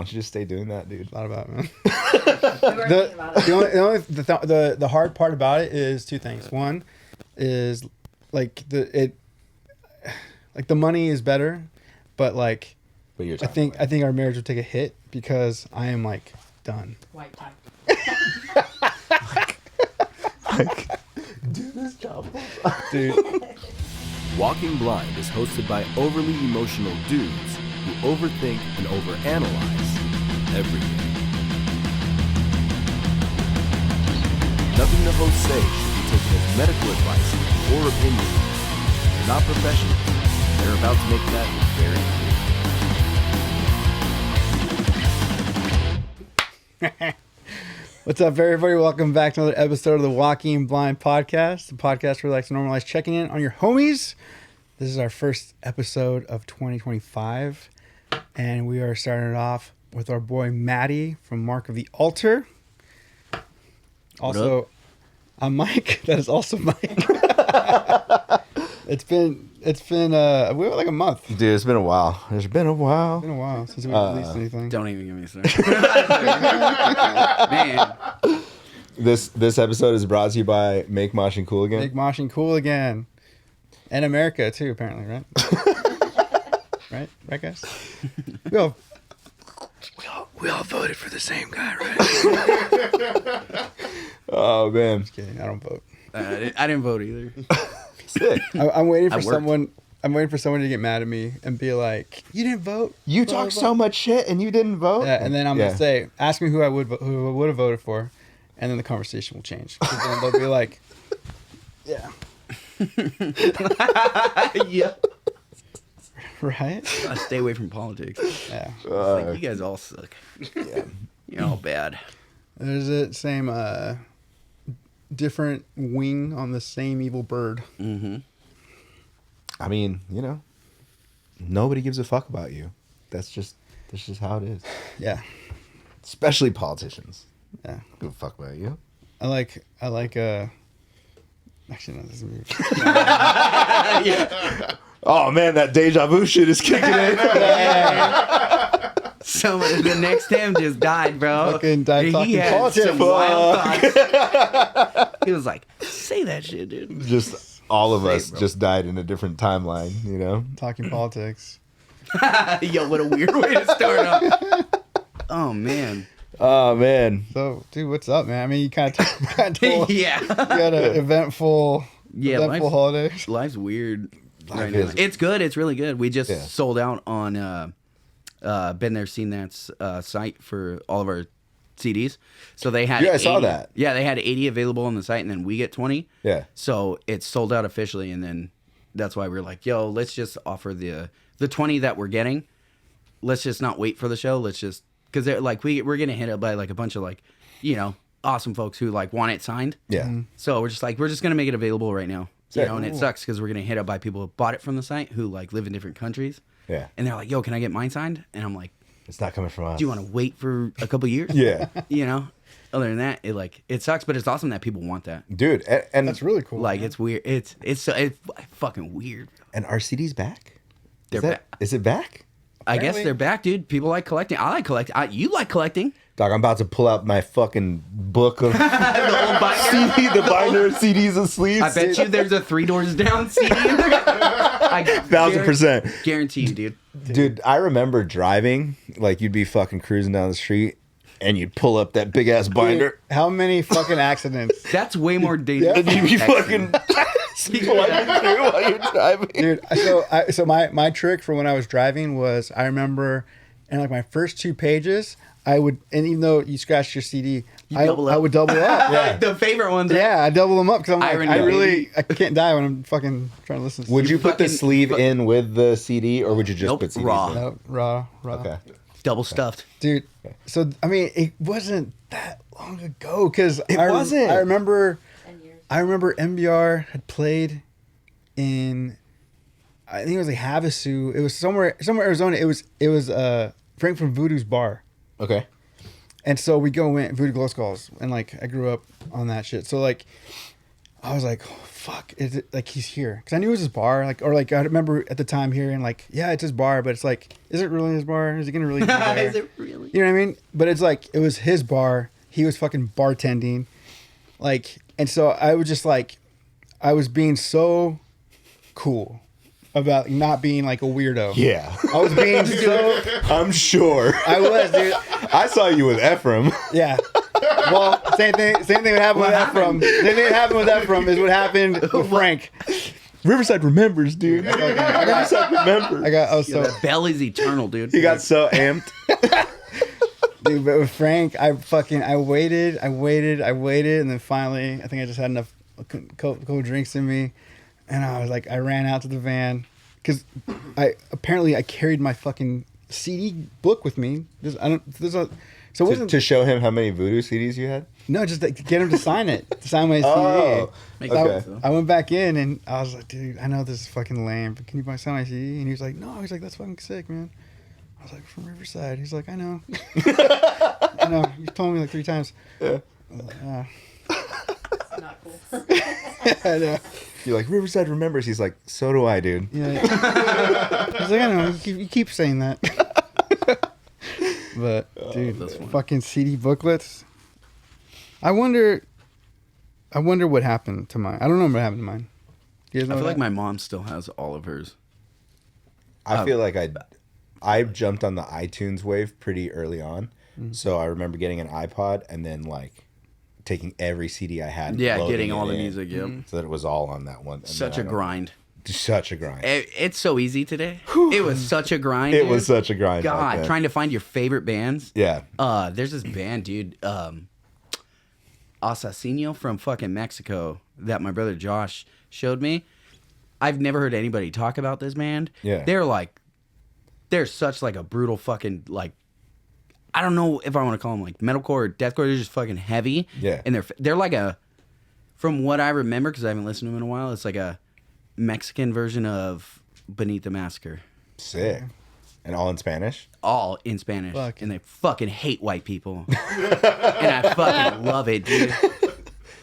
don't you just stay doing that, dude? Thought about it, man. The hard part about it is two things. One is like the money is better, but like But I think our marriage would take a hit because I am like done. White time. Do this job, Dude. Walking Blind is hosted by overly emotional dudes who overthink and overanalyze everything. Nothing the hosts say should be taken as medical advice or opinion. They're not professionals. They're about to make that very clear. What's up, everybody? Welcome back to another episode of the Walking Blind podcast, the podcast where we like to normalize checking in on your homies. This is our first episode of 2025, and we are starting it off with our boy Matty from Mark of the Altar. Also, I'm Mike. That is also Mike. It's been we were like a month. dude. It's been a while. It's been a while. It's been a while since we released anything. Don't even give me a second. Man. This episode is brought to you by Make Moshing Cool Again. Make moshing cool again. And America too, apparently, right? right, guys. We all voted for the same guy, right? Oh man, Just kidding. I don't vote. I didn't vote either. sick. I'm waiting for worked. someone. I'm waiting for someone to get mad at me and be like, "You didn't vote. You Blah, talk blah, so much shit and you didn't vote. Yeah, and then I'm Yeah. gonna say, ask me who I would have voted for, and then the conversation will change. 'Cause then they'll be like, "Yeah, Yeah. right, I stay away from politics. yeah." Like, you guys all suck. Yeah. You're all bad. There's it same different wing on the same evil bird. Mm-hmm. I mean, you know, nobody gives a fuck about you. That's just how it is. Yeah, Especially politicians. yeah. Give a fuck about you. I like actually no, this is weird. Oh man, that deja vu shit is kicking in. So the next time just died, bro. Fucking died He talking had politics. some wild thoughts. He was like, "Say that shit, dude." Just all of Say it, us bro. just died in a different timeline, you know? Talking politics. Yo, what a weird way to start off. Oh man. Oh man. So, dude, what's up, man? I mean, you kind of told us Yeah. you had an eventful life's- holiday. Life's weird right is- now. It's good. It's really good. We just Yeah. sold out on Been There, Seen That's site for all of our CDs. So they had Yeah, I saw 80 that. Yeah, they had 80 available on the site, and then we get 20. Yeah. So it's sold out officially, and then that's why we're like, yo, let's just offer the 20 that we're getting. Let's just not wait for the show. Let's just, because they're like, we're getting hit up by like a bunch of like, you know, awesome folks who like want it signed. Yeah. So we're just like, we're just gonna make it available right now. You Sick. know, and it sucks because we're gonna hit up by people who bought it from the site who like live in different countries. Yeah. And they're like, yo, can I get mine signed? And I'm like, It's not coming from us. do you want to wait for a couple years? Yeah. You know? Other than that, it sucks, but it's awesome that people want that. Dude, and That's really cool. Like, man. it's weird. It's fucking weird. and our CD's back? They're back. Is it back? I guess Apparently. they're back, dude. People like collecting. I like collecting. You like collecting. Dog, I'm about to pull out my fucking book of The old binder. CD, the binder of CDs and sleeves. I bet you there's a 3 Doors Down CD in there. 1,000%. Guarantee you, dude. Dude, I remember driving, like you'd be fucking cruising down the street and you'd pull up that big ass binder How many fucking accidents? That's way more dangerous. and you'd be fucking Yeah. swiping through while you're driving. Dude, so my trick for when I was driving was I remember in like my first 2 pages, I would, and even though you scratched your CD, I double up. would double up. Yeah. The favorite ones. Yeah, I double them up because I'm like, Irony, I can't die when I'm fucking trying to listen to Would you put the fucking- sleeve in with the CD or would you just Nope, put CDs raw. in? No, raw. Okay. Double stuffed. Dude, so I mean, it wasn't that long ago because It wasn't. I remember 10 years. MBR had played in, I think it was like Havasu. It was somewhere Arizona. It was Frank from Voodoo's bar, Okay. and so we go in Voodoo Glow Skulls, and like I grew up on that shit. So like, I was like, oh, fuck, is it like he's here? Because I knew it was his bar, like, or like I remember at the time hearing like, yeah, it's his bar, but it's like, is it really his bar? Is he gonna really be there? Is it really? You know what I mean? But it's like it was his bar. He was fucking bartending, like, and so I was just like, I was being so cool about not being like a weirdo. Yeah. I was being so. I'm sure. I was, dude. I saw you with Ephraim. Yeah. Well, same thing would happen with Ephraim. Same thing that happened with Ephraim is what happened with Frank. Riverside remembers, dude. Riverside remembers. I was so. The bell is eternal, dude. He got so amped. Dude, but with Frank, I waited, and then finally, I think I just had enough couple drinks in me, and I was like, I ran out to the van, because I carried my fucking CD book with me. So it wasn't To show him how many Voodoo CDs you had? no, just to get him to sign it, to sign my CD. Oh, Makes okay. sense. I went back in and I was like, dude, I know this is fucking lame, but can you sign my CD? And he was like, no. He's like, that's fucking sick, man. I was like, from Riverside. He's like, I know. I know. You told me like 3 times. Yeah. I was like, Not cool. I know. You're like, Riverside remembers. He's like, so do I, dude. Yeah. He's like, I know. You keep saying that. But, dude, that's funny. fucking CD booklets. I wonder what happened to mine. I don't know what happened to mine. You guys know I feel that? like my mom still has all of hers. I feel like I jumped on the iTunes wave pretty early on. So I remember getting an iPod and then like taking every CD I had. and Yeah, loading getting it all the in music. Yep. so that it was all on that one. And Such then a I don't- grind. Such a grind. It's so easy today. It was such a grind. It dude. was such a grind. back God, then. trying to find your favorite bands. Yeah. There's this band, dude. Asesino from fucking Mexico that my brother Josh showed me. I've never heard anybody talk about this band. Yeah. They're such like a brutal fucking like. I don't know if I want to call them like metalcore or deathcore. They're just fucking heavy. Yeah. And they're like a, from what I remember, because I haven't listened to them in a while, it's like a Mexican version of Beneath the Massacre. Sick. And all in Spanish? All in Spanish. Fuck. And they fucking hate white people. And I fucking love it, dude.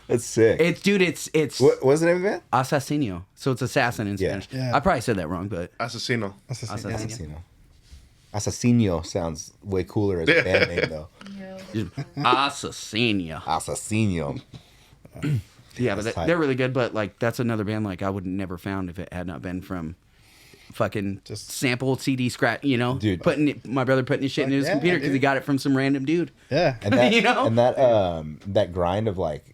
That's sick. It's What's the name of the band? Asesino. So it's assassin in Yeah. Spanish. Yeah. I probably said that wrong, but Asesino. That's the same. Asesino. Asesino. Asesino sounds way cooler as a band name, though. Asesino. Asesino. Yeah, but That's tight. they're really good, but like that's another band like I would never found if it had not been from fucking Just- sample CD scratch, you know? Dude. My brother putting his shit in his Yeah, computer because he dude. got it from some random dude. Yeah. And that, You know? and that grind of like,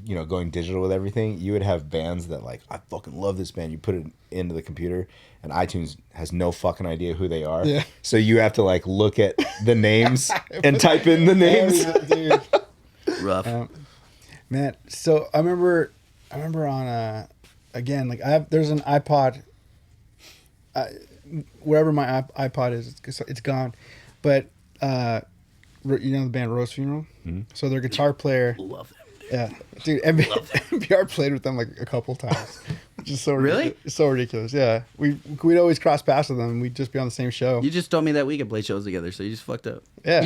you know, going digital with everything, you would have bands that like, I fucking love this band. You put it into the computer and iTunes has no fucking idea who they are. Yeah. So you have to like look at the names and type in the names. Dude. Rough. Man, so I remember on again, like there's an iPod, wherever my iPod is, it's gone, but you know the band Rose Funeral, so their guitar player, Love them. yeah, dude, NPR played with them like a couple times, which is so Really? so ridiculous. Yeah, we'd always cross paths with them. We'd just be on the same show. You just told me that we could play shows together, so you just fucked up. Yeah,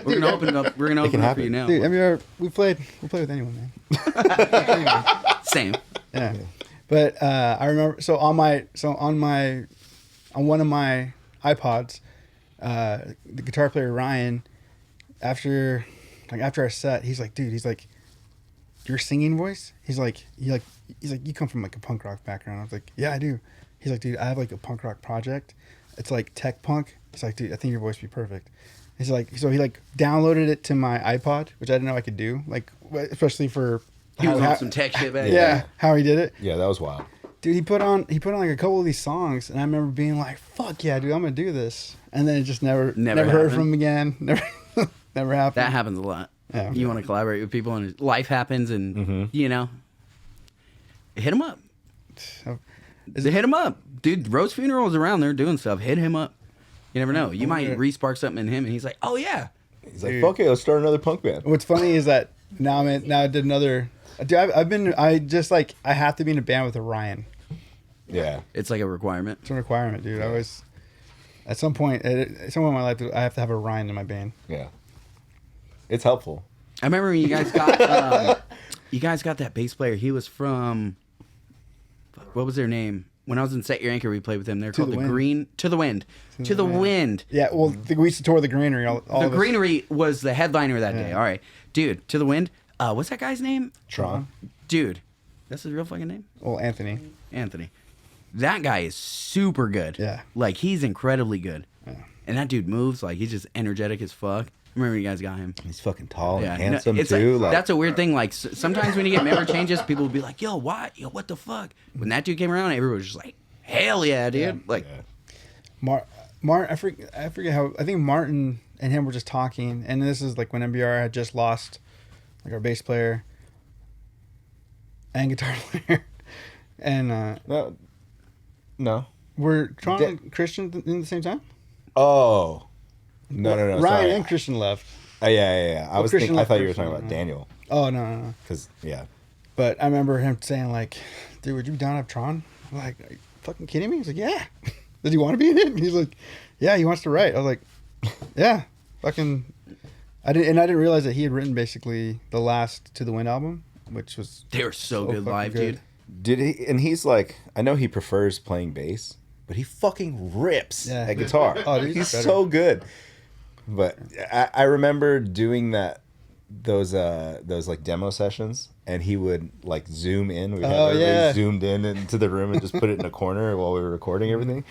We're gonna open it up. We're gonna open it up for you now. dude, NPR, we play with anyone, man. Same. Yeah. But I remember on one of my iPods, the guitar player Ryan, after our set, he's like, dude, your singing voice? He's like, you come from like a punk rock background. I was like, yeah, I do. He's like, dude, I have like a punk rock project. It's like tech punk. He's like, dude, I think your voice would be perfect. He's like, so he like downloaded it to my iPod, which I didn't know I could do, like especially for He was how- on some tech shit back yeah, how he did it. Yeah, that was wild. Dude, he put on like a couple of these songs, and I remember being like, "Fuck yeah, dude, I'm gonna do this." And then it just never heard happened. from him again. Never happened. That happens a lot. Yeah. You want to collaborate with people, and life happens, and you know, hit him up. So, Hit him up, dude. Rose Funeral is around there doing stuff. Hit him up. You never know. You might re-spark something in him, and he's like, "Oh yeah." He's like, fuck it, let's start another punk band. what's funny is that now I did another. Dude, I have to be in a band with a Ryan. Yeah. It's like a requirement. It's a requirement, dude. I was at some point in my life, I have to have a Ryan in my band. Yeah. It's helpful. I remember when you guys got You guys got that bass player. He was from, what was their name? When I was in Set Your Anchor, we played with him. They're called the Green To the Wind. To the Wind. Yeah, well, we used to tour the Greenery. All the of us. Greenery was the headliner that day. All right, dude. To the Wind. What's that guy's name? Tron. Dude, that's his real fucking name. Well, Anthony. That guy is super good. Yeah. Like, he's incredibly good. Yeah. And that dude moves, like, he's just energetic as fuck. I remember you guys got him. He's fucking tall Yeah, and handsome it's too. Like, that's a weird thing. Like, sometimes when you get member changes, people will be like, yo, what? Yo, what the fuck? When that dude came around, everyone was just like, hell yeah, dude. Yeah. Like, I forget how, I think Martin and him were just talking, and this is like when MBR had just lost like our bass player and guitar player. And no. were Tron and Christian in the same time? Oh. No. Ryan Sorry. and Christian left. Yeah. I Christian I left thought you were first, talking about no. Daniel. Oh, no. Because, yeah. But I remember him saying, like, dude, would you be down to have Tron? I'm like, are you fucking kidding me? He's like, yeah. Does he want to be in it? And he's like, yeah, he wants to write. I was like, yeah, fucking. I didn't realize that he had written basically the last To the Wind album, which was they were so good fucking live, good. dude. Did he? And he's like, I know he prefers playing bass, but he fucking rips at guitar. Oh, dude, he's better. so good. But I remember doing those like demo sessions, and he would like zoom in. We had everybody zoomed in into the room and just put it in a corner while we were recording everything,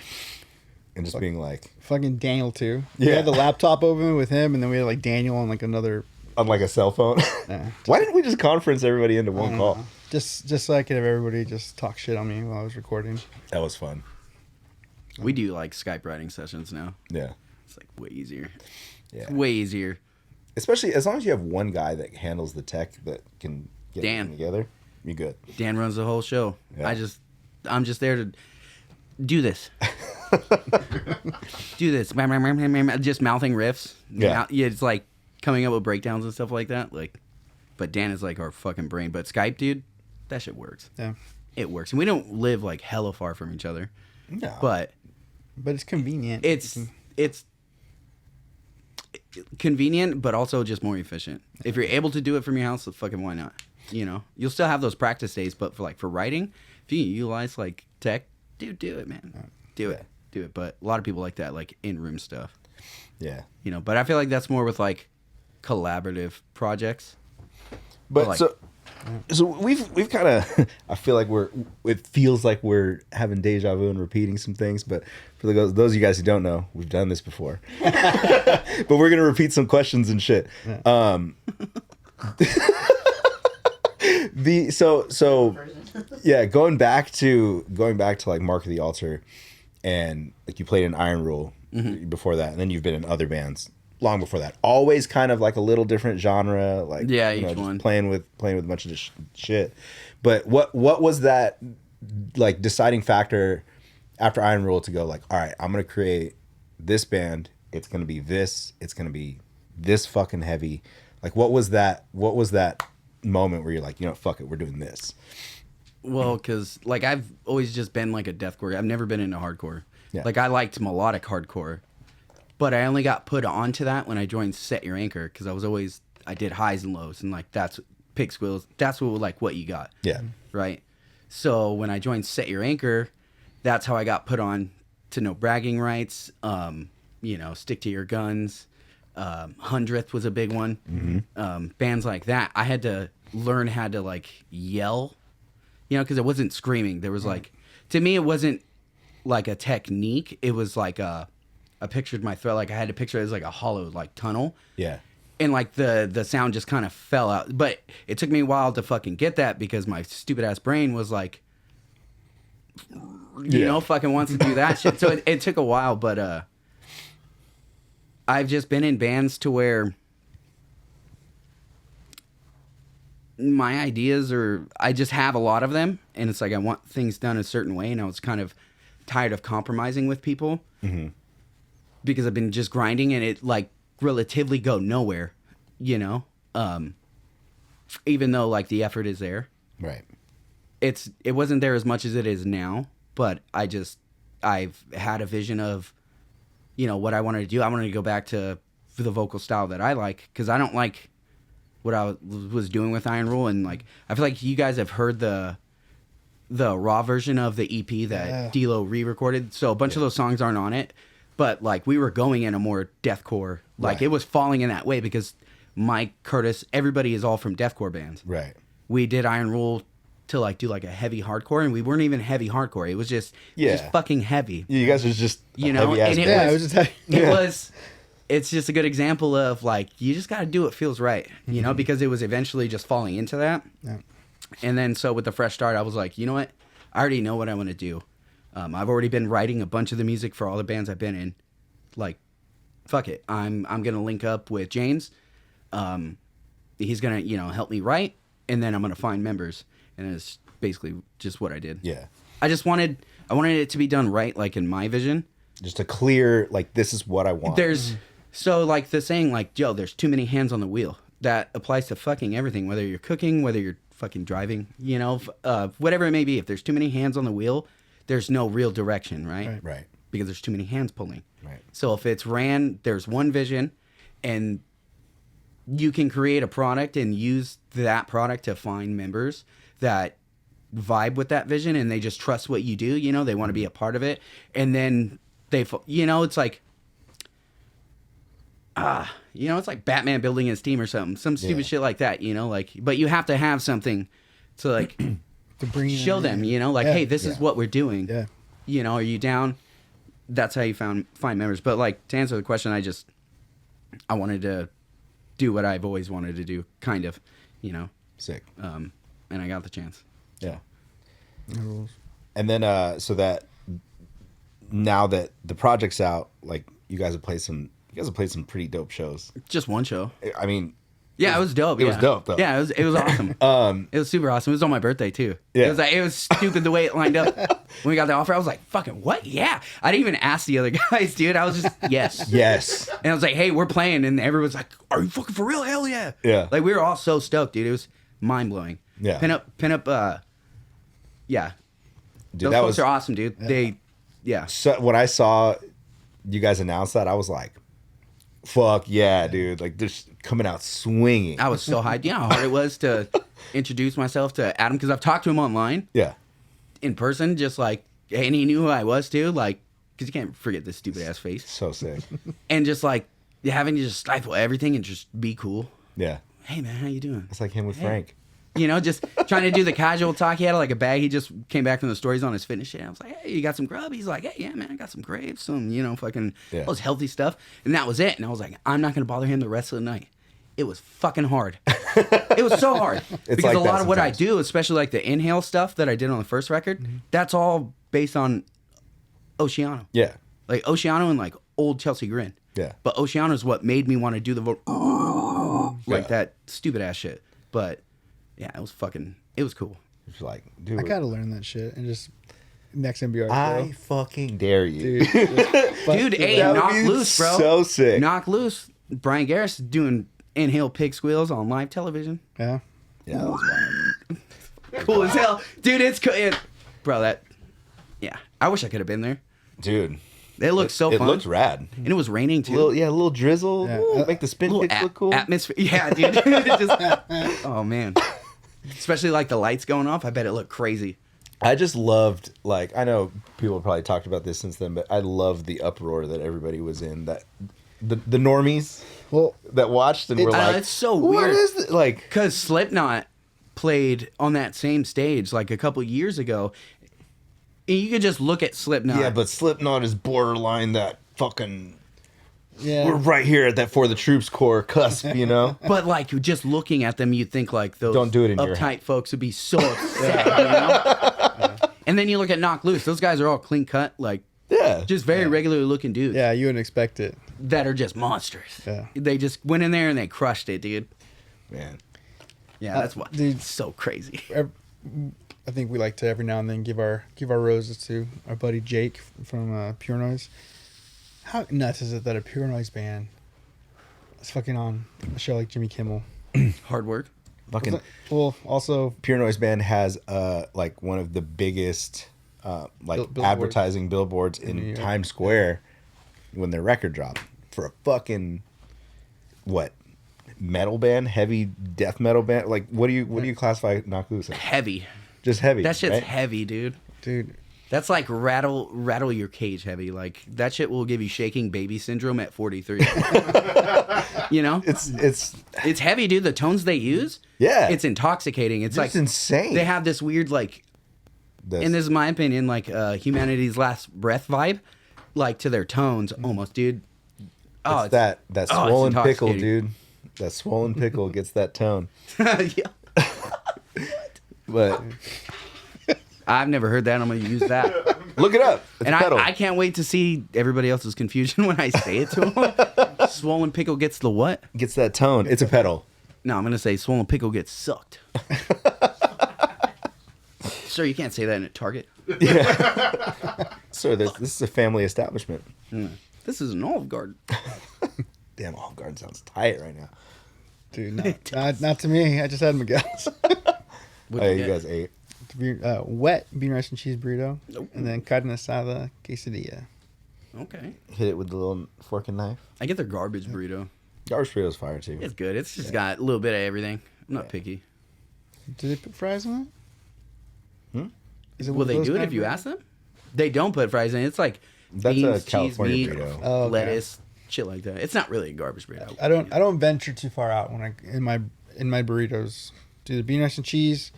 and just being like, fucking Daniel too. Yeah. We had the laptop open with him, and then we had like Daniel on like another. on like a cell phone. Yeah. Why didn't we just conference everybody into one call? Just so I could have everybody just talk shit on me while I was recording. That was fun. We do like Skype writing sessions now. Yeah. It's like way easier. Yeah. It's way easier. Especially as long as you have one guy that handles the tech that can get Dan. everything together, you're good. Dan runs the whole show. Yeah. I'm just there to do this. Do this. Just mouthing riffs. Yeah. It's like coming up with breakdowns and stuff like that. Like, but Dan is like our fucking brain. But Skype, dude, that shit works. Yeah. It works. And we don't live like hella far from each other. No. But It's convenient. it's convenient, but also just more efficient. If you're able to do it from your house, fucking why not? You know, you'll still have those practice days, but for writing, if you utilize like tech, dude, do it, man. Do it. But a lot of people like that, like in room stuff. Yeah. You know, but I feel like that's more with like collaborative projects. But like- so we've kind of I feel like it feels like we're having deja vu and repeating some things, but for those of you guys who don't know, we've done this before. But we're gonna repeat some questions and shit. Yeah. Yeah, going back to like Mark of the Altar, and like you played in Iron Rule before that, and then you've been in other bands long before that. Always kind of like a little different genre, like Yeah, you know, each just one. playing with a bunch of this shit. But what was that like deciding factor after Iron Rule to go like, all right, I'm gonna create this band. It's gonna be this. It's gonna be this fucking heavy. Like, what was that moment where you're like, you know, fuck it, we're doing this? Well, because like I've always just been like a deathcore guy. I've never been into hardcore. Yeah. Like I liked melodic hardcore, but I only got put onto that when I joined Set Your Anchor because I did highs and lows and like that's pig squeals. That's what you got. Yeah. Right. So when I joined Set Your Anchor, that's how I got put on to No Bragging Rights. You know, Stick to Your Guns. 100th was a big one. Mm-hmm. Bands like that, I had to learn how to like yell, you know, because it wasn't screaming. There was like, to me, it wasn't like a technique. It was like I pictured my throat, like I had to picture it as like a hollow like tunnel. Yeah. And like the sound just kind of fell out. But it took me a while to fucking get that because my stupid ass brain was like, you know, fucking wants to do that shit. So it took a while, but I've just been in bands to where my ideas I just have a lot of them, and it's like I want things done a certain way, and I was kind of tired of compromising with people because I've been just grinding, and it like relatively go nowhere, you know? Even though like the effort is there. Right. It wasn't there as much as it is now, but I've had a vision of, you know, what I wanted to do. I wanted to go back to the vocal style that I like, because I don't like what I was doing with Iron Rule, and like I feel like you guys have heard the raw version of the EP that D-Lo re-recorded. So a bunch of those songs aren't on it, but like we were going in a more deathcore, like it was falling in that way because Mike, Curtis, everybody is all from deathcore bands. Right. We did Iron Rule to like do like a heavy hardcore, and we weren't even heavy hardcore. It was just fucking heavy. You guys was just You know, heavy-ass and band. it was just heavy. it was. It's just a good example of like you just got to do what feels right, you know, because it was eventually just falling into that. Yeah. And then so with the fresh start, I was like, you know what? I already know what I want to do. I've already been writing a bunch of the music for all the bands I've been in. Like, fuck it. I'm gonna link up with James. He's gonna help me write, and then I'm gonna find members. And it's basically just what I did. Yeah. I wanted it to be done right, like in my vision. Just a clear, like, this is what I want. So like the saying, like, yo, there's too many hands on the wheel. That applies to fucking everything, whether you're cooking, whether you're fucking driving, whatever it may be. If there's too many hands on the wheel, there's no real direction, right? Right. Because there's too many hands pulling. Right. So if it's there's one vision, and you can create a product and use that product to find members that vibe with that vision, and they just trust what you do. They want to be a part of it, and then it's like, it's like Batman building his team or something, some stupid shit like that, but you have to have something to like To bring show them, hey, this is what we're doing. Yeah. Are you down? That's how you find members. But like to answer the question, I wanted to do what I've always wanted to do, kind of, Sick. and I got the chance. Yeah. And then so that now that the project's out, like you guys have played some pretty dope shows. Just one show. I mean, Yeah, it was dope. It was dope, though. Yeah, it was awesome. It was super awesome. It was on my birthday too. Yeah. It was stupid the way it lined up. When we got the offer, I was like, "Fucking what? Yeah!" I didn't even ask the other guys, dude. I was just yes. yes. And I was like, "Hey, we're playing," and everyone's like, "Are you fucking for real? Hell yeah!" Yeah. Like we were all so stoked, dude. It was mind blowing. Yeah. Pin up. Yeah. Dude, Those that folks was are awesome, dude. Yeah. so. When I saw you guys announce that, I was like, "Fuck yeah, dude!" Like they're just coming out swinging. I was so hyped. You know how hard it was to introduce myself to Adam, because I've talked to him online. Yeah. In person, just like, and he knew who I was too, like, because you can't forget this stupid ass face, So sick. and just like having to just stifle everything and just be cool. Yeah. Hey man, how you doing? It's like him with Frank. Just trying to do the casual talk. He had like a bag. He just came back from the stories on his fitness shit. I was like, hey, you got some grub? He's like, hey, yeah, man, I got some grapes, some, fucking all this healthy stuff. And that was it. And I was like, I'm not gonna bother him the rest of the night. It was fucking hard. It was so hard. Because like a lot that of what I sometimes. do, especially like the inhale stuff that I did on the first record, that's all based on Oceano. Yeah. Like Oceano and like old Chelsea Grin. Yeah. But Oceano is what made me want to do the like that stupid ass shit. But yeah, it was cool. It's like, dude, I gotta learn that shit and just next MBR. I fucking dare you. Dude, Dude, hey, That would knock be loose, bro. so sick. Knock loose. Brian Garris doing inhale pig squeals on live television. Yeah. Yeah, that was wild. Cool as hell. Dude, it's cool. Bro, yeah. I wish I could have been there. Dude. It looked so It fun. looked rad. And it was raining too. A little drizzle. Yeah. Ooh, make the spin Little kicks look cool. atmosphere. Yeah, dude. It just, oh, man. Especially like the lights going off. I bet it looked crazy. I just loved, like, I know people probably talked about this since then, but I loved the uproar that everybody was in. That the normies Well, that watched and were like, it's so what weird. is this? Like, Because Slipknot played on that same stage like a couple years ago. And you could just look at Slipknot. yeah, but Slipknot is borderline that fucking. yeah. We're right here at that For the Troops core cusp, you know? But like just looking at them, you'd think like those Don't do it in your uptight folks would be so upset, you know? And then you look at Knock Loose; those guys are all clean cut, like Yeah. just very regular looking dudes Yeah, you wouldn't expect it. that are just monsters. Yeah. They just went in there and they crushed it, dude. Man. Yeah, that's what. dude. It's so crazy. I think we like to every now and then give our roses to our buddy Jake from Pure Noise. How nuts is it that a Pure Noise band is fucking on a show like Jimmy Kimmel? Hard work. Fucking Well, also Pure Noise Band has like one of the biggest like Billboards. advertising billboards In New in York. Times Square when their record dropped for a fucking what metal band, heavy death metal band. Like, what do you classify Nakusa? Heavy. Just heavy. That shit's right? heavy, dude. Dude. That's like rattle your cage heavy. Like that shit will give you shaking baby syndrome at 43. You know? It's heavy, dude. The tones they use, yeah. it's intoxicating. It's like insane. They have this weird like, and this is my opinion, like Humanity's Last Breath vibe, like to their tones almost, dude. Oh, it's that swollen it's pickle, intoxicating. dude. That swollen pickle gets that tone. Yeah. But I've never heard that. I'm gonna use that. look it up. It's And pedal. I can't wait to see everybody else's confusion when I say it to them. Swollen pickle gets the what? Gets that tone. It's a pedal. No, I'm gonna say swollen pickle gets sucked. Sir, you can't say that in a Target. Sir, this is a family establishment. This is an Olive Garden. Damn, Olive Garden sounds tight right now. Dude, not to me. I just had Miguel's. Oh, you guys ate. Wet bean rice and cheese burrito. Nope. And then carne asada quesadilla. Okay. Hit it with the little fork and knife. I get their garbage burrito. Garbage burrito's fire too. It's good. It's just got a little bit of everything. I'm not picky. Do they put fries on it? Is it one Will of they those do it kind if of you burritos? ask them? They don't put fries in it. It's like That's beans, a California cheese, meat, burrito. Oh, okay. lettuce, shit like that. It's not really a garbage burrito. I don't venture too far out when in my burritos. Do the bean rice and cheese,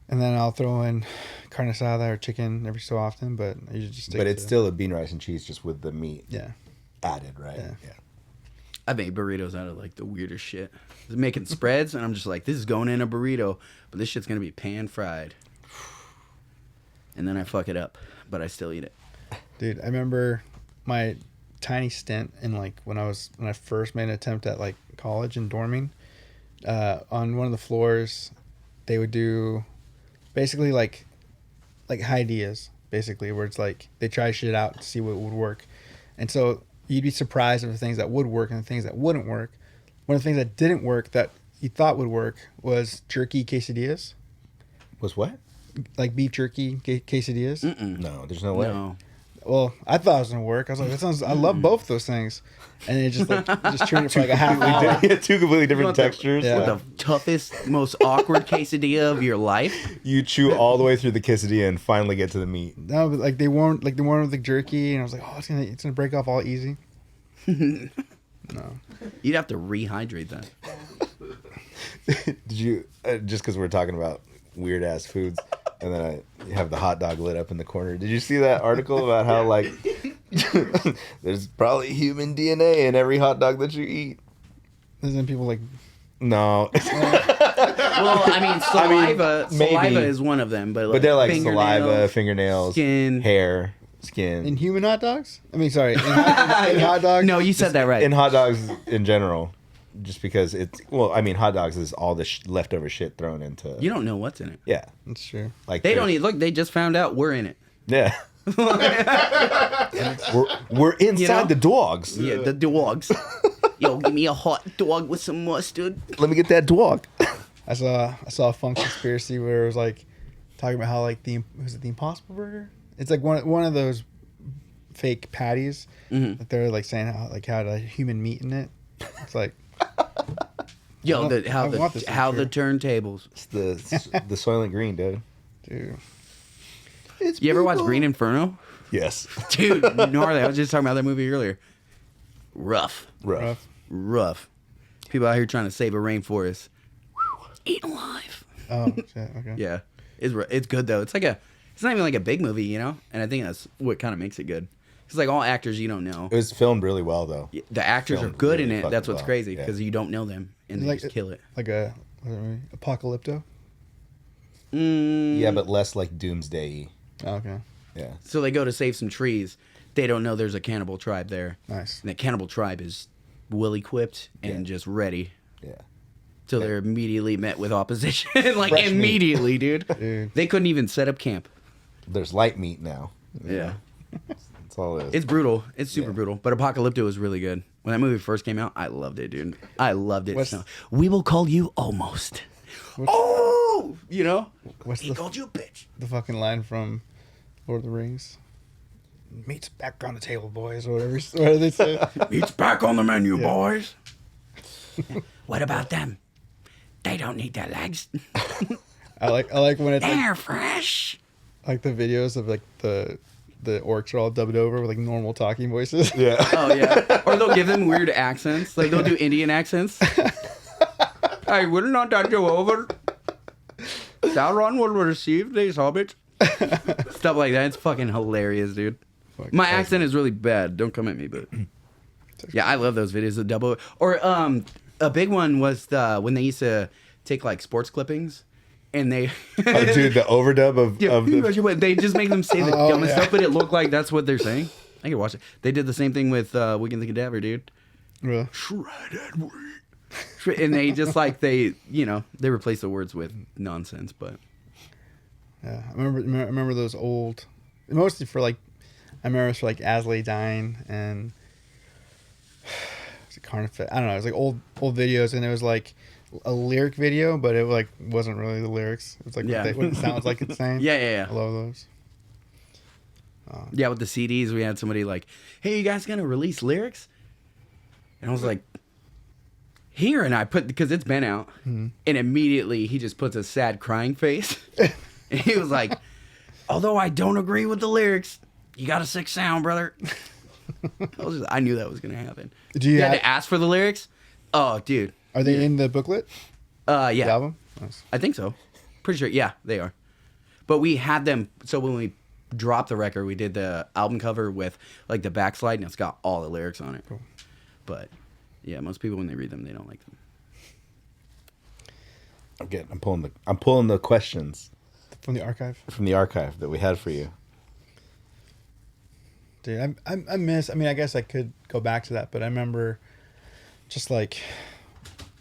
and then I'll throw in carne asada or chicken every so often. But I usually just stick But it's to- still a bean rice and cheese just with the meat yeah. added, right? Yeah. I made burritos out of like the weirdest shit. They're making spreads, and I'm just like, this is going in a burrito, but this shit's gonna be pan fried. And then I fuck it up, but I still eat it. Dude, I remember my tiny stint in like when I first made an attempt at like college and dorming. On one of the floors, they would do basically like ideas, basically, where it's like they try shit out to see what would work. And so you'd be surprised at the things that would work and the things that wouldn't work. One of the things that didn't work that you thought would work was jerky quesadillas, Was what? like beef jerky quesadillas. No, there's no way. No. Well, I thought it was gonna work. I was like, that sounds. I love both those things, and it just like just churned it for like a half hour. Yeah, two completely different want the- textures. Yeah. The toughest, most awkward quesadilla of your life. You chew all the way through the quesadilla and finally get to the meat. No, but like they weren't with the jerky, and I was like, oh, it's gonna break off all easy. No, You'd have to rehydrate that. Did you just because we're talking about weird ass foods, and then I have the hot dog lit up in the corner? Did you see that article about how like there's probably human DNA in every hot dog that you eat? isn't people like No, Well, I mean, saliva. maybe. Saliva is one of them, but but they're like fingernails, saliva, fingernails, skin. hair, skin. in human hot dogs? I mean, sorry, in hot dogs. No, you said that right. In hot dogs in general, just because it's hot dogs is all the leftover shit thrown into. You don't know what's in it. Yeah, That's true. like They don't eat. Look, they just found out we're in it. Yeah, we're inside You know? the dogs. Yeah, the dogs. Yo, give me a hot dog with some mustard. Let me get that dog. I saw a fun conspiracy where it was like talking about how like the Impossible Burger. It's like one of those fake patties that they're like saying how like had a human meat in it. It's like Yo, I want this to be how true. the turntables. It's the Soylent Green, dude. dude. You ever watch Green Inferno? Yes. Dude, gnarly. I was just talking about that movie earlier. Rough. Rough. People out here trying to save a rainforest. Eaten alive. Oh shit. Okay. Yeah, it's good though. It's not even like a big movie, you know. And I think that's what kind of makes it good. It's like all actors you don't know. It was filmed really well, though. The actors are filmed good really in it. fucking That's what's well. crazy Yeah. because you don't know them and they Like- just kill it. Like a apocalypto. Yeah, but less like doomsday-y. Oh, okay. Yeah. So they go to save some trees. They don't know there's a cannibal tribe there. Nice. And the cannibal tribe is well equipped and just ready. Yeah. So they're immediately met with opposition. Like Fresh meat. immediately, dude. Dude. They couldn't even set up camp. There's light meat now. Yeah. That's all it is. It's brutal. It's super Yeah. brutal. But Apocalypto was really good. When that movie first came out, I loved it, dude. I loved it. What's- So, we will call you almost. Oh! You know? What's He called you a bitch. the fucking line from Lord of the Rings? Meat's back on the table, boys, or whatever. What do they say? Meat's back on the menu, boys. What about them? They don't need their legs. I like when it's like, They're fresh. like the videos of like the orcs are all dubbed over with like normal talking voices. Yeah. Oh yeah. Or they'll give them weird accents. Like they'll do Indian accents. I will not touch you over. Sauron will receive these hobbits. Stuff like that. It's fucking hilarious, dude. My accent is really bad. Don't come at me, but yeah, I love those videos. The double or a big one was when they used to take like sports clippings and they Oh, dude, the overdub of the... they just make them say the dumbest stuff, but it looked like that's what they're saying. I can watch it. They did the same thing with Wiggin the Cadaver, dude. Really? Shredded wheat. And they just like they replace the words with nonsense, but Yeah, I remember those old, mostly for like, I remember it was for like Asley dying and was it Carnifet? I don't know. It was like old videos, and it was like a lyric video, but it like wasn't really the lyrics. It was like what it sounds like it's saying. Yeah. I love those. Yeah, with the CDs, we had somebody like, "Hey, you guys gonna release lyrics?" And I was like, "Here," and I put because it's been out, and immediately he just puts a sad crying face, and he was like, "Although I don't agree with the lyrics, you got a sick sound, brother." I knew that was gonna happen. Do you had have- to ask for the lyrics? Oh, dude. Are they in the booklet? Yeah. The album? Nice. I think so. Pretty sure. Yeah, they are. But we had them. So when we dropped the record, we did the album cover with like the backslide, and it's got all the lyrics on it. Cool. But yeah, most people when they read them, they don't like them. I'm pulling the questions From the archive? from the archive that we had for you. Dude, I miss, I mean, I guess I could go back to that, but I remember just like,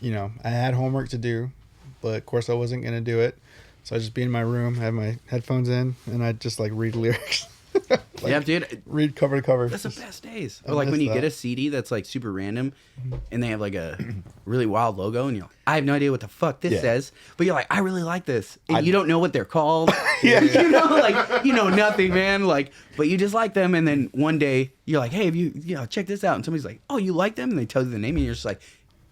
I had homework to do, but of course I wasn't going to do it. So I'd just be in my room, have my headphones in, and I'd just like read lyrics. Yeah, dude. Read cover to cover. That's the best days. I Or like when miss you that. get a CD that's like super random, and they have like a really wild logo, and you're like, I have no idea what the fuck this Yeah. says, but you're like, I really like this, and I- you don't know what they're called. Yeah. Like nothing, man. Like, but you just like them, and then one day you're like, hey, have you check this out, and somebody's like, oh, you like them, and they tell you the name, and you're just like,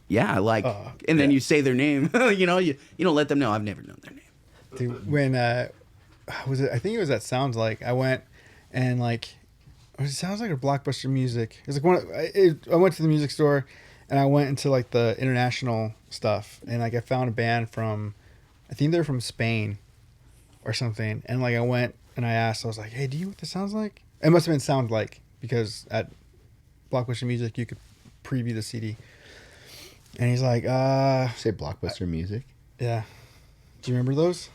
yeah, I like, and then you say their name. you don't let them know. I've never known their name. Dude, when was it? I think it was at Sounds Like. I went and like, it Sounds Like or Blockbuster Music. It was like I went to the music store and I went into like the international stuff, and like I found a band from, I think they're from Spain or something. And like I went and I asked, I was like, hey, do you know what this sounds like? It must have been Sound Like, because at Blockbuster Music you could preview the CD. And he's like, Say Blockbuster Music. yeah. Do you remember those?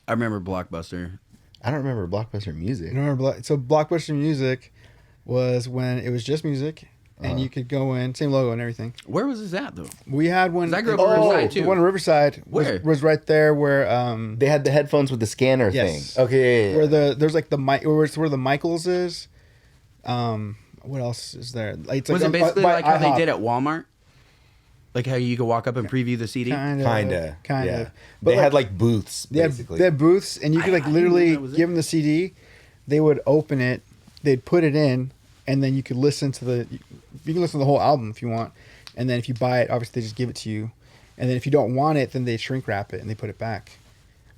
I remember Blockbuster. I don't remember Blockbuster Music. I remember, so Blockbuster Music was when it was just music, and you could go in, same logo and everything. Where was this at though? We had one. 'Cause I grew up in Riverside, too. The one in Riverside Where? was right there where They had the headphones with the scanner Yes. thing. Okay, yeah. where there's like the where the Michaels is. What else is there? Like, it's Was like it basically by like how they IHOP. did at Walmart? Like how you could walk up and preview the CD? Kind of. Yeah. But They had like booths, basically. They had booths, and you could like I didn't know literally that was it. give them the CD. They would open it, they'd put it in, and then you could listen to you can listen to the whole album if you want. And then if you buy it, obviously they just give it to you. And then if you don't want it, then they shrink wrap it and they put it back.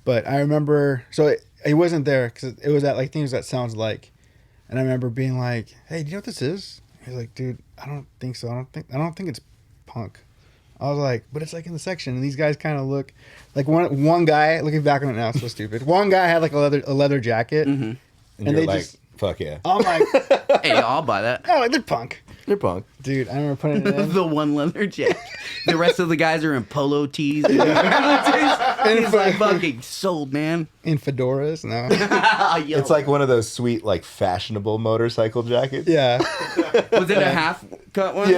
But I remember, so it wasn't there because it was at like things that Sounds Like, and I remember being like, "Hey, do you know what this is?" He's like, "Dude, I don't think so. I don't think it's punk." I was like, but it's like in the section, and these guys kind of look like one guy. Looking back on it now, it's so stupid. One guy had like a leather jacket, and and you're they like, just- fuck yeah. I'm like, Hey, I'll buy that. oh, like they're punk, They're punk. dude. I remember putting it in. The one leather jacket. The rest of the guys are in polo tees. And he's like fucking sold, man. in fedoras. No, Yo. It's like one of those sweet, like fashionable motorcycle jackets. yeah, Was it a half cut one?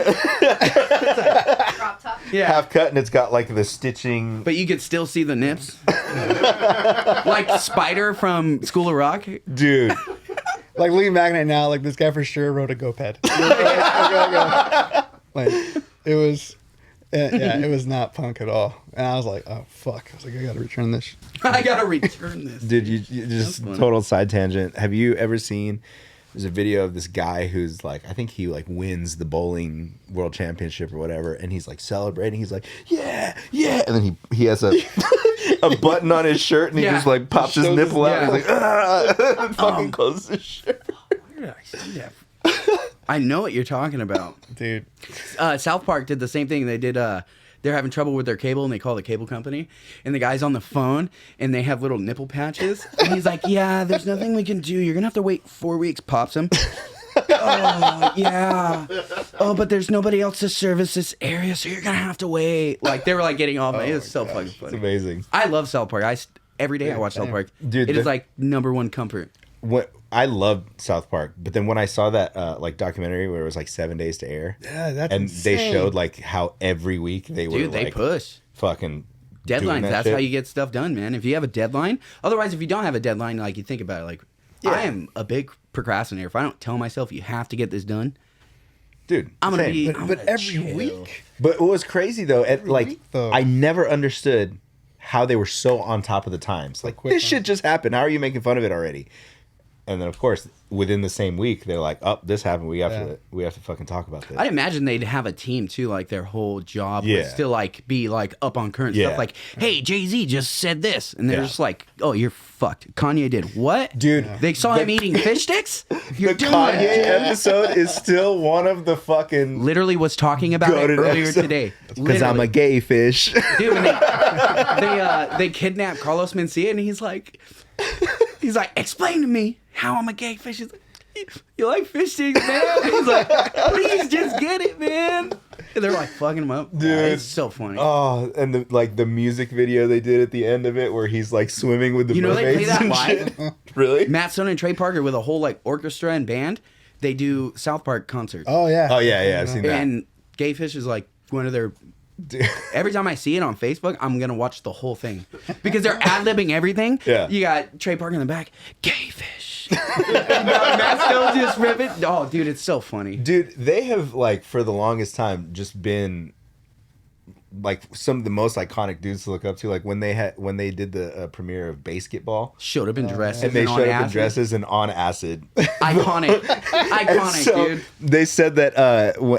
Crop top. Yeah. Half cut, and it's got like the stitching. But you could still see the nips. Like Spider from School of Rock. Dude, like looking back on it now, like this guy for sure rode a GoPed. Like it was, yeah, it was not punk at all. And I was like, oh fuck. I was like, I gotta return this. I gotta return this. you just funny. total side tangent. Have you ever seen there's a video of this guy who's like, I think he like wins the bowling world championship or whatever, and he's like celebrating. He's like, yeah, and then he has a a button on his shirt, and he just like pops his nipple out. And he's like, and fucking closes his shirt. Where did I see that? I know what you're talking about, dude. South Park did the same thing. They did. They're having trouble with their cable, and they call the cable company. And the guy's on the phone, and they have little nipple patches. And he's like, "Yeah, there's nothing we can do. You're gonna have to wait 4 weeks." Pops him. Oh yeah. Oh, but there's nobody else to service this area, so you're gonna have to wait. Like they were like getting off. It was so fucking funny. It's amazing. I love South Park. Every day I watch South Park. Dude, it is like #1 comfort. What I loved South Park, but then when I saw that like documentary where it was like 7 days to air, that's and insane. they showed like how every week they were They like push fucking deadlines. That's shit. how you get stuff done, man. If you have a deadline, otherwise, if you don't have a deadline, like you think about it, like I am a big procrastinator. If I don't tell myself you have to get this done, dude, I'm gonna same. be. But every week. But what was crazy though, week, though. I never understood how they were so on top of the times. Like quick this on- shit just happened. How are you making fun of it already? And then of course within the same week they're like, "Oh, this happened. We have to fucking talk about this." I'd imagine they'd have a team too, like their whole job would Yeah. still like be like up on current Yeah. stuff. Like, hey, Jay-Z just said this, and they're Yeah. just like, "Oh, you're fucked." Kanye did what, Dude, They saw him eating fish sticks. You're the doing Kanye it. episode is still one of the fucking Literally was talking about it goated earlier episodes. today. Because I'm a gay fish. Dude, and they kidnapped Carlos Mencia, and he's like, explain to me how I'm a gay fish. He's like, you like fish sticks, man? He's like, please just get it, man. And they're like fucking him up. Dude. It's so funny. Oh, and the music video they did at the end of it where he's like swimming with the You know they play mermaids that and live? shit. Really? Matt Stone and Trey Parker with a whole like orchestra and band. They do South Park concerts. Oh yeah. Oh yeah, I've seen that. And Gay Fish is like one of their. Dude. Every time I see it on Facebook, I'm gonna watch the whole thing because they're ad libbing everything. Yeah. You got Trey Parker in the back, Gay Fish. Matt Stone just ripping. Oh, dude, it's so funny. Dude, they have like for the longest time just been like some of the most iconic dudes to look up to. Like when they did the premiere of Basketball, Showed up in dresses and they on showed up in acid. dresses and on acid. Iconic, So dude. they said that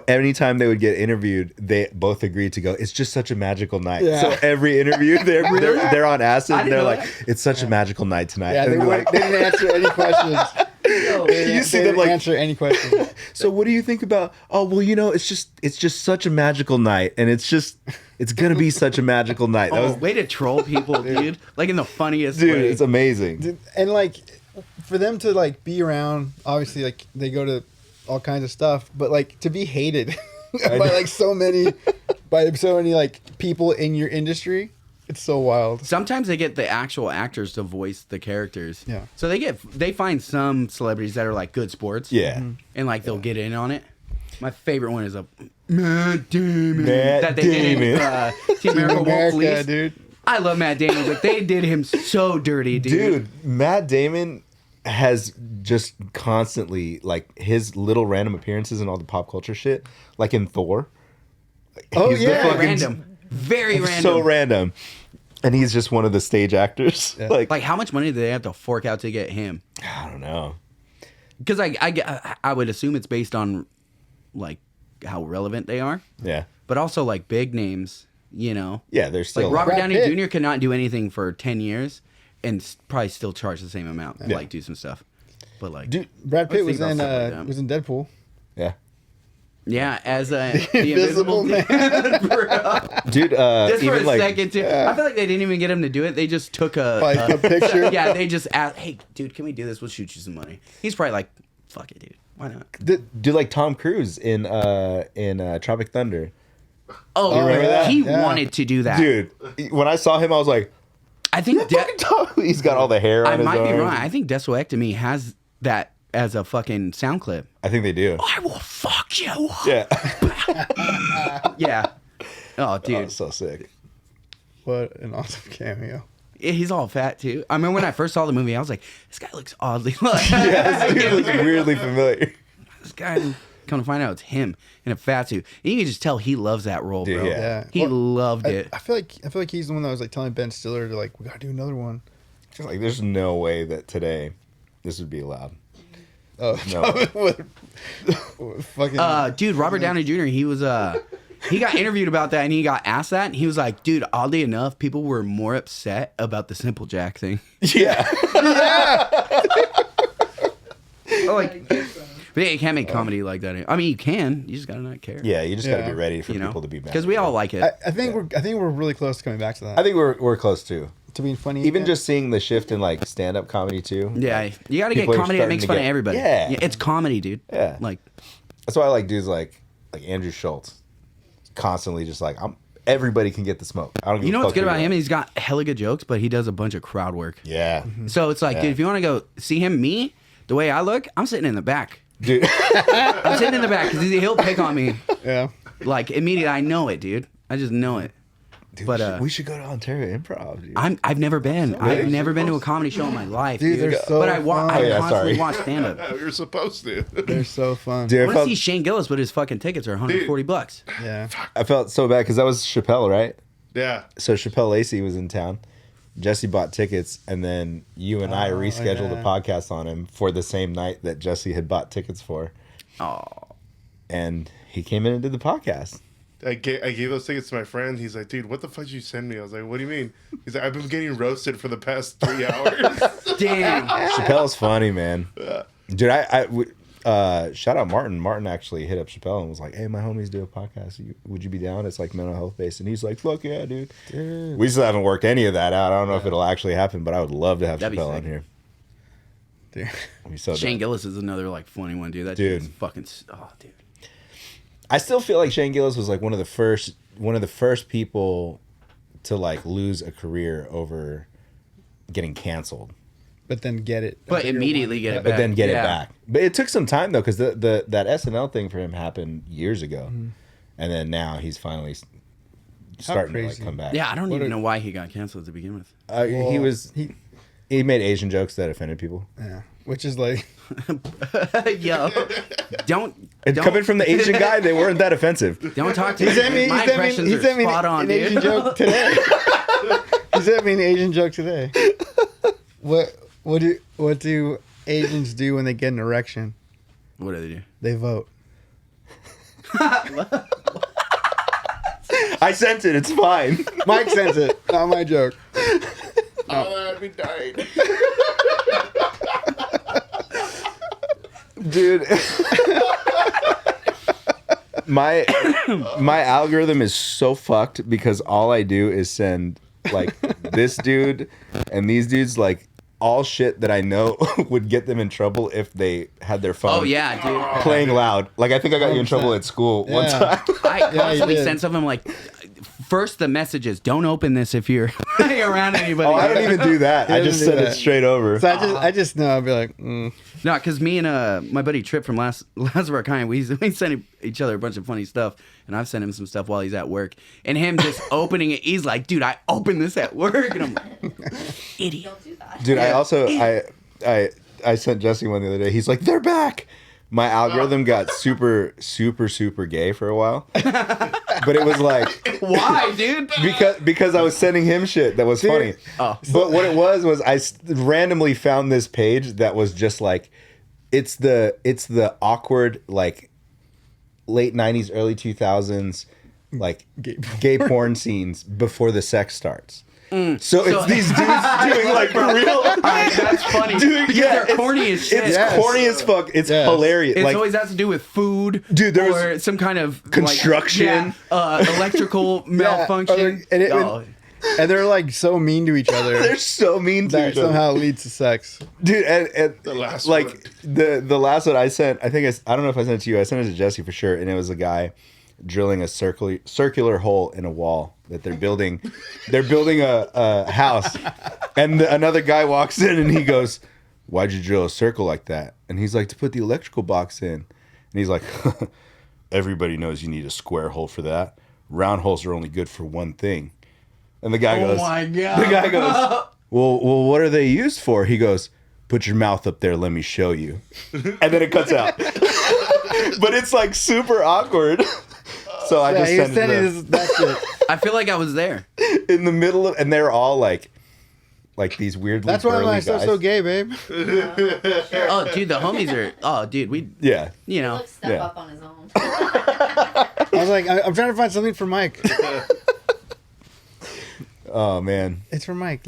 anytime they would get interviewed, they both agreed to go. It's just such a magical night. Yeah. So every interview, they're on acid. I And didn't they're know like, that. it's such a magical night tonight. Yeah, And they, they're like, they didn't answer any questions. you see They them didn't like, answer any questions. so what do you think about? Oh well, it's just such a magical night, and it's gonna be such a magical night. That Oh, was, way to troll people, dude. Like in the funniest dude, way. it's amazing. And like for them to like be around, obviously like they go to all kinds of stuff, but like to be hated by like so many like people in your industry, it's so wild. Sometimes they get the actual actors to voice the characters. Yeah. So they find some celebrities that are like good sports. Yeah. And like they'll get in on it. My favorite one is a Matt Damon. Matt that they did in Team America World America, Police. dude. I love Matt Damon, but they did him so dirty, dude. Dude, Matt Damon has just constantly like his little random appearances in all the pop culture shit, like in Thor. Oh, He's the yeah. fucking- Random. Very random. so random, and he's just one of the stage actors. Yeah. Like how much money do they have to fork out to get him? I don't know. Because I would assume it's based on like how relevant they are, Yeah, but also like big names, you know. yeah. They're still Like Robert Brad Downey Pitt. Jr. could not do anything for 10 years and probably still charge the same amount and Yeah. like do some stuff. But like, Dude, Brad Pitt Let's was think in about stuff like that. was in Deadpool. yeah, yeah, as the Invisible Invisible Man, bro. dude. Just for even a like, second, too. I feel like they didn't even get him to do it. They just took Like a picture. yeah, they just asked, hey, dude, can we do this? We'll shoot you some money. He's probably like, fuck it, dude. Why not? dude, like Tom Cruise in Tropic Thunder. Oh, remember that? he Yeah. wanted to do that. Dude, when I saw him, I was like, I think fucking Tom. He's got all the hair on I his might be arms. wrong. I think Desoectomy has that as a fucking sound clip. I think they do. I will fuck you. Yeah. Yeah. Oh, Oh, dude. so sick. What an awesome cameo. He's all fat, too. I remember when I first saw the movie, I was like, this guy looks oddly like. Yeah, this dude looks weirdly familiar. This guy, come to find out, it's him in a fat suit. And you can just tell he loves that role, Dude, bro. yeah. Yeah. He Well, loved it. I feel like he's the one that was like telling Ben Stiller to like, we gotta do another one. Just like, there's no way that today this would be allowed. Oh, No. fucking. Dude, Robert Downey Jr. He was he got interviewed about that and he got asked that and he was like, dude, oddly enough, people were more upset about the Simple Jack thing. Yeah. Like, but yeah, you can't make comedy like that. I mean, you can. You just gotta not care. Yeah, you just got to be Yeah. ready for You know, people to be mad. because we all like it. I think we're really close to coming back to that. I think we're close too. To being funny. Even again. just seeing the shift in like stand-up comedy too. Yeah, you gotta get People are comedy that starting makes to fun of get- everybody. Yeah. It's comedy, dude. Yeah. Like, That's why I like dudes like Andrew Schultz. Constantly just like everybody can get the smoke. I don't give you know a what's fuck good who about you him? are. He's got hella good jokes, but he does a bunch of crowd work. Yeah. So it's like, Yeah. dude, if you want to go see him, the way I look, I'm sitting in the back. Dude. I'm sitting in the back because he'll pick on me. Yeah. Like, immediately, I know it, dude. I just know it. Dude, But, we should go to Ontario Improv, dude. I've never been. Really? I've never been to a comedy show in my life, Dude, dude. they're so but I fun. Oh, yeah, constantly sorry. watch stand up. Yeah, you're supposed to. They're so fun. Dude, I I want to felt, see Shane Gillis, but his fucking tickets are $140. Yeah. I felt so bad because that was Chappelle, right? Yeah. So Chappelle Lacey was in town. Jesse bought tickets, and then you and I rescheduled yeah. a podcast on him for the same night that Jesse had bought tickets for. Oh, And he came in and did the podcast. I gave those tickets to my friend. He's like, dude, what the fuck did you send me? I was like, what do you mean? He's like, I've been getting roasted for the past 3 hours. damn. Chappelle's funny, man. Dude, shout out Martin. Martin actually hit up Chappelle and was like, hey, my homies do a podcast. Would you be down? It's like mental health based. And he's like, fuck yeah, dude. We still haven't worked any of that out. I don't know if it'll actually happen, but I would love to have That'd be Chappelle on sick. here. Dude. It'd be so Shane dope. Gillis is another like funny one, dude. That Dude. dude's fucking. Oh, dude. I still feel like Shane Gillis was like one of the first people to like lose a career over getting canceled. But then get it. But immediately get it But back. then get it Yeah. back. But it took some time though, because that SNL thing for him happened years ago, Mm-hmm. and then now he's finally starting to like crazy. come back. Yeah, I don't What even are- know why he got canceled to begin with. He made Asian jokes that offended people. Yeah. Which is like. Yo, don't. And coming from the Asian guy, they weren't that offensive. Don't talk to He me. sent me. My impressions He are sent me spot on, an dude. Asian joke today. He sent me an Asian joke today. What do Asians do when they get an erection? What do they do? They vote. I sent it. It's fine. Mike sends it. Not my joke. Oh, I'd be dying. Dude. my algorithm is so fucked because all I do is send like this dude and these dudes like all shit that I know would get them in trouble if they had their phone Oh yeah, dude. playing loud. Like I think I got you in trouble at school one Yeah. time. I constantly did. send something like, first the messages, don't open this if you're around anybody. Oh, I don't even do that. I just doesn't do send it that. straight over. So I just know. I'll be like, No, because me and my buddy Trip from last of our kind, we send each other a bunch of funny stuff, and I've sent him some stuff while he's at work, and him just opening it, he's like, dude, I opened this at work, and I'm like, idiot. Don't do that. Dude, I also I sent Jesse one the other day. He's like, they're back. My algorithm got super gay for a while. But it was like Why, dude? because I was sending him shit that was funny. Oh. But what it was I randomly found this page that was just like it's the awkward like late 90s early 2000s like gay porn scenes before the sex starts. So it's these dudes doing like real. That's funny. Dude, because yeah, they're it's- corny as shit. It's corny as fuck. It's Yes. hilarious. It like always has to do with food, Dude, there or was some kind of like, construction. electrical malfunction. and it- Oh. and they're like so mean to each other they're so mean to that each other. somehow leads to sex. Dude, and The last like one. the last one I sent, I think I don't know if I sent it to you. I sent it to Jesse for sure, and it was a guy drilling a circular hole in a wall that they're building. They're building a house, and another guy walks in and he goes, "Why'd you drill a circle like that?" And he's like, "To put the electrical box in." And he's like, "Everybody knows you need a square hole for that. Round holes are only good for one thing." And the guy goes, my God. The guy goes, well, what are they used for? He goes, "Put your mouth up there, let me show you." And then it cuts out. But it's like super awkward. So I Yeah, just he was sent it sending to them. that shit. I feel like I was there. In the middle of, and they're all like like these weirdly That's why burly my stuff's guys. so gay, babe. Oh, dude, the homies are. Oh, dude, we. Yeah. You He know. looks step Yeah. up on his own. I was like, I'm trying to find something for Mike. Oh man. It's for Mike.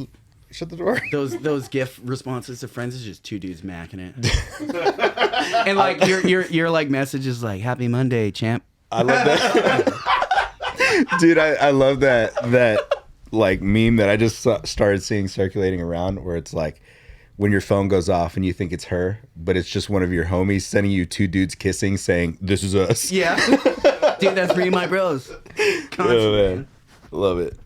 Shut the door. Those GIF responses to friends is just two dudes macking it, and like your like message is like "Happy Monday, champ." I love that. Dude, I love that like meme that I just started seeing circulating around where it's like when your phone goes off and you think it's her, but it's just one of your homies sending you two dudes kissing saying, "This is us." Yeah, dude, that's for you, my bros. Constantly, Oh, man. man. Love it.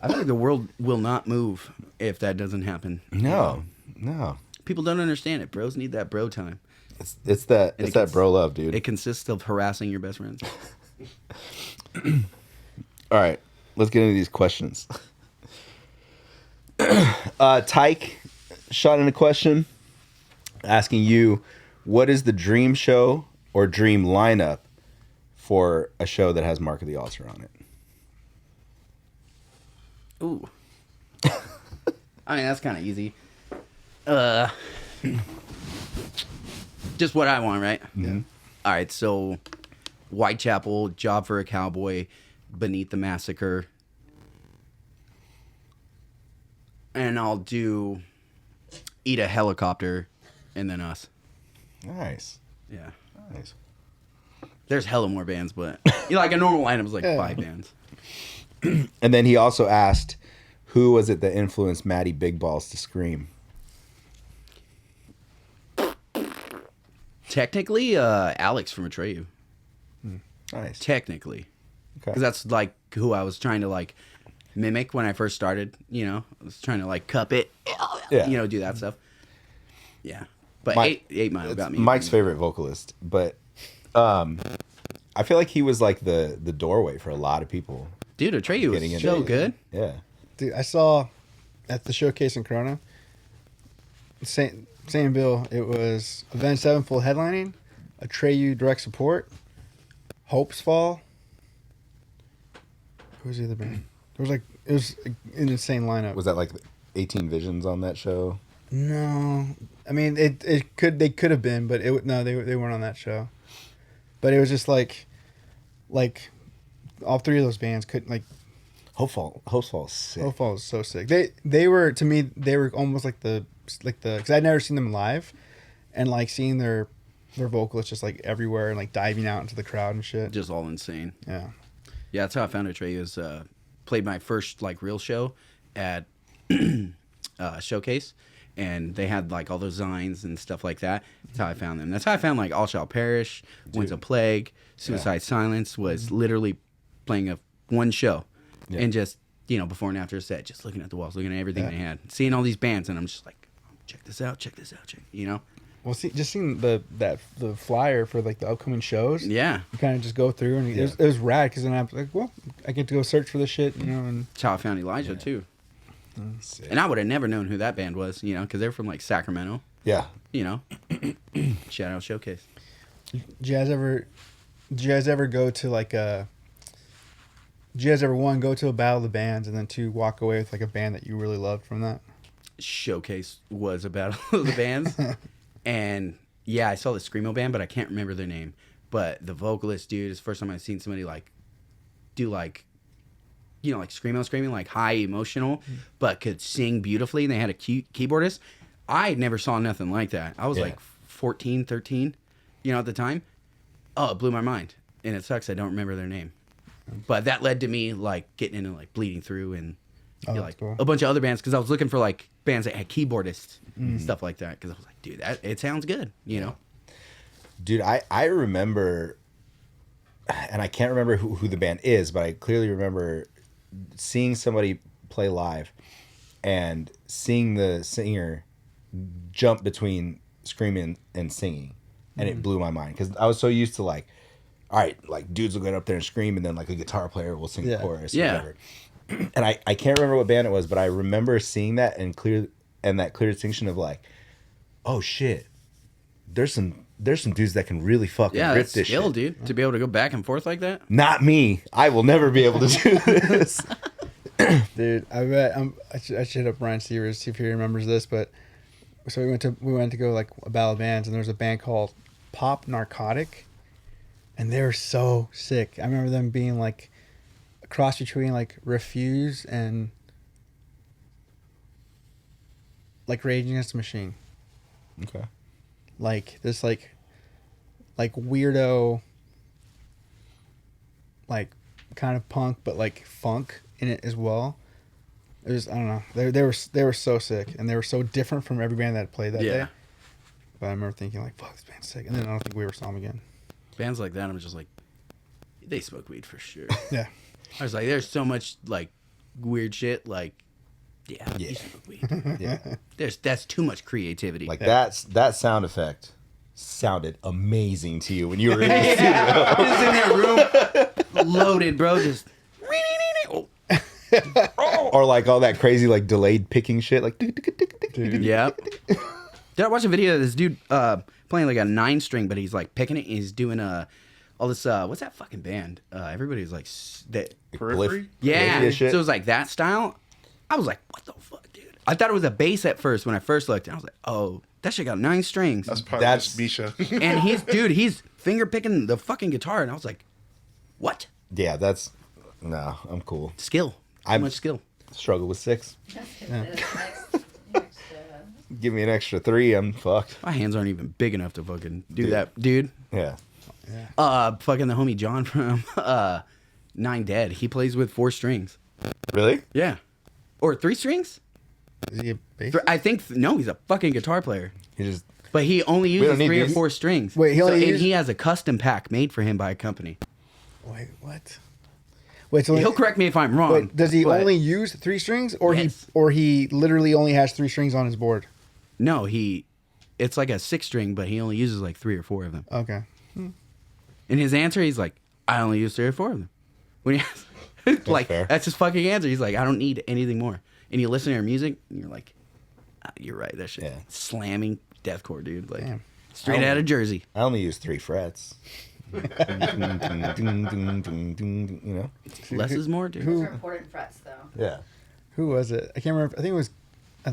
I think the world will not move if that doesn't happen. No. People don't understand it. Bros need that bro time. It's that it that gets- bro love, dude. It consists of harassing your best friends. All right, let's get into these questions. Tyke shot in a question asking you, what is the dream show or dream lineup for a show that has Mark of the Altar on it? Ooh. I mean, that's kind of easy. Just what I want, right? Yeah. All right, so Whitechapel, Job for a Cowboy, Beneath the Massacre. And I'll do Eat a Helicopter and then Us. Nice. Yeah. Nice. There's hella more bands, but like a normal lineup is like 5 bands. And then he also asked, who was it that influenced Matty Big Balls to scream? Technically, Alex from Atreyu. Nice. Technically. Okay. Because that's like who I was trying to like mimic when I first started, you know? I was trying to like cup it, Yeah. you know, do that stuff. Yeah. But Mike- 8 Mile got me. Mike's favorite vocalist, but I feel like he was like the doorway for a lot of people. Dude, Atreyu Getting was into so it. good. Yeah. Dude, I saw at the showcase in Corona, same bill. It was Avenged Sevenfold headlining, Atreyu direct support, Hope's Fall. Who was the other band? It was an insane lineup. Was that like 18 Visions on that show? No, I mean they could have been, but they weren't on that show. But it was just like all three of those bands couldn't like. Hopeful is sick. Hopeful was so sick. They were, to me, they were almost like the because I'd never seen them live, and like seeing their vocalists just like everywhere and like diving out into the crowd and shit. Just all insane. Yeah. Yeah, that's how I found Atreyu. Is played my first like real show at Showcase, and they had like all those signs and stuff like that. That's how I found them. That's how I found like All Shall Perish, Winds of Plague, Suicide Silence was literally playing one show, and just before and after a set, just looking at the walls, looking at everything they had, seeing all these bands, and I'm just like, check this out, check. Well, just seeing the flyer for like the upcoming shows. Yeah, You kind of just go through, and it was rad because then I was like, well, I get to go search for this shit, and that's how I found Elijah too. Sick. And I would have never known who that band was, because they're from like Sacramento. Yeah. Shout out Showcase. did you guys ever go to like a? Did you guys ever, one, go to a battle of the bands, and then two, walk away with like a band that you really loved from that? Showcase was a battle of the bands, and yeah, I saw the Screamo band, but I can't remember their name. But the vocalist, dude, is the first time I've seen somebody like do like, like Screamo screaming, like high emotional, but could sing beautifully, and they had a keyboardist. I never saw nothing like that. I was like 14, 13, at the time. Oh, it blew my mind, and it sucks I don't remember their name. But that led to me like getting into like Bleeding Through and Oh, like that's cool. a bunch of other bands, because I was looking for like bands that had keyboardists and stuff like that, because I was like, dude, it sounds good, Dude, I remember, and I can't remember who the band is, but I clearly remember seeing somebody play live and seeing the singer jump between screaming and singing, and it blew my mind, because I was so used to like, all right, like dudes will get up there and scream, and then like a guitar player will sing the chorus or whatever. And I can't remember what band it was, but I remember seeing that and that clear distinction of like, oh shit, there's some dudes that can really fucking Yeah, rip that's this skill, shit. dude, to be able to go back and forth like that. Not me. I will never be able to do this. Dude, I bet I should hit up Ryan Severs, see if he remembers this. But so we went to go like a battle of bands, and there was a band called Pop Narcotic, and they were so sick. I remember them being like a cross between like Refuse and like Rage Against the Machine. Okay. Like this like weirdo, like kind of punk but like funk in it as well. It was, I don't know, they were so sick, and they were so different from every band that played that day. But I remember thinking like, fuck, this band's sick, and then I don't think we ever saw them again. Bands like that, I'm just like, they smoke weed for sure. Yeah. I was like, there's so much like weird shit. Like, yeah. You smoke weed. Yeah. That's too much creativity. Like that sound effect sounded amazing to you when you were in the studio. Just in that room, loaded, bro. Just. Or like all that crazy like delayed picking shit, like. Yeah. Did I watch a video of this dude playing like a 9-string, but he's like picking it. And he's doing all this. What's that fucking band? Everybody's like that. Periphery? Yeah. Glyphia So shit? it was like that style. I was like, what the fuck, dude? I thought it was a bass at first when I first looked, and I was like, oh, that shit got 9 strings. That's probably just Misha. And he's finger picking the fucking guitar, and I was like, what? Yeah, no, I'm cool. Skill. Too much skill. Struggle with 6. That's good. Next, Give me an extra 3, I'm fucked. My hands aren't even big enough to fucking do that, dude. Yeah. Fucking the homie John from 9 Dead. He plays with 4 strings. Really? Yeah. Or 3 strings? Is he a bass? I think no. He's a fucking guitar player. He just But he only don't uses need 3 or these. 4 strings. Wait, he only and uses- he has a custom pack made for him by a company. Wait, what? Wait, so He'll correct me if I'm wrong. wait, does he but only use 3 strings, or Yes. he literally only has 3 strings on his board? No, it's like a 6-string, but he only uses like 3 or 4 of them. Okay. In his answer, he's like, I only use 3 or 4 of them. When he has, like, fair. that's his fucking answer. He's like, I don't need anything more. And you listen to their music, and you're like, you're right. That shit, Yeah. slamming deathcore, dude. Like, Damn. straight out of Jersey. I only use 3 frets. You know? Less is more, dude. those are important frets, though. Yeah. Who was it? I can't remember. I think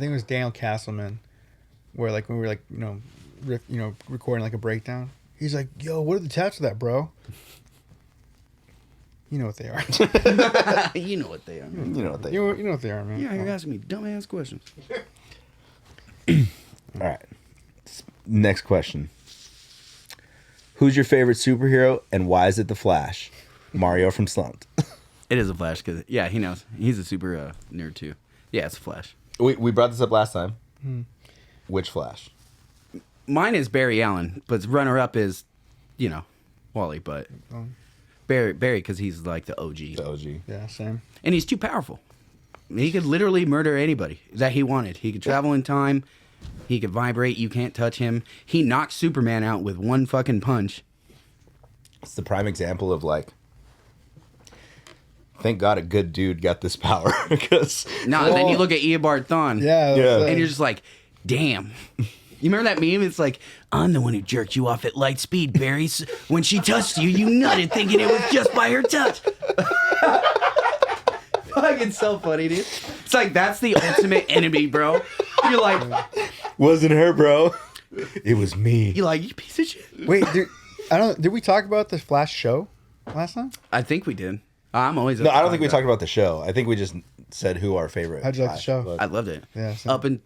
it was Daniel Castleman, where like when we were like recording like a breakdown. He's like, "Yo, what are the tabs for that, bro?" You know what they are. You know what they are. You know what they you know what they are, man. Yeah, you're asking me dumbass questions. All right. Next question. Who's your favorite superhero and why is it the Flash? Mario from Slumped. It is a Flash, because, yeah, he knows. He's a super nerd, too. Yeah, it's a Flash. We brought this up last time. Which Flash? Mine is Barry Allen, but runner-up is, Wally, but Barry, because he's like the OG. The OG. Yeah, same. And he's too powerful. He could literally murder anybody that he wanted. He could travel in time. He could vibrate. You can't touch him. He knocked Superman out with one fucking punch. It's the prime example of like, thank God a good dude got this power. Because Then you look at Eobard Thawne. Yeah. Yeah. And you're just like, damn. You remember that meme? It's like, I'm the one who jerked you off at light speed, Barry. When she touched you, you nutted thinking it was just by her touch. Fucking so funny, dude. It's like, that's the ultimate enemy, bro. You're like, wasn't her, bro. It was me. you piece of shit. Wait, did we talk about the Flash show last time? I think we did. I'm always. No, I don't think we talked about the show. I think we just said who our favorite. How'd you like the Flash show? was. I loved it. Yeah, same.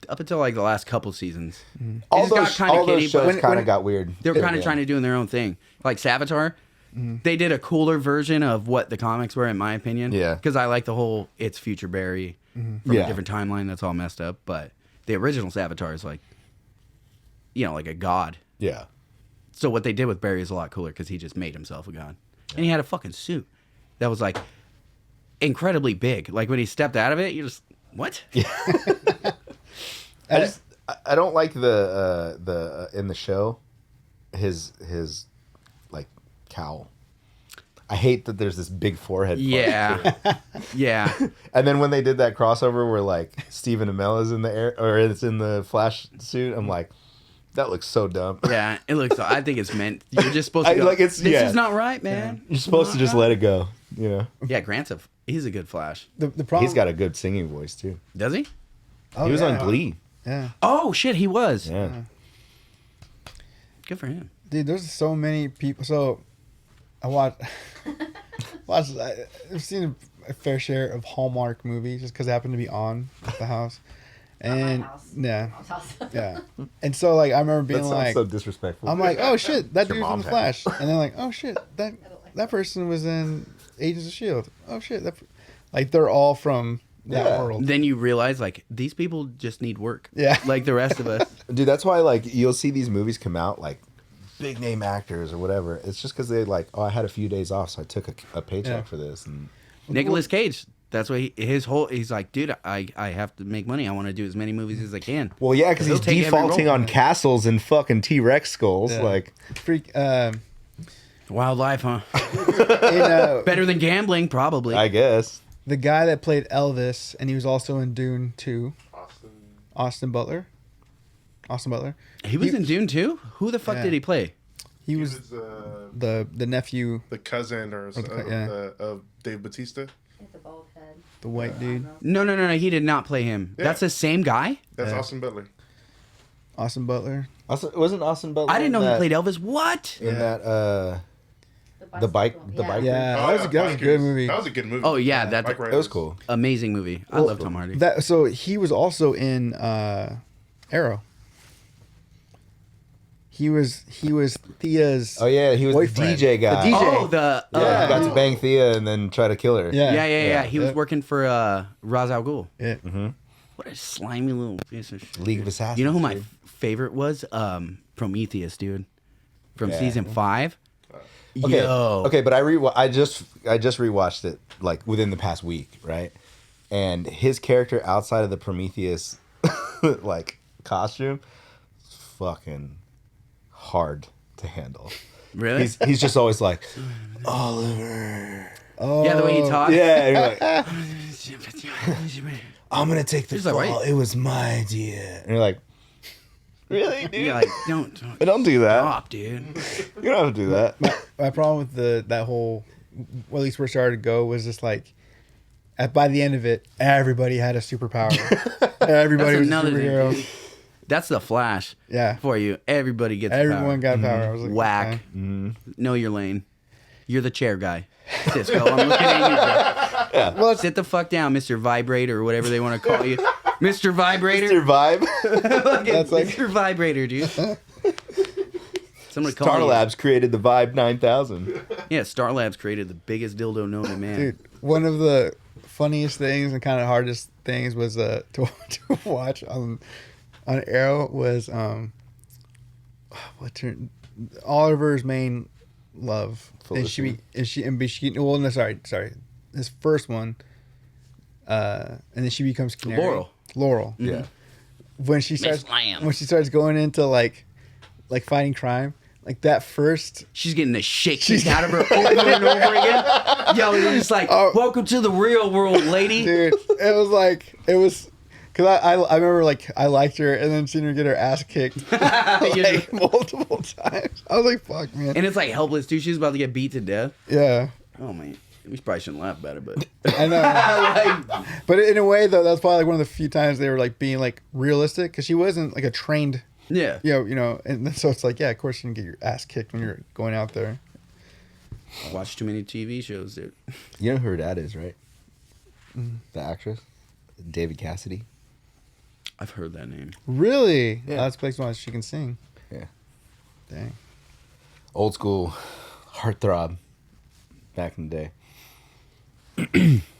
Up until like the last couple seasons. all It just got those, kinda all those kiddie, shows but- kind of got weird. They were kind of Yeah. trying to do their own thing. Like Savitar, they did a cooler version of what the comics were, in my opinion. Yeah. Because I like the whole it's Future Barry from Yeah. a different timeline that's all messed up. But the original Savitar is like, like a god. Yeah. So what they did with Barry is a lot cooler because he just made himself a god. And he had a fucking suit that was like incredibly big. Like when he stepped out of it, you just, what? I don't like the in the show his like cowl. I hate that there's this big forehead. part to it. Yeah. Yeah. And then when they did that crossover where like Stephen Amell is in the air or it's in the Flash suit, I'm like, that looks so dumb. Yeah. It looks, I think it's meant, you're just supposed to I- go, like, it's- this yeah. is not right, man. You're supposed to just let it go, you know? Yeah, Grant's He's a good Flash. The problem. He's got a good singing voice too. Does he? Oh, He was yeah. on Glee. Yeah, Oh shit, he was. Yeah. Good for him. dude. There's so many people. So I I've seen a fair share of Hallmark movies just because I happen to be on at the house. At my And house. yeah, Mom's house. yeah. And so like I remember That being sounds like, so disrespectful. I'm like, oh shit, that Your dude's in mom's the house. Flash, and then like, oh shit, that like that person was in Agents of Shield. Oh shit, like they're all from that Yeah. world. Then you realize like these people just need work. Yeah. Like the rest of us. Dude, that's why like you'll see these movies come out like big name actors or whatever. It's just because they like, oh, I had a few days off, so I took a paycheck Yeah. for this. And Nicolas Cage. That's why he's like, dude, I have to make money. I want to do as many movies as I can. well, yeah, because He'll he's take every defaulting role. on castles and fucking T-Rex skulls. Yeah. Like, Freak. Wildlife, huh? In, Better than gambling, probably. I guess. the guy that played Elvis, and he was also in Dune 2, Austin. Austin Butler. Austin Butler. He was in Dune too. Who the fuck Yeah. did he play? He He was was the nephew, the cousin yeah. of Dave Bautista. With the bald head. the white dude. No. He did not play him. Yeah. That's the same guy. That's Yeah. Austin Butler. Austin Butler. Also, wasn't Austin Butler? I didn't know in he that- played Elvis. What? in that. The bike- bicycle, the bike- Yeah, Oh, that was a good Bikers. movie. That was a good movie. Oh yeah, that's Bike It was Riders. cool. amazing movie. I love Tom Hardy. So he was also in Arrow. He was Thea's. Oh yeah, he was Boyfriend. the DJ guy. The DJ. Oh, the Yeah, he got to bang Thea and then try to kill her. Yeah. yeah. He was Yeah. working for Ra's al Ghul. Yeah. What a slimy little piece of shit. League of Assassins. You know who my dude. favorite was? Prometheus, dude, from Yeah. season 5. Okay, Yo. okay, but I just rewatched it like within the past week, right? And his character outside of the Prometheus like costume, is fucking hard to handle. Really? He's just always like Oliver. Oh. Yeah, the way he talks. Yeah, and you're like, I'm gonna take the He's like, fall. "Wait." It was my idea. And you're like, really, dude? You're like, don't Don't do that. stop, dude. You don't have to do that. My problem with that whole, well, at least where it started to go, was just like, by the end of it, everybody had a superpower. Everybody That's was a another superhero. thing. That's the Flash Yeah. for you. Everybody gets Everyone power. got power. I was like, Whack. okay. Know your lane. You're the chair guy. Cisco, I'm looking at you, bro. Well, it's, Sit the fuck down, Mr. Vibrator, or whatever they want to call you. Mr. Vibrator? Mr. Vibe. That's like- Mr. Vibrator, dude. Somebody call Star you. Labs created the Vibe 9000. Yeah, Star Labs created the biggest dildo known to man. dude, one of the funniest things and kind of hardest things was to watch on Arrow was what's her Oliver's main love. And she well, no, sorry, his first one, and then she becomes Canary. Laurel. Yeah. When she starts Lamb. going into like fighting crime, like that first. She's getting the shit kicked out of her over and over again. Yo, you're just like, welcome to the real world, lady. Dude, it was because I remember like I liked her and then seeing her get her ass kicked like multiple times. I was like, fuck, man. And it's like helpless, too. She's about to get beat to death. Yeah, Oh, man. We probably shouldn't laugh about it, but... I know. But in a way, though, that's probably like one of the few times they were like being like realistic because she wasn't like a trained, Yeah. you know, and then, so it's like, yeah, of course you can get your ass kicked when you're going out there. I watch too many TV shows, dude. You know who her dad is, right? The actress? David Cassidy. I've heard that name. Really? Yeah. That's place why she can sing. Yeah. Dang. Old school heartthrob back in the day.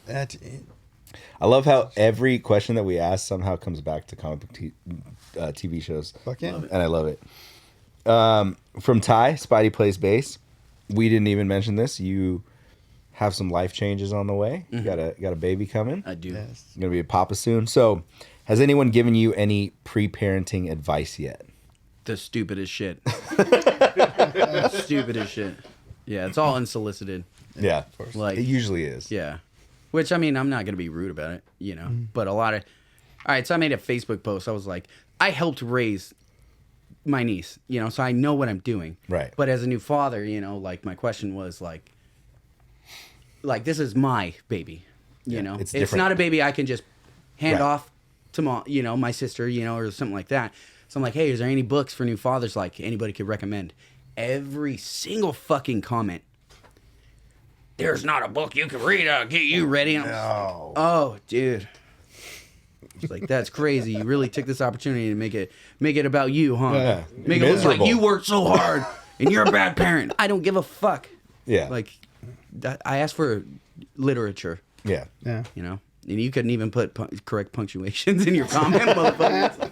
That's it. I love how every question that we ask somehow comes back to comic book TV shows. Fuck yeah. And I love it. From Ty, Spidey plays bass. We didn't even mention this. You have some life changes on the way. You got a baby coming. I do. Yes. You're gonna be a papa soon. So, has anyone given you any pre-parenting advice yet? The stupidest shit. Stupidest shit. Yeah, it's all unsolicited. Yeah, Like, it usually is. yeah. Which, I mean, I'm not going to be rude about it, you know. But a lot of... All right, so I made a Facebook post. I was like, I helped raise my niece, you know, so I know what I'm doing. Right. But as a new father, you know, like, my question was, like, this is my baby. You know, it's it's different. not a baby I can just hand Right. off to my sister, or something like that. So I'm like, hey, is there any books for new fathers like anybody could recommend? Every single fucking comment. There's not a book you can read. I'll get you ready. And I'm just like, oh, dude. It's like, that's crazy. You really took this opportunity to make it about you, huh? Yeah. Make it look like Miserable. you worked so hard and you're a bad parent. I don't give a fuck. Yeah. Like, I asked for literature, Yeah. Yeah. and you couldn't even put correct punctuations in your comment, motherfucker.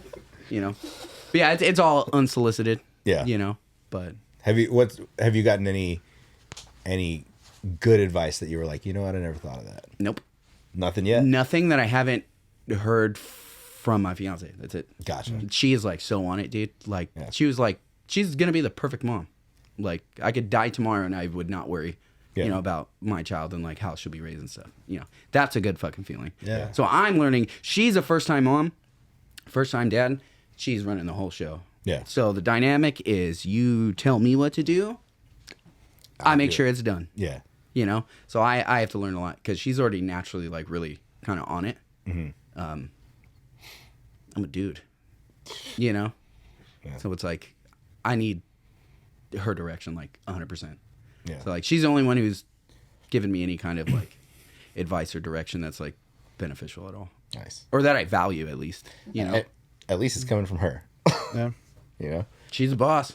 But yeah, it's all unsolicited. Yeah. But Have you gotten any good advice that you were like, you know what, I never thought of that? nope, Nothing yet. nothing that I haven't heard from my fiance. That's it. Gotcha. She is like so on it, dude. Like she was like, she's gonna be the perfect mom. Like I could die tomorrow and I would not worry, Yeah. about my child and like how she'll be raised and stuff. That's a good fucking feeling. Yeah. So I'm learning. She's a first time mom, first time dad. She's running the whole show. Yeah. So the dynamic is you tell me what to do. I make sure it's done. Yeah. So I have to learn a lot because she's already naturally like really kind of on it. I'm a dude, Yeah. so it's like I need her direction like 100%. Yeah. So like she's the only one who's given me any kind of like advice or direction that's like beneficial at all, Nice. or that I value at least. At least it's coming from her. Yeah. She's a boss.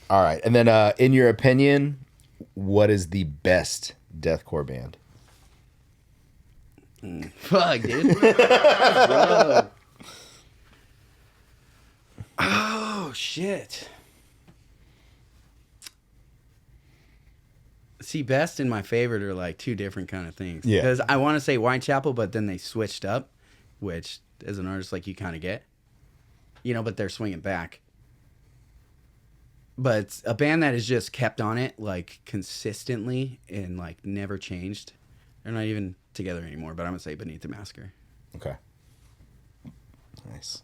All right. And then in your opinion, what is the best deathcore band? Fuck, dude. Bro. Oh shit. See, best and my favorite are like two different kind of things. Yeah. Because I want to say Whitechapel, but then they switched up, which as an artist, like you kind of get, but they're swinging back. But a band that has just kept on it like consistently and like never changed. They're not even together anymore, but I'm gonna say Beneath the Massacre. Okay. Nice.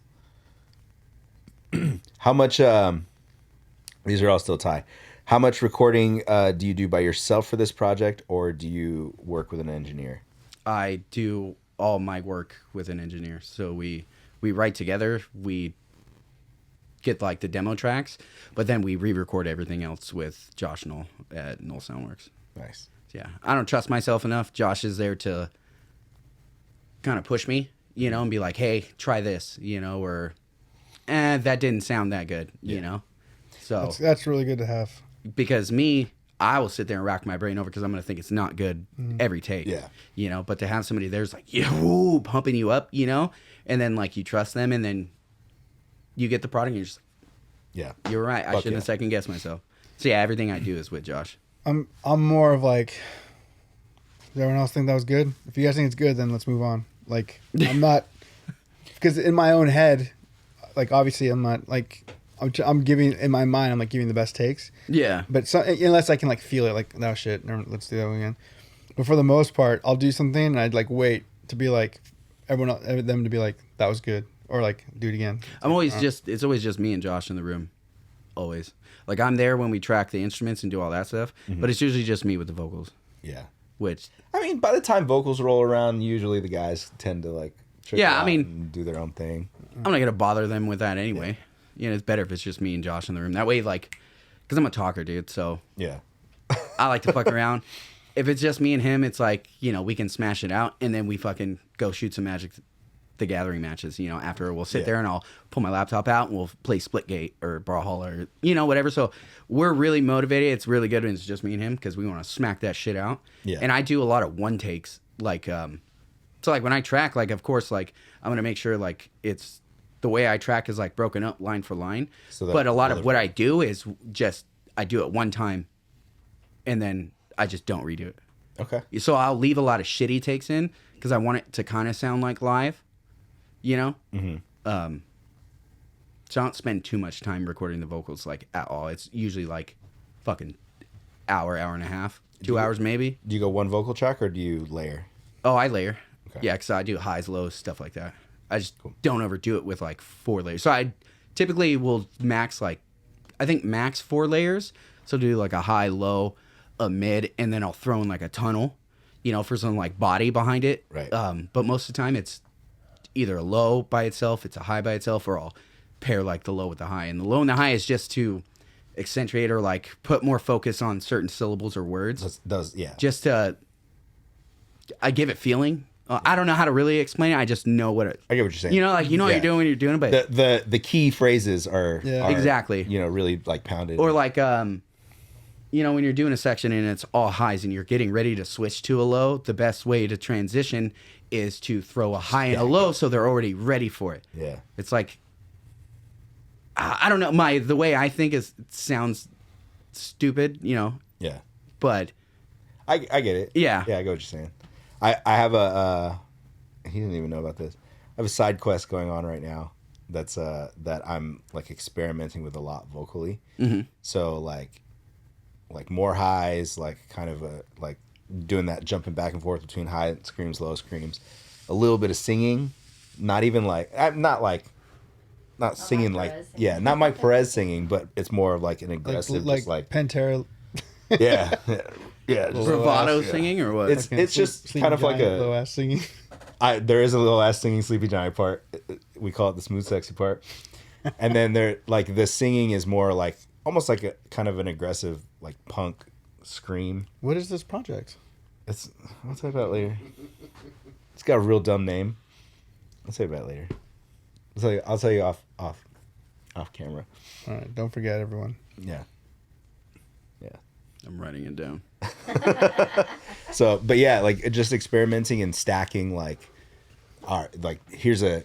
How much, these are all still Thai. How much recording do you do by yourself for this project, or do you work with an engineer? I do all my work with an engineer. So we write together, we get like the demo tracks, but then we re-record everything else with Josh Knoll at Knoll Soundworks. Nice. Yeah, I don't trust myself enough. Josh is there to kind of push me, and be like, hey, try this, or that didn't sound that good, So That's really good to have. because I will sit there and rack my brain over because I'm going to think it's not good every take. Yeah. But to have somebody there's like, woo, pumping you up, and then like you trust them and then you get the product and you're just, Yeah. you're right. I Fuck shouldn't have second guessed myself. So yeah, everything I do is with Josh. I'm more of like, does everyone else think that was good? If you guys think it's good, then let's move on. Like, I'm not, because in my own head, like obviously I'm not like, I'm giving, in my mind, I'm like giving the best takes. Yeah. But unless I can like feel it, like, no shit, let's do that one again. But for the most part, I'll do something and I'd like wait to be like, them to be like, that was good. Or like, do it again. I'm always it's always just me and Josh in the room. Always. Like I'm there when we track the instruments and do all that stuff, but it's usually just me with the vocals, Yeah. which I mean, by the time vocals roll around, usually the guys tend to like trickle Yeah, I out mean- and do their own thing. I'm not going to bother them with that anyway. It's better if it's just me and Josh in the room. That way, like, because I'm a talker, dude, so Yeah. I like to fuck around. If it's just me and him, it's like, we can smash it out, and then we fucking go shoot some Magic the Gathering matches, after we'll sit there and I'll pull my laptop out and we'll play Splitgate or Brawlhalla or, whatever. So we're really motivated. It's really good when it's just me and him because we want to smack that shit out. Yeah. And I do a lot of one takes. Like, so like when I track, like, of course, like I'm going to make sure like it's the way I track is like broken up line for line. So that but a lot of what I do is just, I do it one time and then I just don't redo it. Okay. So I'll leave a lot of shitty takes in because I want it to kind of sound like live, Mm-hmm. So I don't spend too much time recording the vocals like at all. It's usually like fucking hour and a half, 2 hours maybe. Do you go one vocal track or do you layer? Oh, I layer. Okay. Yeah, because I do highs, lows, stuff like that. I just don't overdo it with like 4 layers. So I typically will max like, I think max 4 layers. So do like a high, low, a mid, and then I'll throw in like a tunnel, for some like body behind it. Right. But most of the time it's either a low by itself, it's a high by itself, or I'll pair like the low with the high. And the low and the high is just to accentuate or like put more focus on certain syllables or words. Yeah. Just to, I give it feeling. I don't know how to really explain it. I just know what it. I get what you're saying. What you're doing when you're doing it, but the key phrases are exactly. Really like pounded. Or like when you're doing a section and it's all highs and you're getting ready to switch to a low, the best way to transition is to throw a high and a low so they're already ready for it. Yeah. It's like I don't know, the way I think it sounds stupid, Yeah. but I get it. Yeah. Yeah, I get what you're saying. I have a he didn't even know about this. I have a side quest going on right now that's that I'm like experimenting with a lot vocally. Mm-hmm. So like more highs, like kind of like doing that jumping back and forth between high screams, low screams, a little bit of singing, not even like not singing like Perez singing. not Mike Perez singing, but it's more of like an aggressive, like just like Pantera. yeah, yeah, just, bravado yeah. singing or what? It's just Sleepy kind of like Giant, a low ass singing. there is a little ass singing Sleepy Giant part. We call it the smooth sexy part. And then there like the singing is more like almost like a kind of an aggressive like punk scream. What is this project? I'll tell you about it later. It's got a real dumb name. I'll tell you about it later. I'll tell you off camera. All right, don't forget everyone. Yeah. I'm writing it down. So, but yeah, like just experimenting and stacking like, all right, like here's a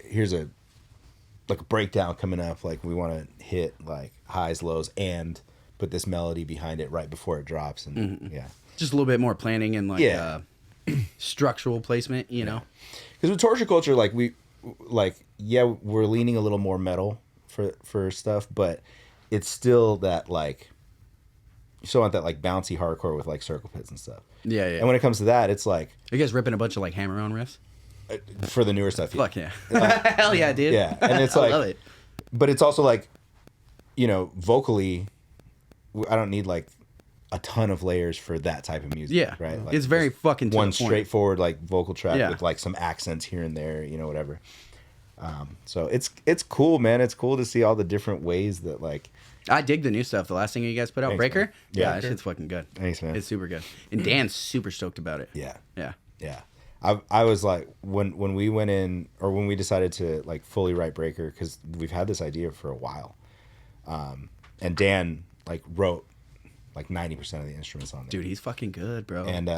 like a breakdown coming up. Like we want to hit like highs, lows, and put this melody behind it right before it drops. And yeah, Just a little bit more planning and like structural placement, Because with torture culture, like we're leaning a little more metal for stuff, but it's still that like. You still want that like bouncy hardcore with like circle pits and stuff. Yeah. And when it comes to that, it's like Are you guys ripping a bunch of like hammer-on riffs? for the newer stuff. Fuck yeah. Hell yeah, dude. Yeah, and it's I like, love it. but it's also like, vocally, I don't need like a ton of layers for that type of music. Yeah. Right. Like It's very just fucking to one the point. straightforward like vocal track Yeah. with like some accents here and there, whatever. So it's cool, man. It's cool to see all the different ways that like. I dig the new stuff. The last thing you guys put out, Thanks, Breaker. man. Yeah, Yeah. that shit's fucking good. Thanks, man. It's super good. And Dan's super stoked about it. Yeah. Yeah. Yeah. I was like when we went in or when we decided to like fully write Breaker because we've had this idea for a while, and Dan like wrote like 90% of the instruments on there. Dude, he's fucking good, bro. And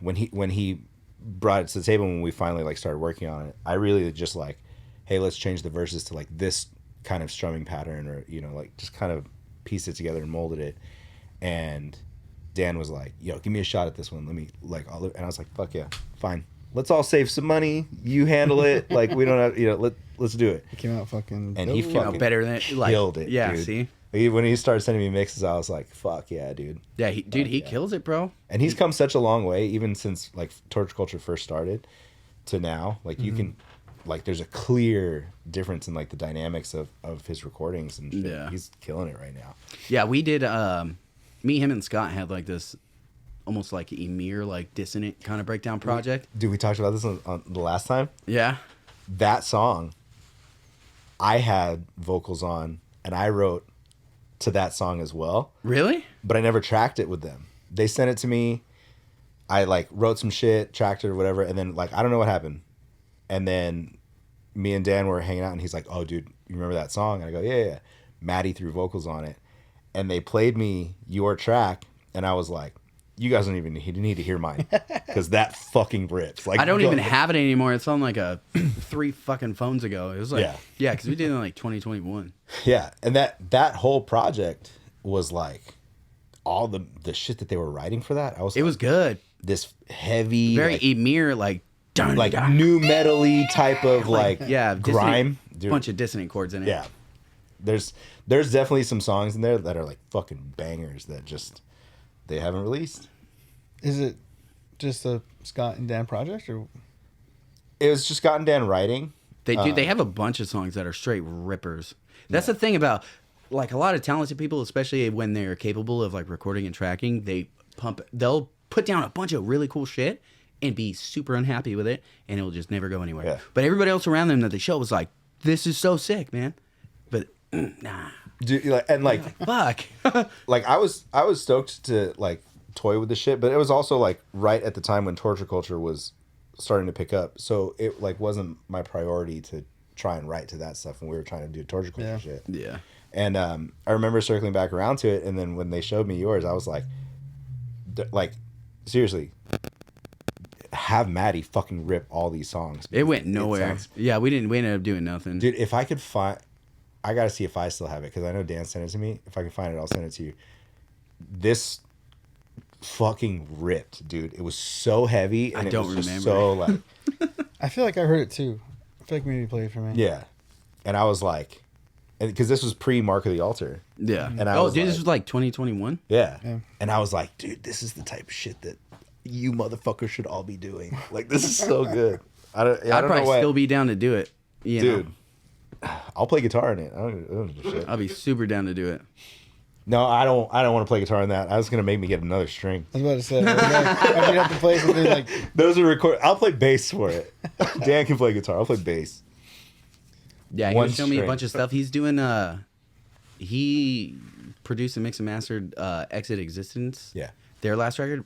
when he brought it to the table when we finally like started working on it, I really just like, hey, let's change the verses to like this kind of strumming pattern or like just kind of pieced it together and molded it. And Dan was like, yo, give me a shot at this one. Let me like and I was like, fuck yeah, fine. Let's all save some money. You handle it. Like we don't have let's do it. It came out fucking. And he dope. fucking better than like killed it. Yeah, dude. see? When he started sending me mixes, I was like, fuck yeah, dude. Yeah, he kills it, bro. And he's come such a long way, even since like torture culture first started to now. Like you can like there's a clear difference in like the dynamics of his recordings and shit. Yeah. He's killing it right now. Yeah, we did me, him, and Scott had like this almost like Emir like dissonant kind of breakdown project. Dude, we talked about this on the last time. Yeah. That song I had vocals on and I wrote to that song as well. Really? But I never tracked it with them. They sent it to me. I like wrote some shit, tracked it or whatever, and then like I don't know what happened. And then me and Dan were hanging out and he's like, "Oh dude, you remember that song?" And I go, Yeah. Matty threw vocals on it. And they played me your track and I was like, you guys don't even need to hear mine because that fucking rips. Like I don't even have it anymore. It's on like a 3 fucking phones ago. It was like yeah, because we did it in like 2021. Yeah, and that whole project was like all the shit that they were writing for that. It was good. This heavy, Very like, Emir like dun, like dun. new metal-y type of like grime. A bunch of dissonant chords in it. Yeah, there's definitely some songs in there that are like fucking bangers that just they haven't released. Is it just a Scott and Dan project, or It was just Scott and Dan writing. They have a bunch of songs that are straight rippers. That's the thing about like a lot of talented people, especially when they're capable of like recording and tracking. They they'll put down a bunch of really cool shit and be super unhappy with it, and it'll just never go anywhere. Yeah. But everybody else around them that they show was like, "This is so sick, man." But nah, Dude, fuck. like I was stoked to like toy with the shit, but it was also like right at the time when torture culture was starting to pick up, so it like wasn't my priority to try and write to that stuff when we were trying to do torture culture shit. Yeah. And I remember circling back around to it, and then when they showed me yours, I was like seriously, have Matty fucking rip all these songs. It went nowhere. Yeah, we ended up doing nothing. Dude, if I could find, I gotta see if I still have it, because I know Dan sent it to me. If I can find it, I'll send it to you. This fucking ripped, dude. It was so heavy, and I it don't was just remember. so like, I feel like I heard it too. I feel like maybe you played it for me. yeah. And I was like, because this was pre Mark of the Altar. Yeah. And I oh, was dude, like, this was like 2021. Yeah. Yeah. And I was like, dude, this is the type of shit that you motherfuckers should all be doing. Like, this is so good. I don't I'd know probably what, still be down to do it. You dude. know? I'll play guitar in it. I don't give a shit. I'll be super down to do it. No, I don't want to play guitar in that. I was gonna make me get another string. I was about to say, I mean, have to play something like. Those are record. I'll play bass for it. Dan can play guitar. I'll play bass. Yeah, he One was showing me a string. bunch of stuff. He's doing he produced and mixed and mastered Exit Existence. Yeah. Their last record,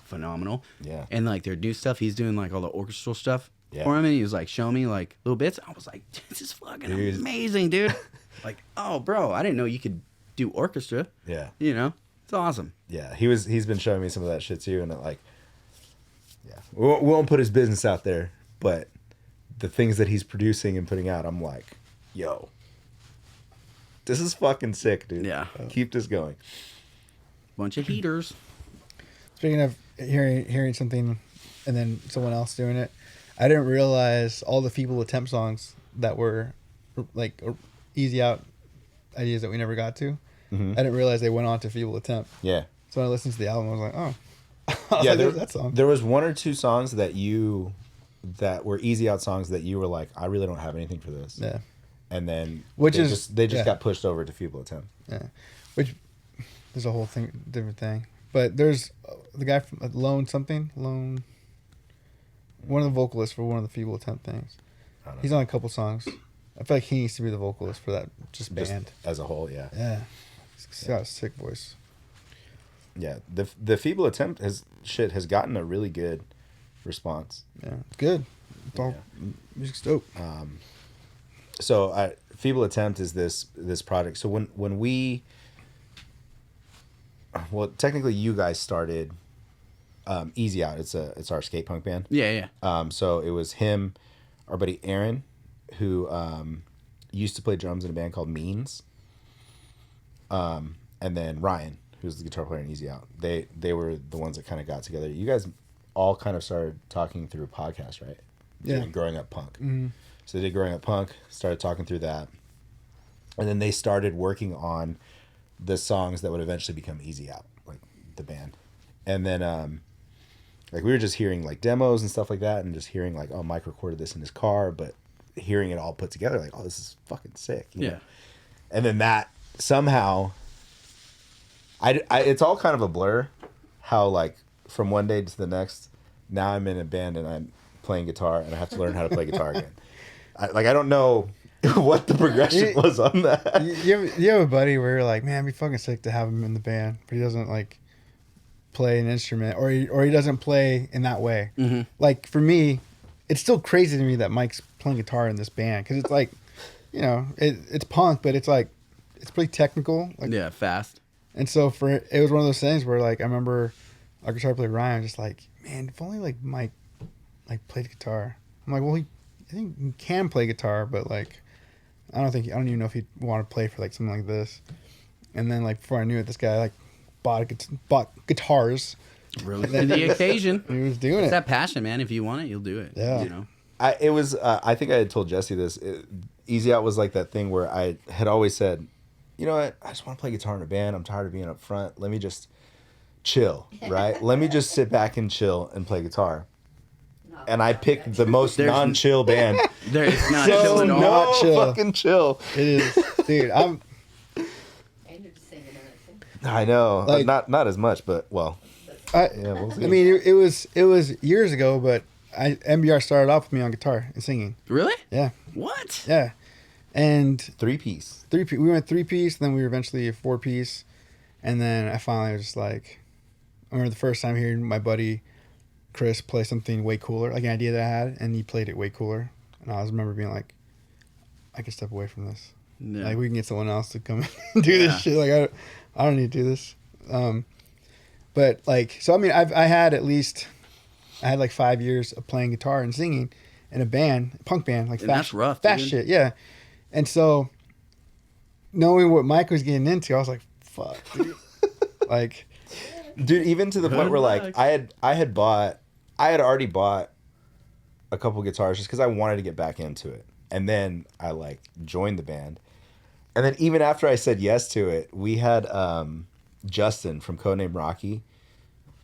phenomenal. Yeah. And like their new stuff, he's doing like all the orchestral stuff Yeah. for him, and he was like showing me like little bits. I was like, this is fucking Dude. amazing, dude. Like, oh bro, I didn't know you could do orchestra. Yeah. You know? It's awesome. Yeah. He's been showing me some of that shit too, and like, yeah, we won't put his business out there, but the things that he's producing and putting out, I'm like, yo, this is fucking sick, dude. Yeah. Keep this going. Bunch of heaters. Speaking of hearing something and then someone else doing it, I didn't realize all the feeble attempt songs that were like easy out ideas that we never got to. Mhm. I didn't realize they went on to feeble attempt. Yeah. So when I listened to the album, I was like, oh, I was Yeah, like, there's that song. there was one or two songs that were easy out songs that you were like, I really don't have anything for this. Yeah, And then Which they is- just, they just yeah. got pushed over to feeble attempt. yeah. Which there's a whole different thing. But there's the guy from Lone, one of the vocalists for one of the feeble attempt things. I don't know. He's on a couple songs. I feel like he needs to be the vocalist for that just Just band. as a whole, yeah. Yeah, he's got a sick voice. Yeah. The feeble attempt has gotten a really good response. Yeah, it's good. It's all music's dope. So feeble attempt is this project. So when we, well, technically you guys started Easy Out. It's our skate punk band. Yeah, yeah. So it was him, our buddy Aaron, who used to play drums in a band called Means. And then Ryan, who's the guitar player in Easy Out. They were the ones that kind of got together. You guys all kind of started talking through a podcast, right? Yeah. Doing Growing Up Punk. Mm-hmm. So they did Growing Up Punk, started talking through that. And then they started working on the songs that would eventually become Easy Out, like the band. And then like we were just hearing like demos and stuff like that, and just hearing like, oh, Mike recorded this in his car, but hearing it all put together, like, oh, this is fucking sick. You know? And then that somehow, it's all kind of a blur, how like from one day to the next, now I'm in a band and I'm playing guitar and I have to learn how to play guitar again. I don't know what the progression was on that. You have a buddy where you're like, man, it'd be fucking sick to have him in the band, but he doesn't like play an instrument, or he doesn't play in that way. Mm-hmm. Like for me, it's still crazy to me that Mike's playing guitar in this band, because it's like, you know, it's punk, but it's like it's pretty technical. Like, Yeah, fast. and so it was one of those things where like I remember our guitar player Ryan just like, man, if only like Mike like played guitar. I'm like, well, I think he can play guitar, but like I don't even know if he'd want to play for like something like this. And then like before I knew it, this guy like bought guitars. Really for the occasion. And he was doing It's it. that passion, man. If you want it, you'll do it. Yeah. You know. I think I had told Jesse this. Easy Out was like that thing where I had always said, you know what, I just want to play guitar in a band. I'm tired of being up front. Let me just chill, right? Let me just sit back and chill and play guitar. And I picked the most non-chill band. It's not So chill at all. no Not chill. fucking chill. It is, dude. I'm And you're just singing in it. I know, Like- not as much, but well, But we'll see. I mean, it was years ago, but MBR started off with me on guitar and singing. Really? Yeah, What? yeah, and 3-piece. we went 3-piece, then we were eventually a 4-piece, and then I finally was just like, I remember the first time hearing my buddy Chris play something way cooler, like an idea that I had, and he played it way cooler, and I remember being like, I can step away from this. Yeah. Like we can get someone else to come and do this shit. Like I don't need to do this. But like, so I mean, I had like 5 years of playing guitar and singing in a band, punk band, like And that's rough, fast dude. shit, yeah. And so, knowing what Mike was getting into, I was like, fuck, dude. Like, Dude, even to the point where like luck. I had already bought a couple guitars just because I wanted to get back into it. And then I like joined the band. And then even after I said yes to it, we had Justin from Codename Rocky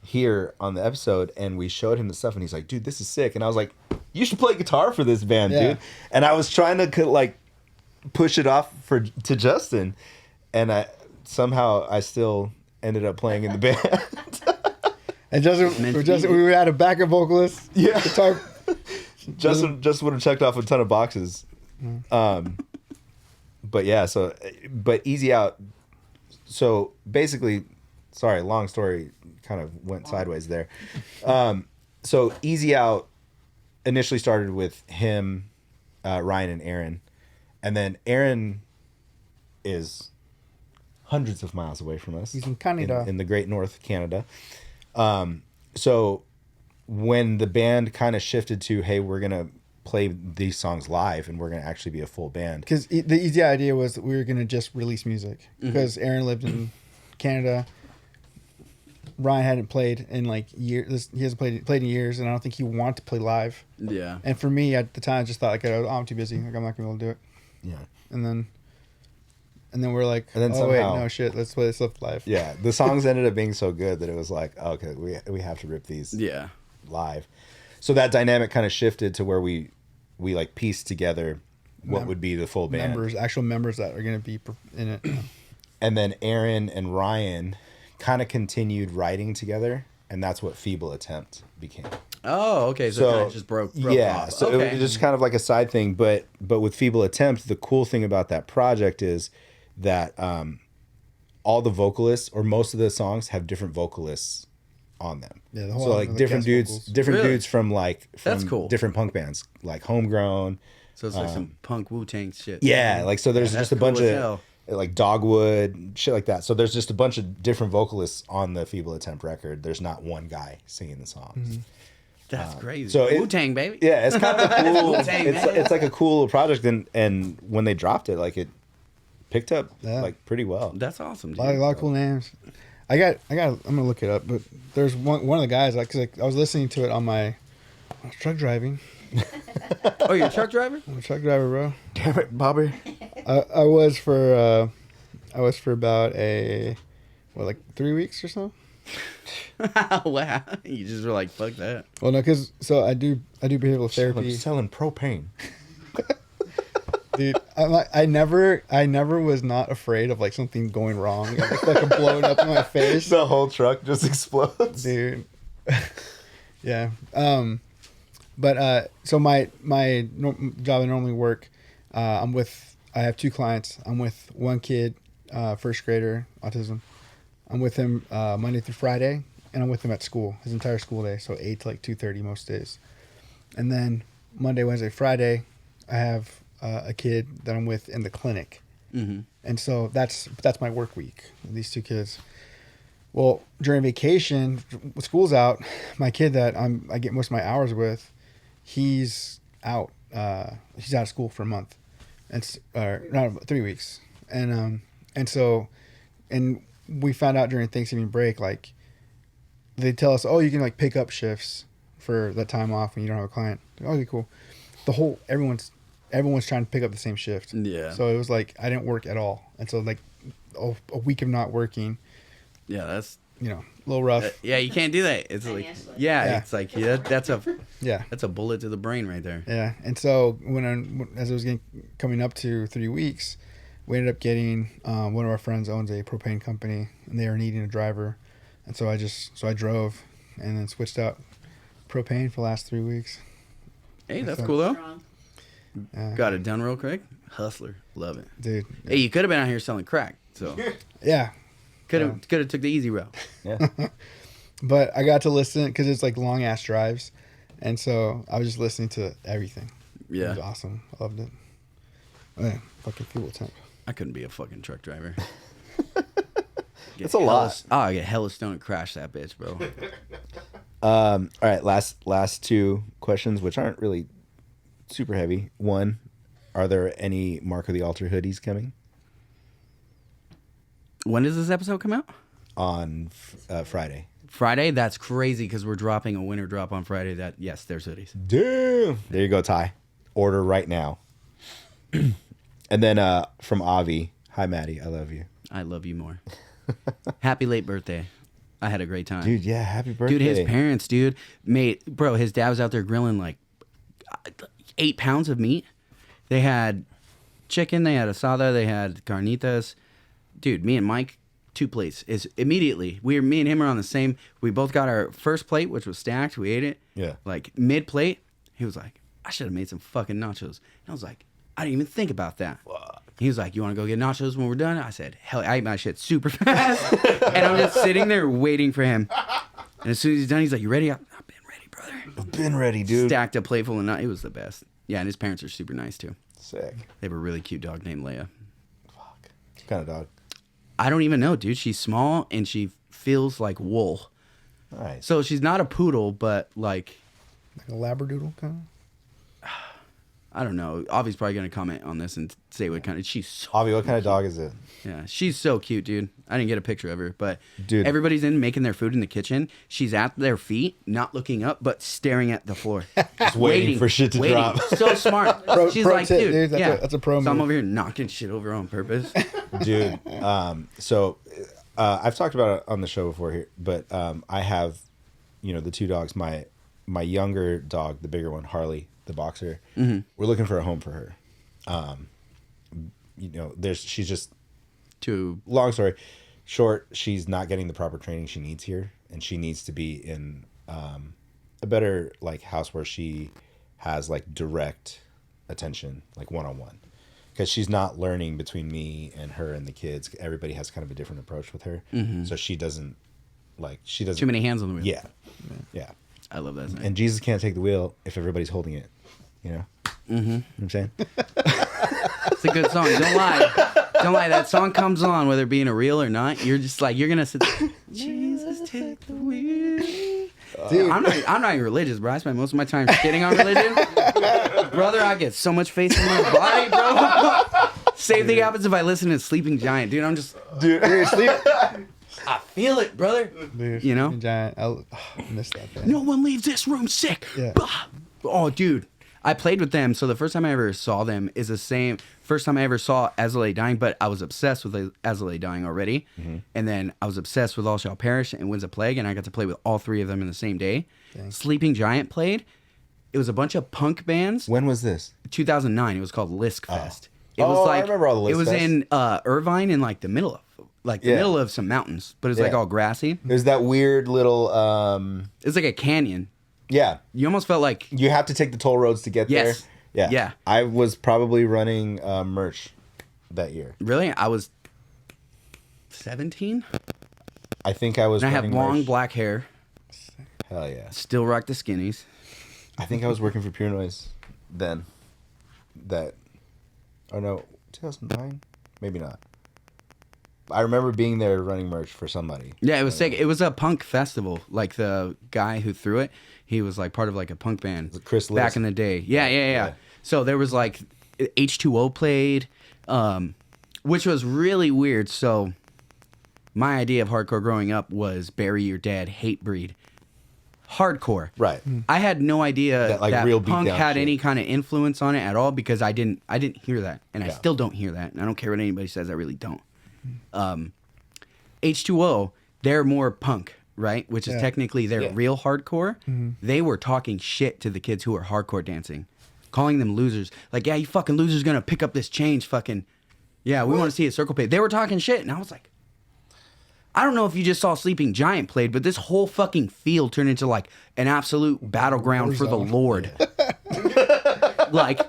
here on the episode, and we showed him the stuff, and he's like, dude, this is sick. And I was like, you should play guitar for this band, Yeah. dude. And I was trying to like push it off to Justin, and I still ended up playing in the band. and meant to Justin, be. we had a backup vocalist, Yeah. guitar. Justin would have checked off a ton of boxes. But yeah, but Easy Out. So basically, sorry, long story, kind of went sideways there. So Easy Out initially started with him, Ryan, and Aaron, and then Aaron is hundreds of miles away from us. He's in Canada. in the Great North, Canada. So when the band kind of shifted to, hey, we're gonna play these songs live and we're gonna actually be a full band. Because the easy idea was that we were gonna just release music because Aaron lived in Canada. Ryan hadn't played in like years. He hasn't played in years, and I don't think he wanted to play live. Yeah. And for me at the time, I just thought like, oh, I'm too busy. Like I'm not gonna be able to do it. Yeah. And then we're like, And then oh wait, somehow- no shit, let's play this stuff live. Yeah, the songs ended up being so good that it was like, okay, we have to rip these Yeah. live. So that dynamic kind of shifted to where we like pieced together what would be the full band. Actual members that are gonna be in it. And then Aaron and Ryan kind of continued writing together, and that's what Feeble Attempt became. Oh, okay. So, it kind of just broke yeah, off. so Okay. it was just kind of like a side thing. But with Feeble Attempt, the cool thing about that project is that all the vocalists, or most of the songs, have different vocalists on them. Yeah, the whole so like the different cast dudes, vocals. different Really? dudes from That's cool. different punk bands, like Homegrown. So it's like some punk Wu-Tang shit. Yeah, like so there's Yeah, just a that's bunch cool as of hell. like Dogwood, shit like that. So there's just a bunch of different vocalists on the Feeble Attempt record. There's not one guy singing the songs. That's crazy. so it- Wu-Tang, baby. Yeah, it's kind of a cool. Wu-Tang, man. it's like a cool project, and when they dropped it, like it picked up Yeah. like pretty well. That's awesome, dude. A lot of cool names. I'm gonna look it up, but there's one of the guys because I was listening to it on my I was truck driving. Oh, you're a truck driver? I'm a truck driver, bro. Damn it, Bobby. I was for about like 3 weeks or so. Wow. You just were like, fuck that. Well, no, because so I do behavioral therapy, Selling propane. dude. I never was not afraid of like something going wrong, like fucking blowing up in my face, The whole truck just explodes. dude. Yeah. But so my job I normally work, I have 2 clients. I'm with one kid, first grader, autism. I'm with him Monday through Friday, and I'm with him at school his entire school day, so 8 to like 2:30 most days. And then Monday, Wednesday, Friday, I have a kid that I'm with in the clinic, and so that's my work week. These 2 kids. Well, during vacation, when school's out, my kid that I get most of my hours with, he's out. He's out of school for a month, not 3 weeks, and we found out during Thanksgiving break, like they tell us, oh, you can like pick up shifts for that time off when you don't have a client. Okay, cool. Everyone's trying to pick up the same shift. Yeah. So it was like I didn't work at all, and so like a week of not working, Yeah, that's... a little rough. Yeah, you can't do that. It's like... Financially. Yeah, it's like... Yeah, that's Yeah. a bullet to the brain right there. Yeah, and so as it was coming up to 3 weeks, we ended up getting one of our friends owns a propane company, and they were needing a driver, And so I drove and then switched out propane for the last 3 weeks. Hey, that's cool though. Strong. Got it done real quick. Hustler, love it. Dude. Hey, you could have been out here selling crack, so Yeah. could have took the easy route. Yeah. But I got to listen because it's like long ass drives. And so I was just listening to everything. It Yeah, was awesome. I loved it. Oh, yeah. Fucking fuel tank. I couldn't be a fucking truck driver. It's a lot. Oh, I get hella stoned and crash that bitch, bro. All right, last two questions, which aren't really super heavy. One, are there any Mark of the Altar hoodies coming When does this episode come out? on Friday? Friday? That's crazy because we're dropping a winter drop on Friday. That yes, there's hoodies. Damn. There you go, Ty. Order right now. And then from Avi, hi Matty, I love you. I love you more. Happy late birthday. I had a great time. Dude, yeah, happy birthday. Dude, his parents, dude, his dad was out there grilling like 8 pounds of meat. They had chicken, they had asada, they had carnitas. Dude, me and Mike, 2 plates. Me and him are on the same. We both got our first plate, which was stacked. We ate it. Yeah. Like mid plate, he was like, I should have made some fucking nachos. And I was like, I didn't even think about that. He was like, you want to go get nachos when we're done? I said, hell, I ate my shit super fast. And I'm just sitting there waiting for him. And as soon as he's done, he's like, you ready? I've been ready, brother. I've been ready, dude. Stacked a plate full of nuts. It was the best. Yeah, and his parents are super nice, too. Sick. They have a really cute dog named Leia. What kind of dog? I don't even know, dude. She's small, and she feels like wool. Nice. So she's not a poodle, but like, Like a labradoodle kind of. I don't know. Avi's probably going to comment on this and say what kind of... She's so... Avi, what kind of dog is it? Yeah, she's so cute, dude. I didn't get a picture of her, but Dude. everybody's in making their food in the kitchen. She's at their feet, not looking up, but staring at the floor. Just waiting for shit to drop. So smart. She's pro like, tip, dude, dude. yeah. That's a pro So I'm move. over here knocking shit over on purpose. Dude, so I've talked about it on the show before here, but I have, the 2 dogs. My younger dog, the bigger one, Harley, the boxer. Mm-hmm. We're looking for a home for her. She's just, To long story short, she's not getting the proper training she needs here, and she needs to be in a better like house where she has like direct attention, like one-on-one. Because she's not learning between me and her and the kids. Everybody has kind of a different approach with her. So she doesn't. too many hands on the wheel. Yeah. I love that. And Jesus can't take the wheel if everybody's holding it. You know? Mm-hmm. You know what I'm saying? It's a good song. Don't lie. Don't lie. That song comes on, whether it being a reel or not. You're just like, you're going to sit there, Jesus, take the wheel. Dude. I'm not even religious, bro. I spend most of my time shitting on religion. Brother, I get so much faith in my body, bro. Same thing happens if I listen to Sleeping Giant. Dude, I'm just, Dude, Sleep. I feel it, brother. Dude, You know? Giant. I missed that band. No one leaves this room sick. Yeah. Bah. Oh, dude. I played with them, so the first time I ever saw them is the same first time I ever saw Azalea Dying, but I was obsessed with Azalea Dying already. And then I was obsessed with All Shall Perish and Winds of Plague, and I got to play with all 3 of them in the same day. Dang. Sleeping Giant played. It was a bunch of punk bands. when was this? 2009. It was called Lisk Fest. It Oh, was I remember all the Lisk It was Fest. in Irvine in like the middle of some mountains, but it's like Yeah. all grassy. There's that weird little, It's like a canyon. yeah. You almost felt like You have to take the toll roads to get Yes. there. Yeah. Yeah. I was probably running merch that year. really I was 17. I think I was And I had running long merch. black hair. Hell yeah. Still rock the skinnies. I think I was working for Pure Noise then. Oh no, 2009? Maybe not. I remember being there running merch for somebody. Yeah, it was sick. It was a punk festival. Like the guy who threw it, he was like part of like a punk band. Was it Chris back List? in the day. Yeah. Yeah. So there was like H2O played, which was really weird. So my idea of hardcore growing up was bury your dead, hate breed. Hardcore. Right. I had no idea That, like, that real punk beatdown had shit. any kind of influence on it at all because I didn't hear that, and I Yeah. still don't hear that, and I don't care what anybody says. I really don't. H2O, they're more punk, right? Which is Yeah. technically their Yeah. real hardcore. They were talking shit to the kids who are hardcore dancing, calling them losers. Like, yeah, you fucking losers gonna pick up this change, fucking. Yeah, we want to see a circle pit. They were talking shit, and I was like, I don't know if you just saw Sleeping Giant played, but this whole fucking field turned into like an absolute battleground for the Lord. Like,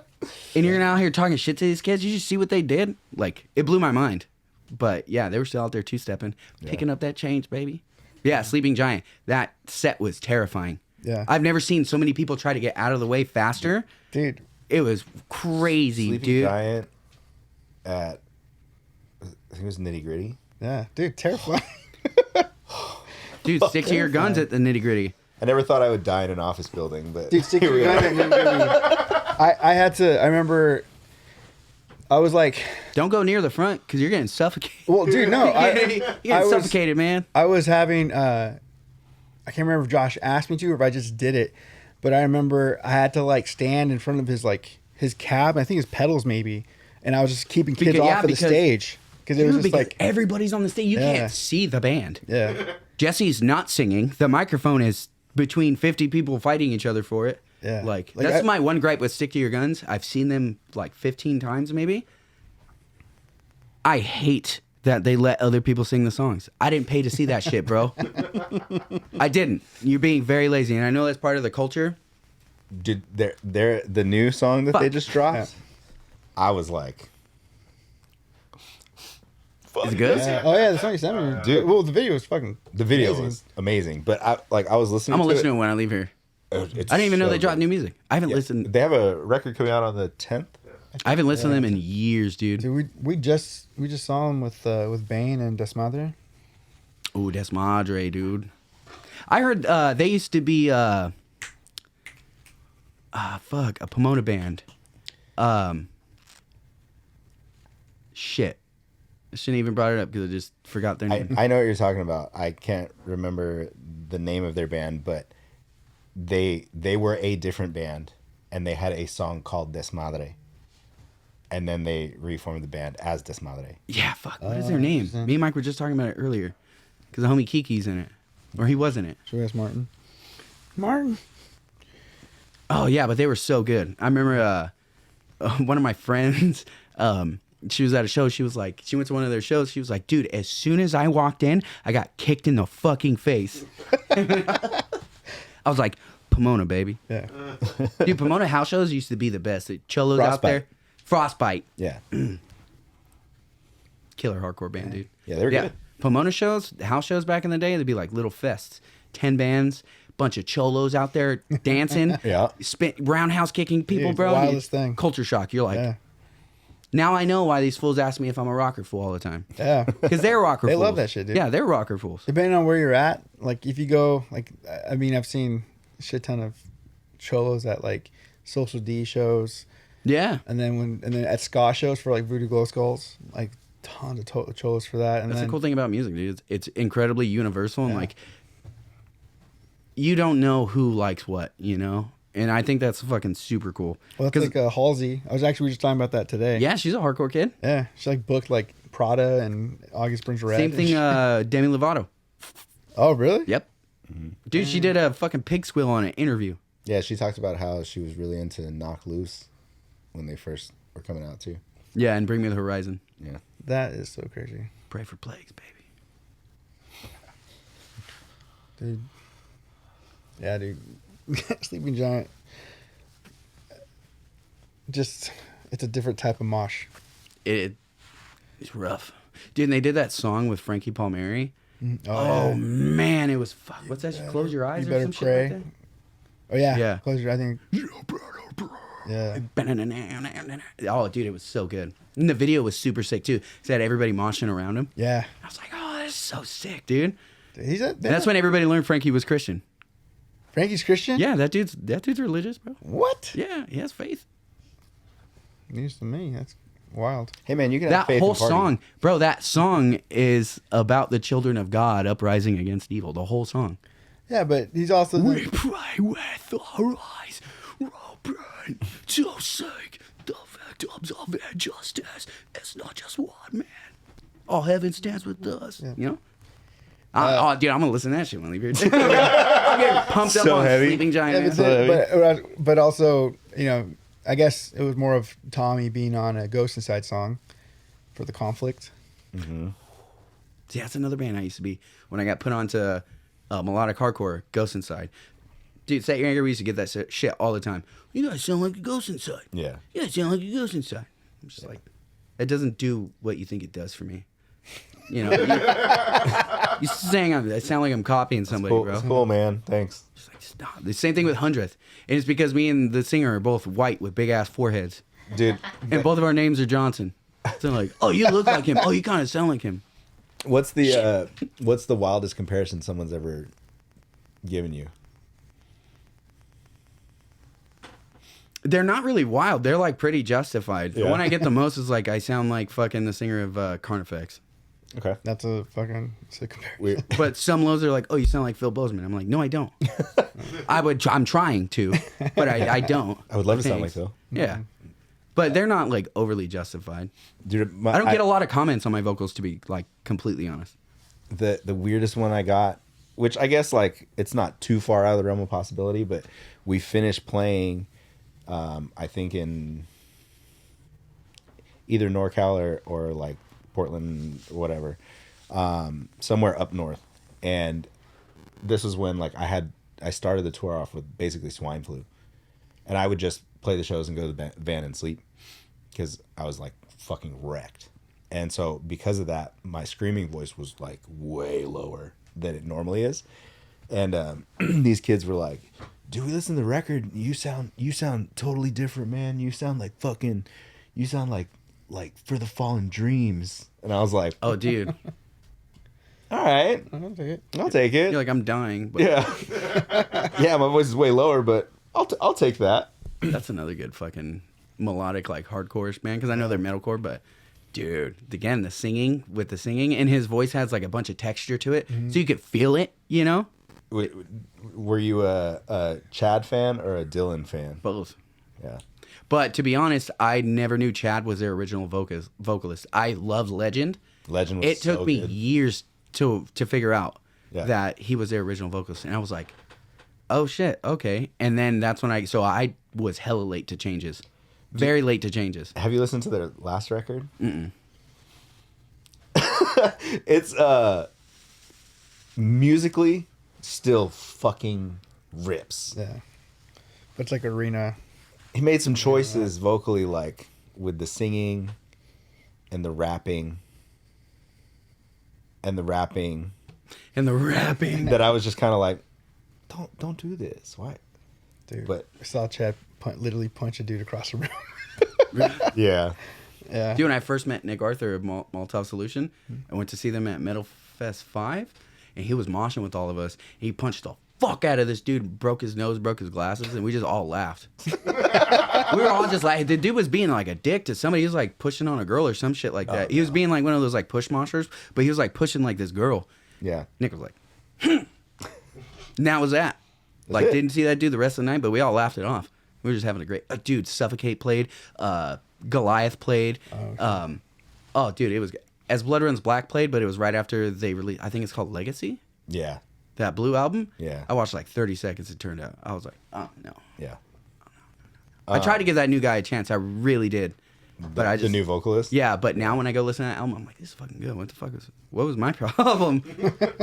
and you're out here talking shit to these kids. You just see what they did. Like, it blew my mind. But yeah, they were still out there two-stepping, picking up that change, baby. Yeah, Sleeping Giant. That set was terrifying. Yeah. I've never seen so many people try to get out of the way faster. Dude. It was crazy, Sleeping dude. Giant at, I think it was Nitty Gritty. Yeah, dude, terrifying. Dude, stick to your guns at the nitty gritty. I never thought I would die in an office building, but Dude, stick to here we your are. gun. I remember, I was like, Don't go near the front because you're getting suffocated. well, dude, no. You're getting I was- suffocated, man. I was having, I can't remember if Josh asked me to or if I just did it, but I remember I had to like stand in front of his cab, I think his pedals maybe, and I was just keeping kids Because- yeah, off of the because- stage. Because it was Dude, just because like, everybody's on the stage. You Yeah. can't see the band. yeah, Jesse's not singing. The microphone is between 50 people fighting each other for it. Yeah. Like Like, that's I- my one gripe with Stick to Your Guns. I've seen them like 15 times maybe. I hate that they let other people sing the songs. I didn't pay to see that shit, bro. I didn't. You're being very lazy, and I know that's part of the culture. Did the new song that they Fuck. just dropped? Yeah. I was like, Is it good? oh yeah, the song you sent me, Dude. Well, the video was fucking. the video amazing. was amazing, but I was listening. I'm gonna to listen it. to it when I leave here. It's I didn't even know so they dropped good. new music. I haven't Yeah. listened. They have a record coming out on the 10th. I haven't listened to them in years, dude. Dude, we just saw him with Bane and Desmadre. Ooh, that's Madre, dude. I heard they used to be a Pomona band. Shit. I shouldn't even brought it up because I just forgot their name. I know what you're talking about. I can't remember the name of their band, but they were a different band, and they had a song called Desmadre. And then they reformed the band as Desmadre. Yeah, fuck. What is their name? Me and Mike were just talking about it earlier. Because the homie Kiki's in it. Or he was in it. Should we ask Martin? Martin. Oh, yeah, but they were so good. I remember one of my friends, she was at a show. She was like, she went to one of their shows. She was like, dude, as soon as I walked in, I got kicked in the fucking face. I was like, Pomona, baby. Yeah. Dude, Pomona house shows used to be the best. The Cholos out there. Frostbite. Yeah. Killer hardcore band, dude. Yeah, they were good. Pomona shows, house shows back in the day, they'd be like little fests. 10 bands, bunch of cholos out there dancing. Yeah. Roundhouse kicking people, Dude, bro. wildest thing. Culture shock. You're like, Yeah. now I know why these fools ask me if I'm a rocker fool all the time. Yeah. Because they're rocker They fools. love that shit, dude. Yeah, they're rocker fools. Depending on where you're at, like if you go, like I mean, I've seen a shit ton of cholos at like Social D shows, Yeah. and then at ska shows for like Voodoo Glow Skulls, like tons of cholos for that. And That's then, the cool thing about music, dude. It's incredibly universal and Yeah. like, you don't know who likes what, you know? And I think that's fucking super cool. Well, that's like Halsey. I was actually just talking about that today. Yeah, she's a hardcore kid. Yeah. She like booked like Prada and August Burns Red. Same and thing, shit. Demi Lovato. Oh, really? Yep. Dude, she did a fucking pig squeal on an interview. Yeah, she talked about how she was really into Knock Loose when they first were coming out too. Yeah, and Bring Me the Horizon. Yeah. That is so crazy, Pray for plagues, baby. dude. Yeah, dude. Sleeping Giant. Just, it's a different type of mosh. It's rough. Dude, and they did that song with Frankie Palmieri. Oh, Oh, man, it was fuck. What's that? Close Your Eyes You or Better some Pray. shit like Oh yeah. Yeah. Close your. I think. Yeah. that? Oh, dude, it was so good. And the video was super sick, too. It had everybody moshing around him. Yeah. I was like, oh, that's so sick, dude. He's a. And that's when everybody learned Frankie was Christian. Frankie's Christian. Yeah, that dude's religious, bro. What? Yeah, he has faith. News to me. That's wild. Hey man, you can have That faith whole and party. song, bro, that song is about the children of God uprising against evil. The whole song. Yeah, but he's also. We pray with our eyes open to seek the victims of injustice. It's not just one man. All heaven stands with us. You know? Oh, dude, I'm gonna listen to that shit when I leave here. I'm getting pumped up So on heavy. Sleeping Giant. Yeah, man. but also, you know, I guess it was more of Tommy being on a Ghost Inside song for the conflict. See, that's another band I used to be when I got put onto melodic hardcore, Ghost Inside. Dude, Set Your Anger, we used to get that shit all the time. You guys sound like a ghost inside. Yeah. You guys sound like a ghost inside. I'm just like, it doesn't do what you think it does for me. You know, you saying I sound like I'm copying somebody, Cool. bro. It's cool, man. Thanks. Just like, stop. The same thing with 100th. And it's because me and the singer are both white with big ass foreheads. Dude, And both of our names are Johnson. So like, oh, you look like him. Oh, you kind of sound like him. what's the wildest comparison someone's ever given you? They're not really wild. They're like pretty justified. The Yeah. one I get the most is like, I sound like fucking the singer of Carnifex. Okay. That's a fucking sick comparison. Weird. But some lows are like, oh, you sound like Phil Bozeman. I'm like, no, I don't. I'm trying to, but I don't. I would love to sound like Thanks. Phil. Yeah. But they're not like overly justified. Dude, I don't get a lot of comments on my vocals, to be like completely honest. the weirdest one I got, which I guess like it's not too far out of the realm of possibility, but we finished playing, I think in either NorCal or like Portland or whatever, somewhere up north, and this was when like I started the tour off with basically swine flu, and I would just play the shows and go to the van and sleep because I was like fucking wrecked. And so because of that, my screaming voice was like way lower than it normally is. And these kids were like, "Do we listen to the record? You sound totally different, man. You sound like For the Fallen Dreams." And I was like, Oh, dude. "All right, I'll take it. I'll take it." You're like, I'm dying. But Yeah. Yeah, my voice is way lower, but I'll take that. that's another good fucking melodic, like hardcore-ish band, because I know they're metalcore, but dude, again, the singing, and his voice has like a bunch of texture to it, so you could feel it, you know? Wait, were you a Chad fan or a Dylan fan? Both. Yeah. But to be honest, I never knew Chad was their original vocalist. I loved Legend. Legend was It took so me good. years to figure out Yeah. that he was their original vocalist, and I was like, oh shit, okay. And then that's when I was hella late to changes. Very late to changes. Have you listened to their last record? Mm-mm. It's musically still fucking rips. Yeah. But it's like arena. He made some choices vocally, like with the singing and the rapping And the rapping. that I was just kind of like, don't do this. Why? Dude. But- I saw Chad literally punch a dude across the room. Yeah. Yeah. Dude, when I first met Nick Arthur of Molotov Solution, I went to see them at Metal Fest 5, and he was moshing with all of us. He punched the fuck out of this dude, broke his nose, broke his glasses, and we just all laughed. We were all just like, the dude was being like a dick to somebody. He was like pushing on a girl or some shit like that. He was being like one of those like push moshers, but he was like pushing like this girl. Yeah. Nick was like, and that was that. Like, it. didn't see that dude the rest of the night, but we all laughed it off. We were just having a great... dude, Suffocate played. Goliath played. Dude, it was... As Blood Runs Black played, but it was right after they released... I think it's called Legacy? Yeah. That blue album? Yeah. I watched like 30 seconds, it turned out. I was like, oh, no. Yeah. I tried to give that new guy a chance. I really did. But I just... The new vocalist? Yeah, but now when I go listen to that album, I'm like, this is fucking good. What was my problem?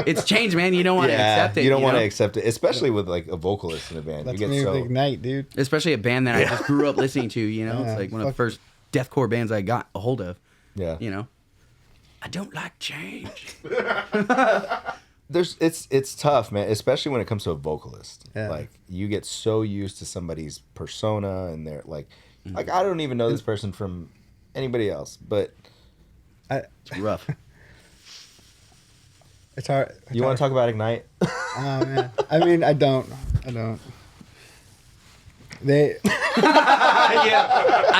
It's changed, man. You don't want to accept it. You don't want to know? accept it, especially with like a vocalist in a band. That's you me get with so Ignite, dude. Especially a band that I just grew up listening to, you know? Yeah, It's like one of the fuck. first deathcore bands I got a hold of, yeah. you know? I don't like change. It's tough, man, especially when it comes to a vocalist. Yeah. Like you get so used to somebody's persona and they're like I don't even know this person from anybody else, but It's rough. It's hard. you want to talk about Ignite? Oh, man. I mean, I don't. They... I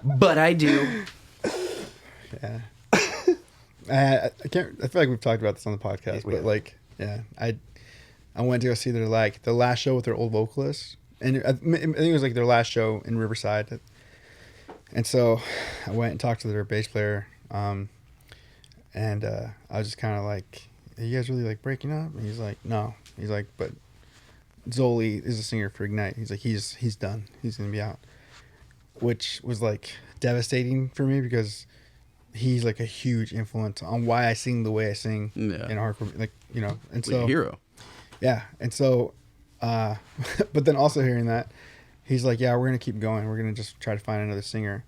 don't, but I do. Yeah. I can't. I feel like we've talked about this on the podcast, We but have. like, yeah, I went to go see their like the last show with their old vocalist, and I think it was like their last show in Riverside, and so I went and talked to their bass player, and I was just kind of like, "Are you guys really like breaking up?" And he's like, "No." He's like, "But Zoli is a singer for Ignite." He's like, "He's done. He's gonna be out," which was like devastating for me because he's like a huge influence on why I sing the way I sing in hardcore, like, you know. And Like so a hero. yeah, and so but then also hearing that, he's like, yeah, we're gonna keep going, we're gonna just try to find another singer.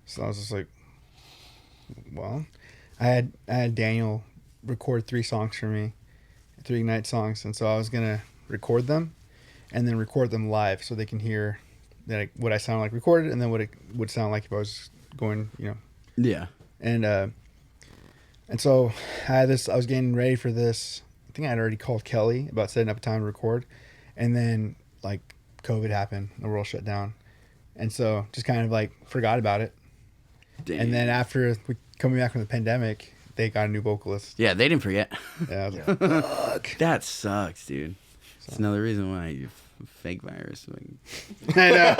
So I was just like, well, I had Daniel record 3 songs for me, 3 Ignite songs, and so I was gonna record them and then record them live so they can hear that what I sound like recorded and then what it would sound like if I was going, you know. Yeah. And so I was getting ready for this. I think I had already called Kelly about setting up a time to record, and then like COVID happened, the world shut down, and so just kind of like forgot about it. Damn. And then after we coming back from the pandemic, they got a new vocalist. Yeah, they didn't forget. Yeah, I was like, fuck. That sucks, dude. It's another reason why you fake virus. I know.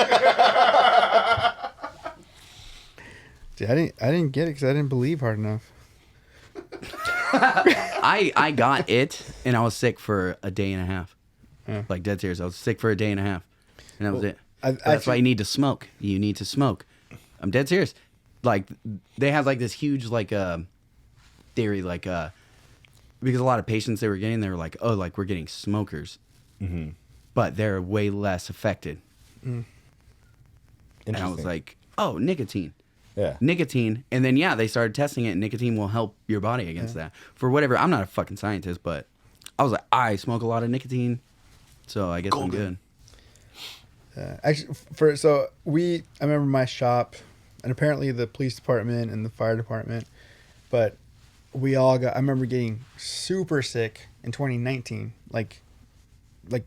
Dude, I didn't get it because I didn't believe hard enough. I got it, and I was sick for a day and a half. Yeah. Like dead serious. I was sick for a day and a half, and that was it. That's actually- why you need to smoke. You need to smoke. I'm dead serious. Like they had like this huge like theory like because a lot of patients they were getting, they were like, oh, like we're getting smokers, but they're way less affected. And I was like, oh, nicotine. Yeah. Nicotine, and then they started testing it, and nicotine will help your body against that. For whatever, I'm not a fucking scientist, but I was like, I smoke a lot of nicotine, so I guess I'm good. Actually, I remember my shop, and apparently the police department and the fire department, but we all got. I remember getting super sick in 2019, like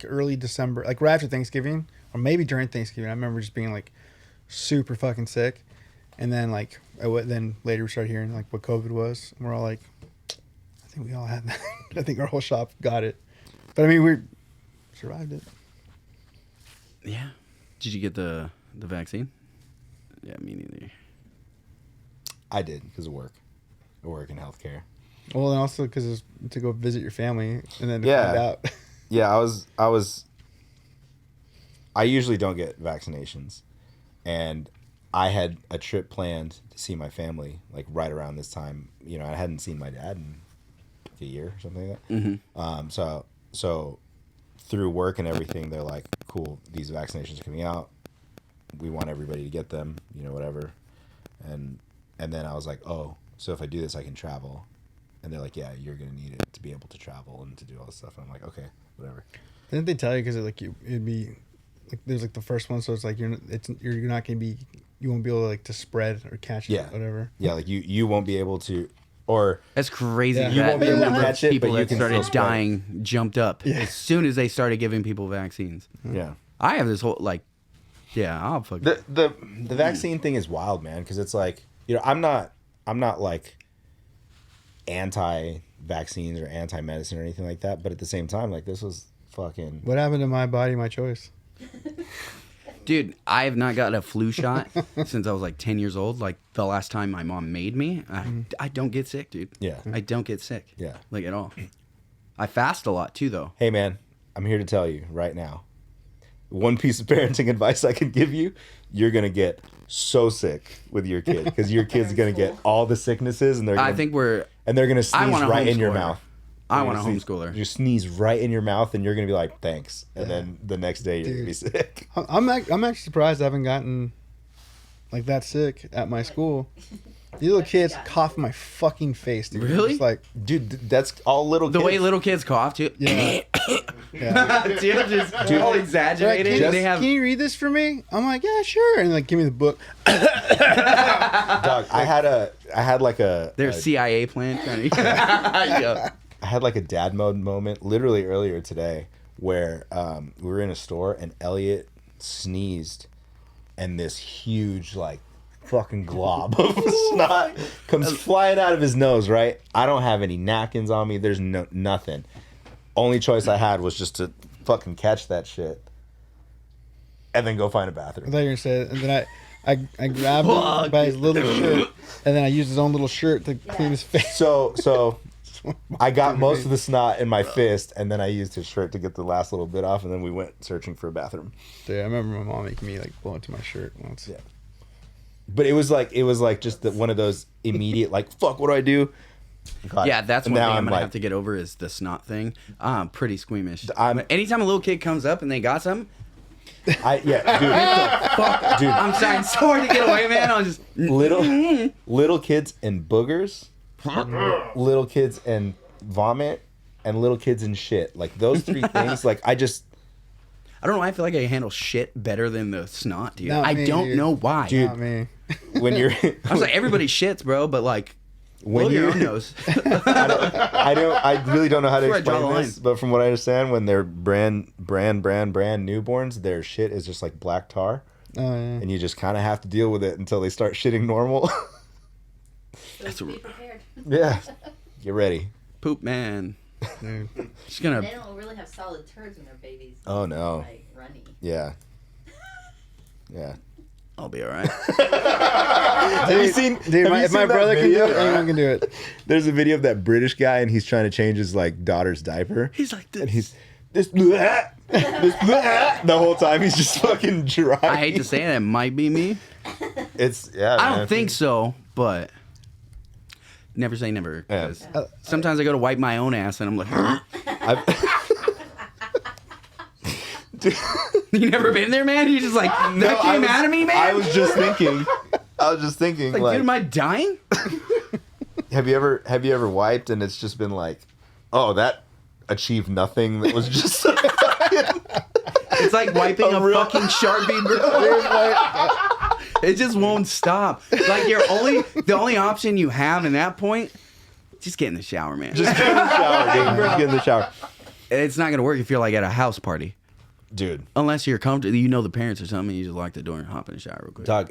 early December, like right after Thanksgiving, or maybe during Thanksgiving. I remember just being like super fucking sick. And then like then later we started hearing like what COVID was, and we're all like, I think we all had that. I think our whole shop got it, but I mean we survived it. Yeah. Did you get the vaccine? Yeah, me neither. I did because of work. I work in healthcare. Well, and also because it's to go visit your family and then to Yeah. find out. Yeah, I usually don't get vaccinations, and I had a trip planned to see my family like right around this time. You know, I hadn't seen my dad in like a year or something like that. Mm-hmm. So through work and everything, they're like, cool, these vaccinations are coming out. We want everybody to get them, you know, whatever. And then I was like, oh, so if I do this, I can travel. And they're like, yeah, you're going to need it to be able to travel and to do all this stuff. And I'm like, okay, whatever. Didn't they tell you because like it'd be like there's like the first one, so it's like you're not going to be, you won't be able to like to spread or catch it, whatever. Yeah, like you won't be able to, or That's crazy. Yeah. That You won't be able to number of catch it, people but you that can started still spread it. dying jumped up as soon as they started giving people vaccines. yeah. I have this whole like, I'll fuck. The vaccine thing is wild, man, because it's like, you know, I'm not like anti-vaccines or anti-medicine or anything like that, but at the same time, like this was fucking. What happened to my body, my choice? Dude, I have not got a flu shot since I was like 10 years old. Like the last time my mom made me, I don't get sick, dude. Yeah. I don't get sick. Yeah. Like at all. I fast a lot too, though. Hey, man, I'm here to tell you right now. One piece of parenting advice I can give you: you're gonna get so sick with your kid because your kid's gonna get all the sicknesses, and they're gonna, they're gonna sneeze right in your mouth. I want to homeschool her. You sneeze right in your mouth, and you're gonna be like, "Thanks," and then the next day you're gonna be sick. I'm actually surprised I haven't gotten like that sick at my school. These little kids cough in my fucking face, dude. Really? Just like, Dude, that's all little The kids. way little kids cough too. yeah. Yeah. Dude, just all They're like, exaggerated. can, They have. can you read this for me? I'm like, yeah, sure. And like, give me the book. Dog, I had like a Their a- CIA plan. Yeah. I had like a dad mode moment literally earlier today where we were in a store and Elliot sneezed and this huge like fucking glob of snot comes flying out of his nose, right? I don't have any napkins on me. There's nothing. Only choice I had was just to fucking catch that shit and then go find a I bathroom. thought you were gonna say it. And then I grabbed him by his little shirt, and then I used his own little shirt to clean his face. So I got most of the snot in my fist, and then I used his shirt to get the last little bit off, and then we went searching for a bathroom. Dude, I remember my mom making me like blow into my shirt once. Yeah. But it was like just one of those immediate like, fuck, what do I do? God. Yeah, that's And one now thing I'm I'm gonna like- have to get over is the snot thing. I'm pretty squeamish. I'm- Anytime a little kid comes up and they got something, Dude, fuck, dude, I'm trying so hard to get away, man. I'll just little kids and boogers, little kids and vomit, and little kids and shit. Like those three things. Like I don't know why I feel like I handle shit better than the snot, dude. Not I me, don't dude. know why. Dude. Not me. when you're I was like, everybody shits, bro, but like, when blow your you own nose. I really don't know how to That's where I draw explain the this, but from what I understand, when they're brand newborns, their shit is just like black tar, Oh yeah. and you just kind of have to deal with it until they start shitting normal. That's So be a- prepared. Yeah, get ready. Poop man. Dude. Just They gonna. don't really have solid turds when they're babies. Oh, no. Like runny. Yeah, yeah. I'll be all right. Have you seen? Dude, have you if my seen that brother can do video? it, anyone can do it. There's a video of that British guy, and he's trying to change his like daughter's diaper. He's like this. And he's this the whole time he's just fucking dry. I hate to say it, it might be me. It's yeah. I man. don't think so, but never say never. Yeah. 'Cause sometimes I go to wipe my own ass and I'm like, Dude, you never been there, man? You just like that no, came out of me, man. I was just thinking. like, dude, am I dying? have you ever wiped and it's just been like, oh, that achieved nothing. That was just. It's like wiping a real- fucking Sharpie, bro. It just won't stop. Like the only option you have in that point, just get in the shower, man. Just get in the shower, dude. Just get in the shower, It's not gonna work if you're like at a house party. dude. Unless you're comfortable, you know the parents or something, and you just lock the door and hop in the shower real quick. Dog,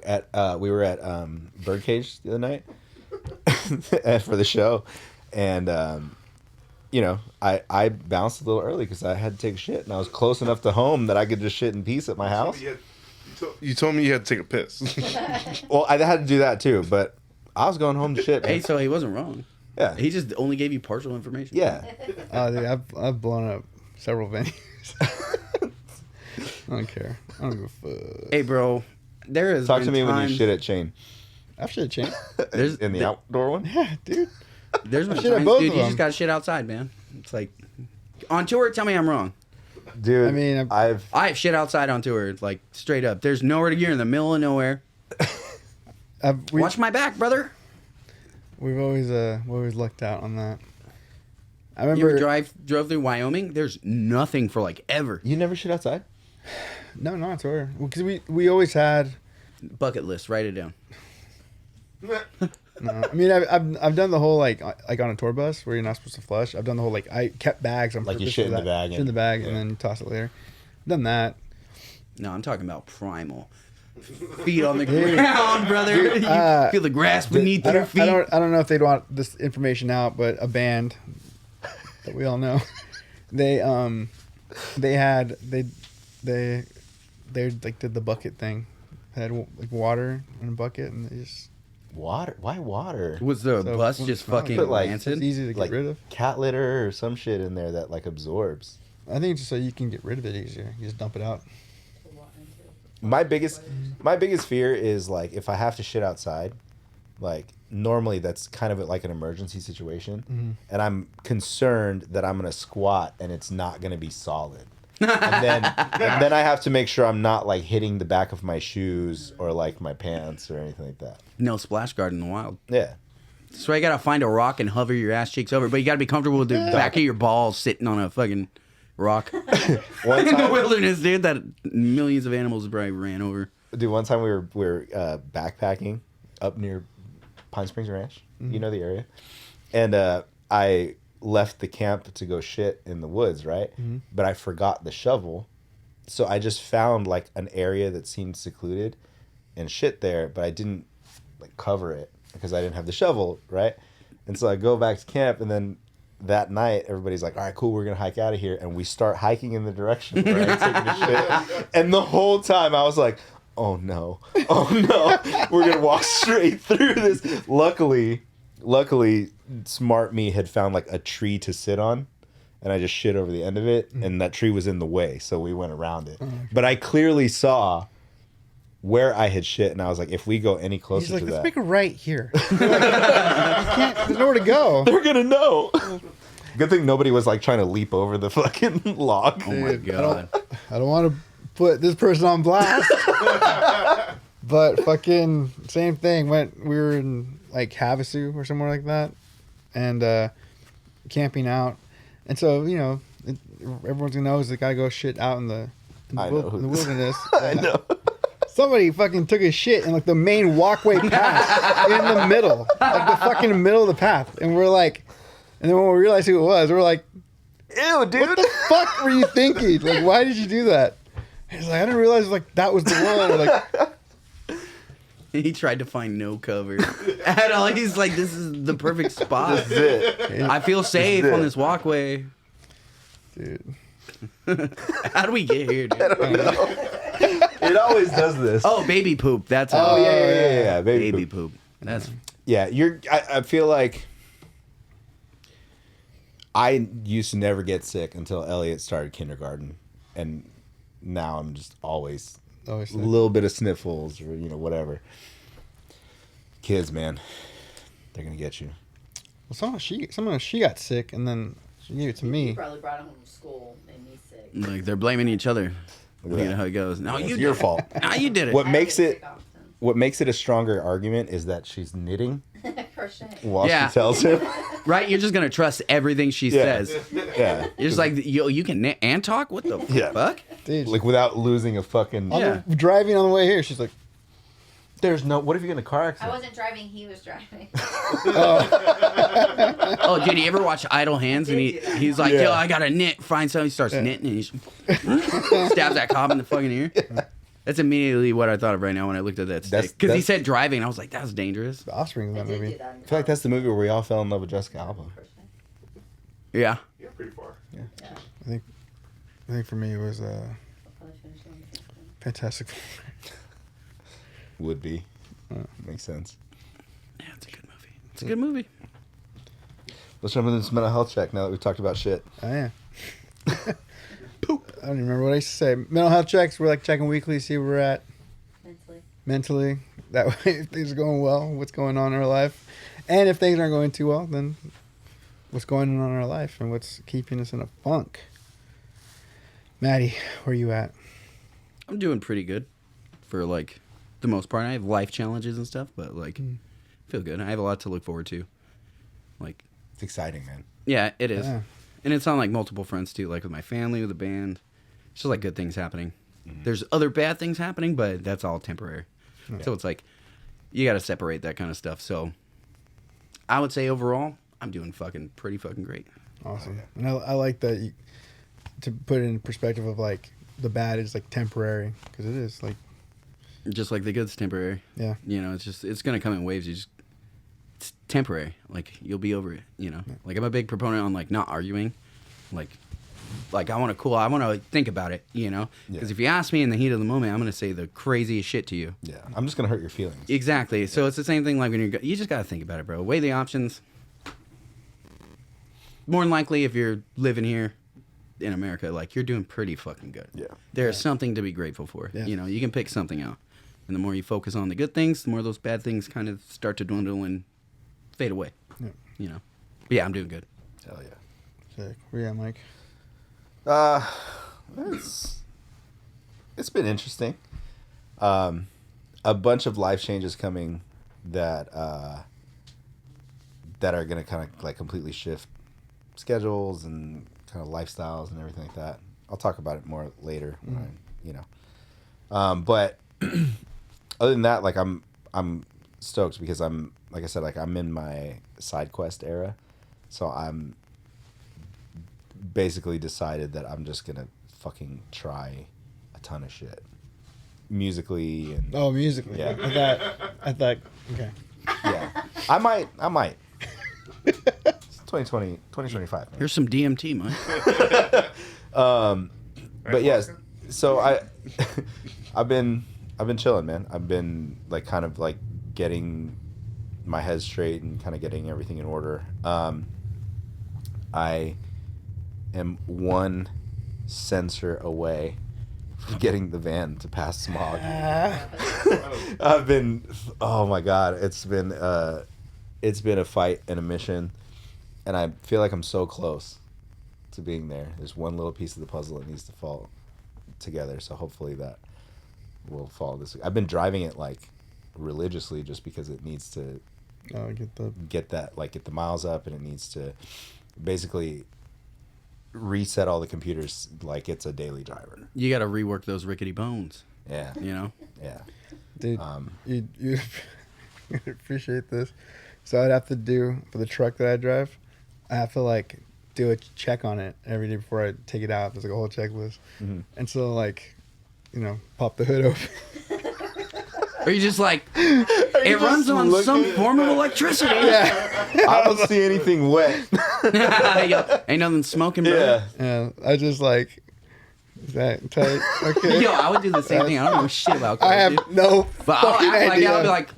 we were at Birdcage the other night for the show, and I bounced a little early because I had to take a shit, and I was close enough to home that I could just shit in peace at my house. You told me you had to take a piss. Well, I had to do that too, but I was going home to shit. Hey, Man. so he wasn't wrong. Yeah, He just only gave you partial information. yeah. Dude, I've blown up several venues. I don't care. I don't give a fuck. Hey, bro, there is. Talk to me when you shit at Chain. I've shit chain. There's in the outdoor one. Yeah, dude. There's been shit at times, both dude, of you them. just got to shit outside, man. It's like on tour. Tell me I'm wrong. Dude, I mean, I have shit outside on tour, like straight up. There's nowhere to gear in the middle of nowhere. Watch my back, brother. We've always lucked out on that. I You remember ever drove through Wyoming? There's nothing for like ever. you never shit outside. No, not on tour. Because we always had. Bucket list. Write it down. No, I mean, I've done the whole like on a tour bus where you're not supposed to flush. I've done the whole like I kept bags on Like you purpose shit for in the that. bag Shit in the and- bag yeah. and then you toss it later. Done that. No, I'm talking about primal. Feet on the ground, brother. You feel the grass beneath I your don't, feet. I don't know if they'd want this information out, but a band that we all know, they like did the bucket thing. They had like water in a bucket and they just Water? Why water? Was the So, bus well, just no, fucking but, like, rancid? it's easy to get Like rid of. cat litter or some shit in there that like absorbs. I think just so you can get rid of it easier. You just dump it out. My biggest fear is like if I have to shit outside, like normally that's kind of like an emergency situation, and I'm concerned that I'm gonna squat and it's not gonna be solid, and then I have to make sure I'm not like hitting the back of my shoes or like my pants or anything like that. No splash guard in the wild. Yeah, So you gotta find a rock and hover your ass cheeks over, but you gotta be comfortable with the back of your balls sitting on a fucking rock one in the time, wilderness, dude. That millions of animals probably ran over. dude, one time we were backpacking up near Pine Springs Ranch. You know the area, and I left the camp to go shit in the woods, right? But I forgot the shovel, so I just found like an area that seemed secluded and shit there, but I didn't like cover it because I didn't have the shovel, right? And so I go back to camp, and then that night everybody's like, all right, cool, we're gonna hike out of here, and we start hiking in the direction where I'm taking a shit, and the whole time I was like, oh no, we're gonna walk straight through this. Luckily smart me had found like a tree to sit on, and I just shit over the end of it, and that tree was in the way, so we went around it. But I clearly saw where I had shit, and I was like, if we go any closer He's like, to let's that, make a right here. Like, you can't, there's nowhere to go. they're gonna know. Good thing nobody was like trying to leap over the fucking log. Oh my Dude, god. I don't want to put this person on blast. But fucking same thing. We were in like Havasu or somewhere like that, and camping out. And so, you know, everyone's gonna know is the guy goes shit out in the wilderness. I know. Somebody fucking took a shit in like the main walkway path in the middle, like the fucking middle of the path. And we're like, and then when we realized who it was, we're like, Ew, dude. what the fuck were you thinking? Like, why did you do that? He's like, I didn't realize like that was the one. We're like, He tried to find no cover at all. He's like, this is the perfect spot. This is it. I feel safe it. on this walkway. dude. How do we get here, dude? It always does this. Oh, baby poop. That's how. Oh, yeah. Baby poop. That's Yeah, I feel like I used to never get sick until Elliot started kindergarten, and now I'm just always Always a sick. little bit of sniffles or whatever. Kids, man, they're gonna get you. Well, someone she got sick and then she gave it to You me. probably brought it home from school, made me sick. like they're blaming each other. Look at You know that. how it goes. No, It's you your did it. fault. No, you did it. What I makes get it sick often. what makes it a stronger argument is that she's knitting Crochet. while Yeah. she tells him. Right? You're just gonna trust everything she Yeah. says. Yeah, You're just like, yo, you can knit and talk. What the Yeah. fuck? Dude, like without losing a fucking. Yeah. driving on the way here, she's like, There's no. What if you get in a car I accident? wasn't driving, he was driving. Oh, did you ever watch Idle Hands? And he's like, Yeah. yo, I gotta knit. Find something. He starts knitting and he stabs that cop in the fucking ear. That's immediately what I thought of right now when I looked at that stick. Because he that's- said driving. I was like, that was dangerous. the offspring of I that did movie. do that. I feel like that's the movie where we all fell in love with Jessica Alba. Yeah. Yeah, pretty far. I think for me it was Fantastic. Would be. Makes sense. Yeah, it's a good movie. It's a good movie. Let's jump into this mental health check now that we've talked about shit. Oh yeah. Poop. I don't even remember what I used to say. Mental health checks. We're like checking weekly, see where we're at mentally. That way, if things are going well, what's going on in our life, and if things aren't going too well, then what's going on in our life and what's keeping us in a funk. Maddie, where you at? I'm doing pretty good for like the most part. I have life challenges and stuff, but like feel good. I have a lot to look forward to. Like, It's exciting, man. yeah, it is. Yeah. And it's on like multiple fronts too, like with my family, with the band. It's just like good things happening. There's other bad things happening, but that's all temporary. So it's like you got to separate that kind of stuff. So I would say overall, I'm doing pretty fucking great. Awesome. And I like that you, to put it in perspective of like the bad is like temporary because it is like Just like the good's temporary. yeah. You know, it's gonna come in waves. It's temporary. Like you'll be over it. You know, like I'm a big proponent on like not arguing. Like I want to think about it. You know, because Yeah. if you ask me in the heat of the moment, I'm gonna say the craziest shit to you. Yeah, I'm just gonna hurt your feelings. Exactly. So it's the same thing. Like when you just gotta think about it, bro. Weigh the options. More than likely, if you're living here in America, like you're doing pretty fucking good. Yeah. There's something to be grateful for. Yeah. You know, you can pick something out. And the more you focus on the good things, the more those bad things kind of start to dwindle and fade away. Yeah. You know. But yeah, I'm doing good. Hell yeah. Sick. Where you at, Mike? It's been interesting. A bunch of life changes coming that are gonna kind of like completely shift schedules and kind of lifestyles and everything like that. I'll talk about it more later when but other than that, like I'm stoked because I'm like I said, like I'm in my side quest era, so I'm basically decided that I'm just gonna fucking try a ton of shit musically and Oh, musically. Yeah. I thought. Okay. yeah. I might. It's 2020, 2025. Man. Here's some DMT, Mike. But yes, so I've been chilling, man. I've been like kind of like getting my head straight and kind of getting everything in order. I am one sensor away getting the van to pass smog. I've been, oh my God, it's been a fight and a mission, and I feel like I'm so close to being there. There's one little piece of the puzzle that needs to fall together, so hopefully that will fall this week. I've been driving it like religiously just because it needs to get the miles up, and it needs to basically reset all the computers like it's a daily driver. You got to rework those rickety bones. Yeah. You know? Yeah. Dude, you appreciate this. So I'd have to do, for the truck that I drive, I have to like do a check on it every day before I take it out. There's like a whole checklist. Mm-hmm. And so like, pop the hood open. Or you just like, it runs on some form of electricity. Yeah. I don't see anything wet. Yo, ain't nothing smoking, bro. Yeah. Yeah. I just like, is that tight? Okay. Yo, I would do the same thing. I don't know shit about cars, I have dude. no But I'll fucking act like idea. I'll be like,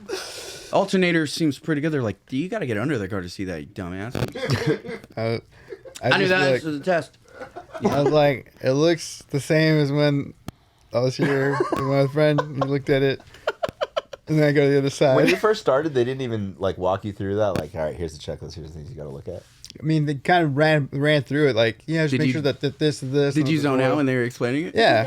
alternator seems pretty good. They're like, you got to get under the car to see that, you dumbass. I I knew just that be was the test. I was like, it looks the same as when I was here with my friend. He looked at it, and then I go to the other side. When you first started, they didn't even like walk you through that. Like, all right, here's the checklist. Here's the things you got to look at. I mean, they kind of ran through it. Like, just Did make you- sure that this and this. Did and you the zone oil. out when they were explaining it? Yeah,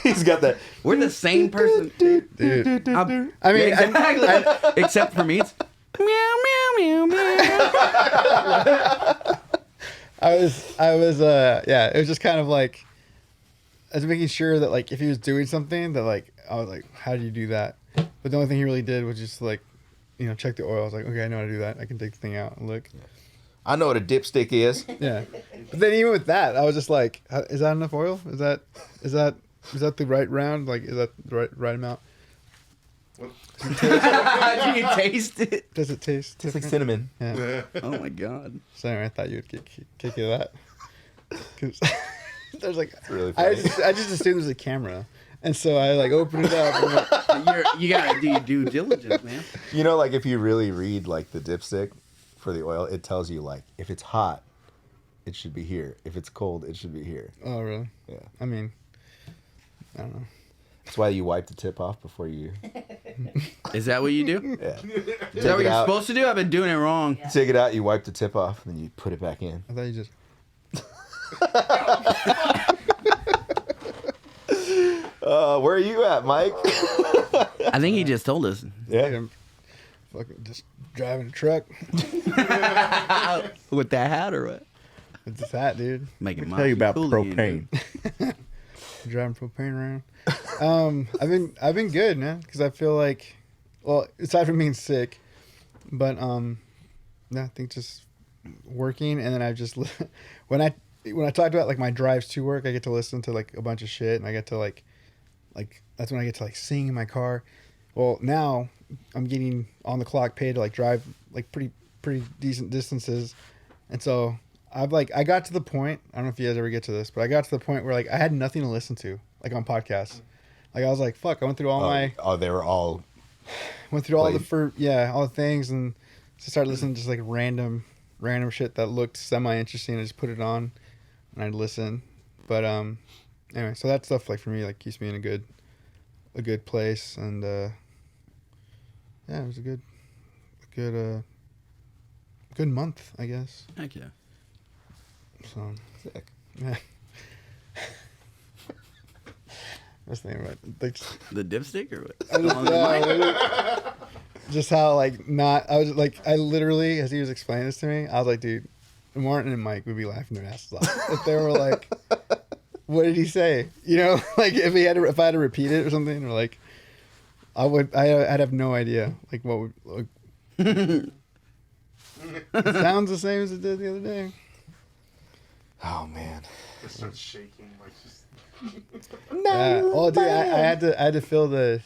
He's got that. We're the same person. dude. I mean, exactly. Except for me, it's meow, meow, meow, meow. I was, it was just kind of like, I was making sure that like if he was doing something that like I was like, how do you do that? But the only thing he really did was just like, check the oil. I was like, okay, I know how to do that. I can take the thing out and look. I know what a dipstick is. Yeah. But then even with that, I was just like, is that enough oil? Is that the right round? Like, is that the right amount? Do you taste it? Does it taste Tastes like different? cinnamon. Yeah. Oh my god. So anyway, I thought you would kick you that. 'Cause there's like, really I funny. just assumed there's a camera. And so I like opened it up. And like, You gotta do your due diligence, man. You know, like if you really read like the dipstick for the oil, it tells you like if it's hot, it should be here. If it's cold, it should be here. oh, really? Yeah. I mean, I don't know. That's why you wipe the tip off before you. Is that what you do? Yeah. Is that what you're supposed to do? I've been doing it wrong. Take it out. You wipe the tip off, and then you put it back in. I thought you just. Where are you at, Mike? I think he just told us. Yeah. I'm fucking just driving a truck With that hat or what? with this hat, dude. Making my Tell you about coolie, propane. Driving propane around. I've been good, man, because I feel like, well, aside from being sick, but I think just working, and then I just when I talked about like my drives to work, I get to listen to like a bunch of shit, and I get to like that's when I get to like sing in my car. Well, now I'm getting on the clock paid to like drive like pretty decent distances, and so I got to the point. I don't know if you guys ever get to this, but I got to the point where like I had nothing to listen to like on podcasts. Like I was like, fuck, I went through all They were all. all the things, and just started listening to just like random shit that looked semi interesting. I just put it on and I'd listen. But anyway, so that stuff like for me like keeps me in a good place, and yeah, it was a good month, I guess. Heck yeah. So Sick. yeah. I was thinking about like, The dipstick or what? I just, just how like not. I was like, I literally, as he was explaining this to me, I was like, dude, Martin and Mike would be laughing their asses off if they were like, what did he say? Like if I had to repeat it or something, or like, I'd have no idea like what would. Like, it sounds the same as it did the other day. Oh man. It starts shaking. Like just. Yeah. Oh, dude, I had to fill the,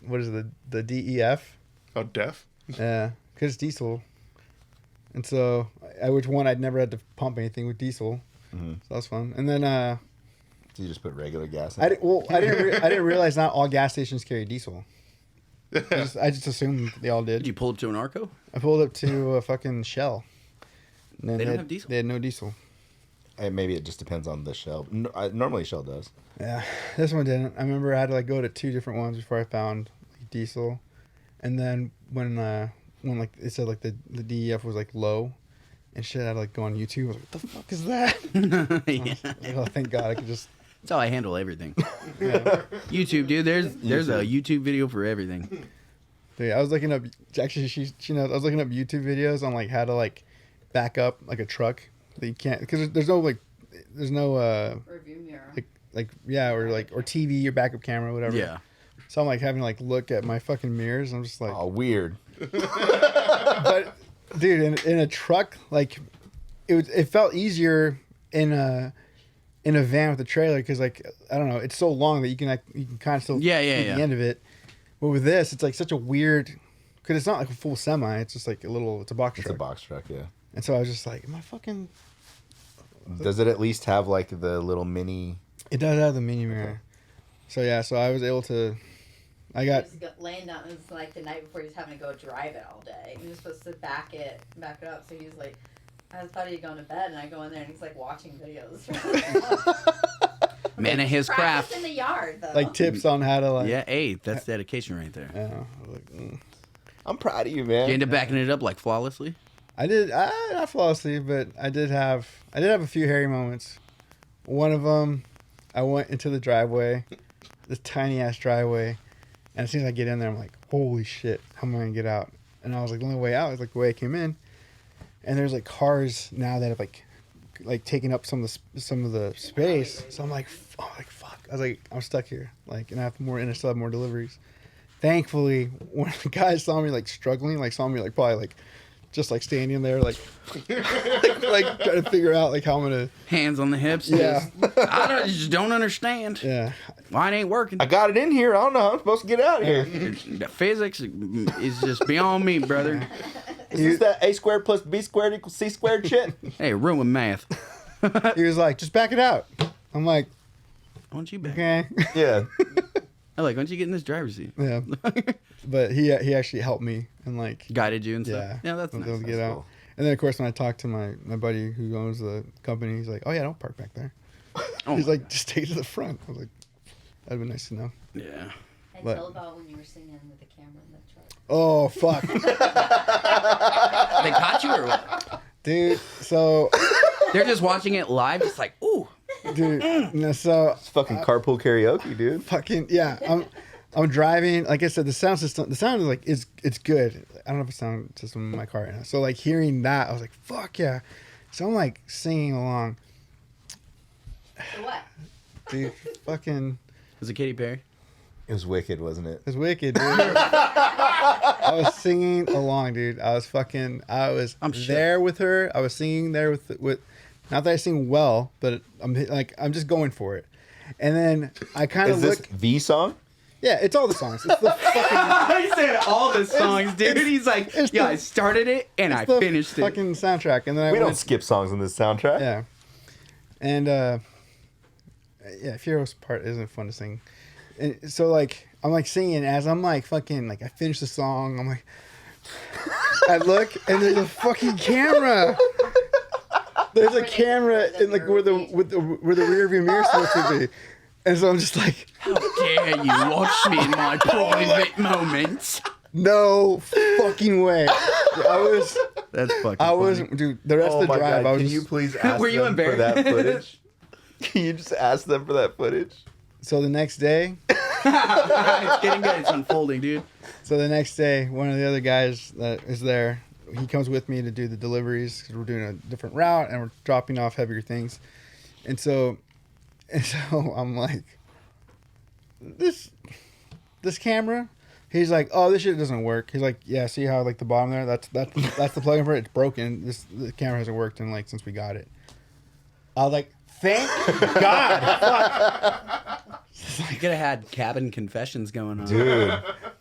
what is it, the DEF? Oh, deaf? Yeah, because it's diesel. And so, which one I'd never had to pump anything with diesel. Mm-hmm. So that was fun. And then So you just put regular gas in. I didn't realize not all gas stations carry diesel. I just assumed they all Did did. you pull up to an Arco? I pulled up to a fucking Shell. And then They don't have diesel? They had no diesel. maybe it just depends on the shell. Normally shell does. Yeah, this one didn't. I remember I had to like go to 2 different ones before I found like, diesel, and then when like it said like the DEF was like low, and shit, I had to like go on YouTube. I was like, what the fuck is that? Yeah. Oh, thank God, I could just. That's how I handle everything. Yeah. YouTube, dude. There's a YouTube video for everything. Dude, I was looking up. Actually, she knows. I was looking up YouTube videos on like how to like back up like a truck that you can't because there's no Review mirror. like yeah or TV or backup camera or whatever. Yeah. So I'm like having to like look at my fucking mirrors. I'm just like, Oh, weird. but dude, in a truck, like it felt easier in a van with a trailer because like I don't know, it's so long that you can kind of still Yeah, see yeah. the end of it. But with this, it's like such a weird because it's not like a full semi. It's just like it's a box It's truck. a box truck, yeah. And so I was just like, am I fucking? Does it at least have like the little mini? It does have the mini mirror. So yeah, so I was able to. I got. He was laying down. It was like the night before he was having to go drive it all day. He was supposed to back it up. So he was like, I thought he'd gone to bed, and I go in there and he's like watching videos. Man of his craft. Practice in the yard though. Like tips on how to like. Yeah, hey, that's dedication right there. Yeah. I was like, I'm proud of you, man. You end up backing it up like flawlessly. I did not flawlessly, but I did have a few hairy moments. One of them, I went into the driveway, this tiny ass driveway, and as soon as I get in there, I'm like, holy shit, how am I gonna get out? And I was like, the only way out is like the way I came in. And there's like cars now that have like taken up some of the space. So I'm like, fuck. I was like, I'm stuck here. Like, and I still have more deliveries. Thankfully, one of the guys saw me like struggling, like saw me like probably like just like standing there like like trying to figure out like how I'm gonna. Hands on the hips. Yeah. I just don't understand. Yeah. Why it ain't working? I got it in here. I don't know how I'm supposed to get out of here. The physics is just beyond me, brother. Is this that A squared plus B squared equals C squared shit? Hey, ruin math. He was like, just back it out. I'm like, Why don't you back? okay. Yeah. I like, why don't you get in this driver's seat? Yeah. But he actually helped me and like Guided you and stuff. yeah. Yeah, that's I was nice. able to get That's out. cool. And then of course when I talked to my buddy who owns the company, he's like, oh yeah, don't park back there. Oh, He's like, just take it to the front. I was like, that'd be nice to know. yeah. And But- tell about when you were singing with the camera in the truck. Oh fuck. They caught you or what? Dude, so They're just watching it live, just like, ooh. dude, no, so It's fucking carpool karaoke, dude. fucking yeah, I'm driving. Like I said, the sound is like it's good. I don't know if it's sound system in my car right now. So like hearing that, I was like, fuck yeah. So I'm like singing along, So what? dude. Fucking, Was it Katy Perry? It was wicked, wasn't it? it's wicked, dude. I was singing along, dude. I was I'm shook. there with her. I was singing there with. Not that I sing well, but I'm just going for it. And then I kind Is of this look. the song? Yeah, it's all the songs. It's the fucking. He said all the songs, dude. He's like, it's yeah, the- I started it and I the finished it. fucking soundtrack, and then I We went, don't skip songs on this soundtrack. yeah, and yeah, Firo's part isn't fun to sing, and so like I'm like singing as I'm like fucking like I finish the song. I'm like, I look and there's a fucking camera. There's a camera in like where the rear view mirror supposed to be, and so I'm just like, How dare you watch me in my private moments? no fucking way. That's fucking I was, dude. The rest Oh of the my drive, god! I was. Can you Just, please ask Were you them for that embarrassed? footage? Can you just ask them for that footage? so the next day, It's getting good. It's unfolding, dude. one of the other guys that is there, he comes with me to do the deliveries because we're doing a different route and we're dropping off heavier things, and so I'm like, this camera. He's like, oh, this shit doesn't work. He's like, yeah, see how like the bottom there? That's the plug-in for it. It's broken. The camera hasn't worked in like since we got it. I was like, thank God. You could have had cabin confessions going on. Dude.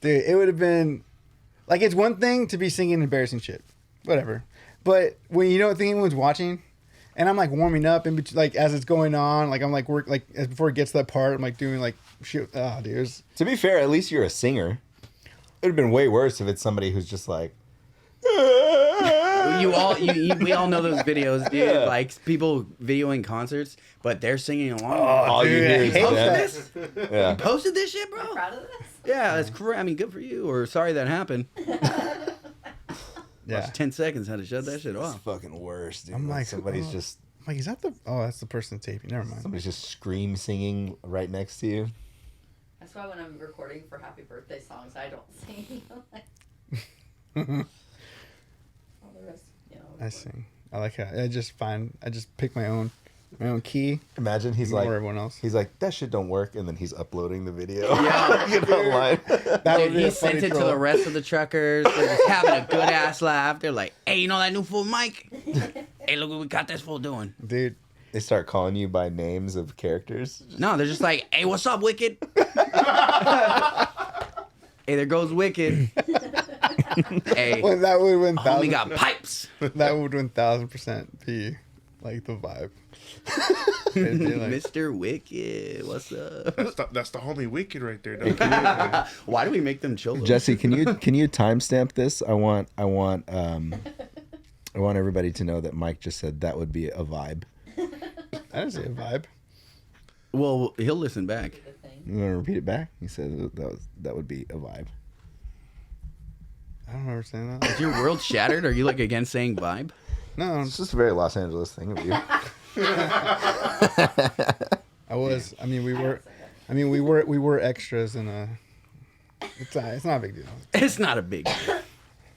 Dude, it would have been like it's one thing to be singing embarrassing shit, whatever. But when you don't think anyone's watching, and I'm like warming up and like as it's going on, like I'm like work like as before it gets to that part, I'm like doing like shit. Oh, dude, it's- To be fair, at least you're a singer. It would have been way worse if it's somebody who's just like, we all know those videos, dude. Yeah. Like people videoing concerts, but they're singing along. All you dude, hear I is hate posted that. this? Yeah. You posted this shit, bro? Proud of this? Yeah, that's correct. I mean, good for you. Or sorry that happened. Yeah. Watch 10 seconds how to shut that shit It's off. fucking worse, dude. I'm like, somebody's oh. just I'm like, is that the? Oh, that's the person taping. Never mind. somebody's just scream singing right next to you. That's why when I'm recording for happy birthday songs, I don't sing. All the rest, you know. I sing. I like how I just pick my own key. Imagine he's Ignore like, everyone else. he's like, that shit don't work, and then he's uploading the video. Yeah. Get online. That Dude, be he a funny sent it to troll. the rest of the truckers. They're just having a good ass laugh. They're like, hey, you know that new full mic? Hey, look what we got this fool doing. Dude. They start calling you by names of characters. No, they're just like, hey, what's up, Wicked? Hey, there goes Wicked. Hey, Well, that would win. homie got pipes. That would 1000% be like the vibe. It'd be like, Mr. Wicked, what's up? That's the homie Wicked right there. Though. Why do we make them cholos? Jesse, can you timestamp this? I want everybody to know that Mike just said that would be a vibe. I didn't say a vibe. Well, he'll listen back. The thing. You want to repeat it back? He said that would be a vibe. I don't remember saying that. Is your world shattered? Are you like against saying vibe? No, It's just a very Los Angeles thing of you. I was. I mean, we I were. don't say that. I mean, we were extras in a. It's not a big deal. It's not a big deal.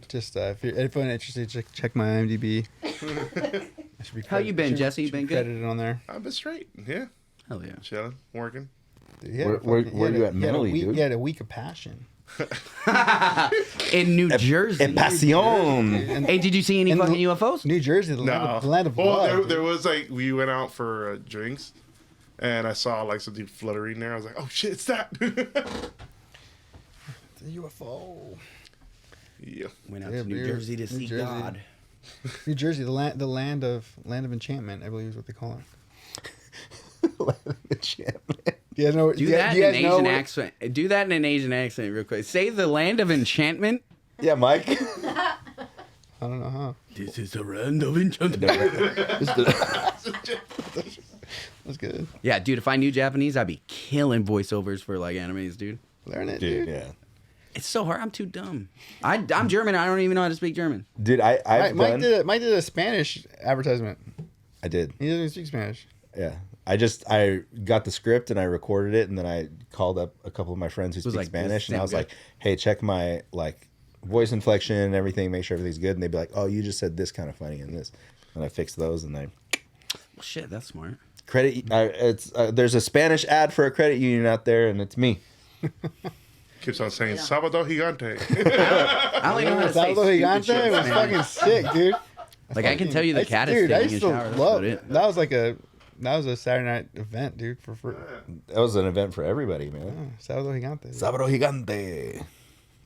Just if you're interested, check my IMDb. I should be How you been, Jesse? You been good? Credited on there. I've been straight. Yeah, Hell yeah. chilling, working. Dude, he had a Where fucking- you he had at a- he had a mentally, week- dude? He had a week of passion. In New Jersey. En pasión. And Hey, did you see any In fucking the- UFOs? New Jersey, the land of well, blood. there was like we went out for drinks, and I saw like something fluttering there. I was like, "Oh shit, it's that!" The UFO. yeah, Went out Yeah, to New dude. Jersey to New see Jersey. God. New Jersey, the land of enchantment, I believe is what they call it. Enchantment. Do you guys know? Do that you in an guys know Asian what- accent. Do that in an Asian accent real quick. Say the land of enchantment. Yeah, Mike. I don't know how. This is the land of enchantment. That's good. Yeah, dude, if I knew Japanese, I'd be killing voiceovers for like animes, dude. Learn it, Dude, dude. yeah. It's so hard. I'm too dumb. I'm German. I don't even know how to speak German. Dude, I've Mike done. Mike did a Spanish advertisement. I did. He doesn't even speak Spanish. Yeah. I got the script and I recorded it, and then I called up a couple of my friends who speak like, Spanish, this and I was damn like, "Hey, check my like voice inflection and everything. Make sure everything's good." And they'd be like, "Oh, you just said this kind of funny and this," and I fixed those, and I Well, shit, that's smart. credit. It's there's a Spanish ad for a credit union out there, and it's me. keeps on saying "Sábado Gigante." I only know how to say Salvador stupid Gigante shit in was Spanish. fucking sick, dude. Like I can tell you the cat is Dude, I taking a used to shower. That's love about it. that was a Saturday night event, dude. For That was an event for everybody, man. Salvador Gigante. Sábado Gigante.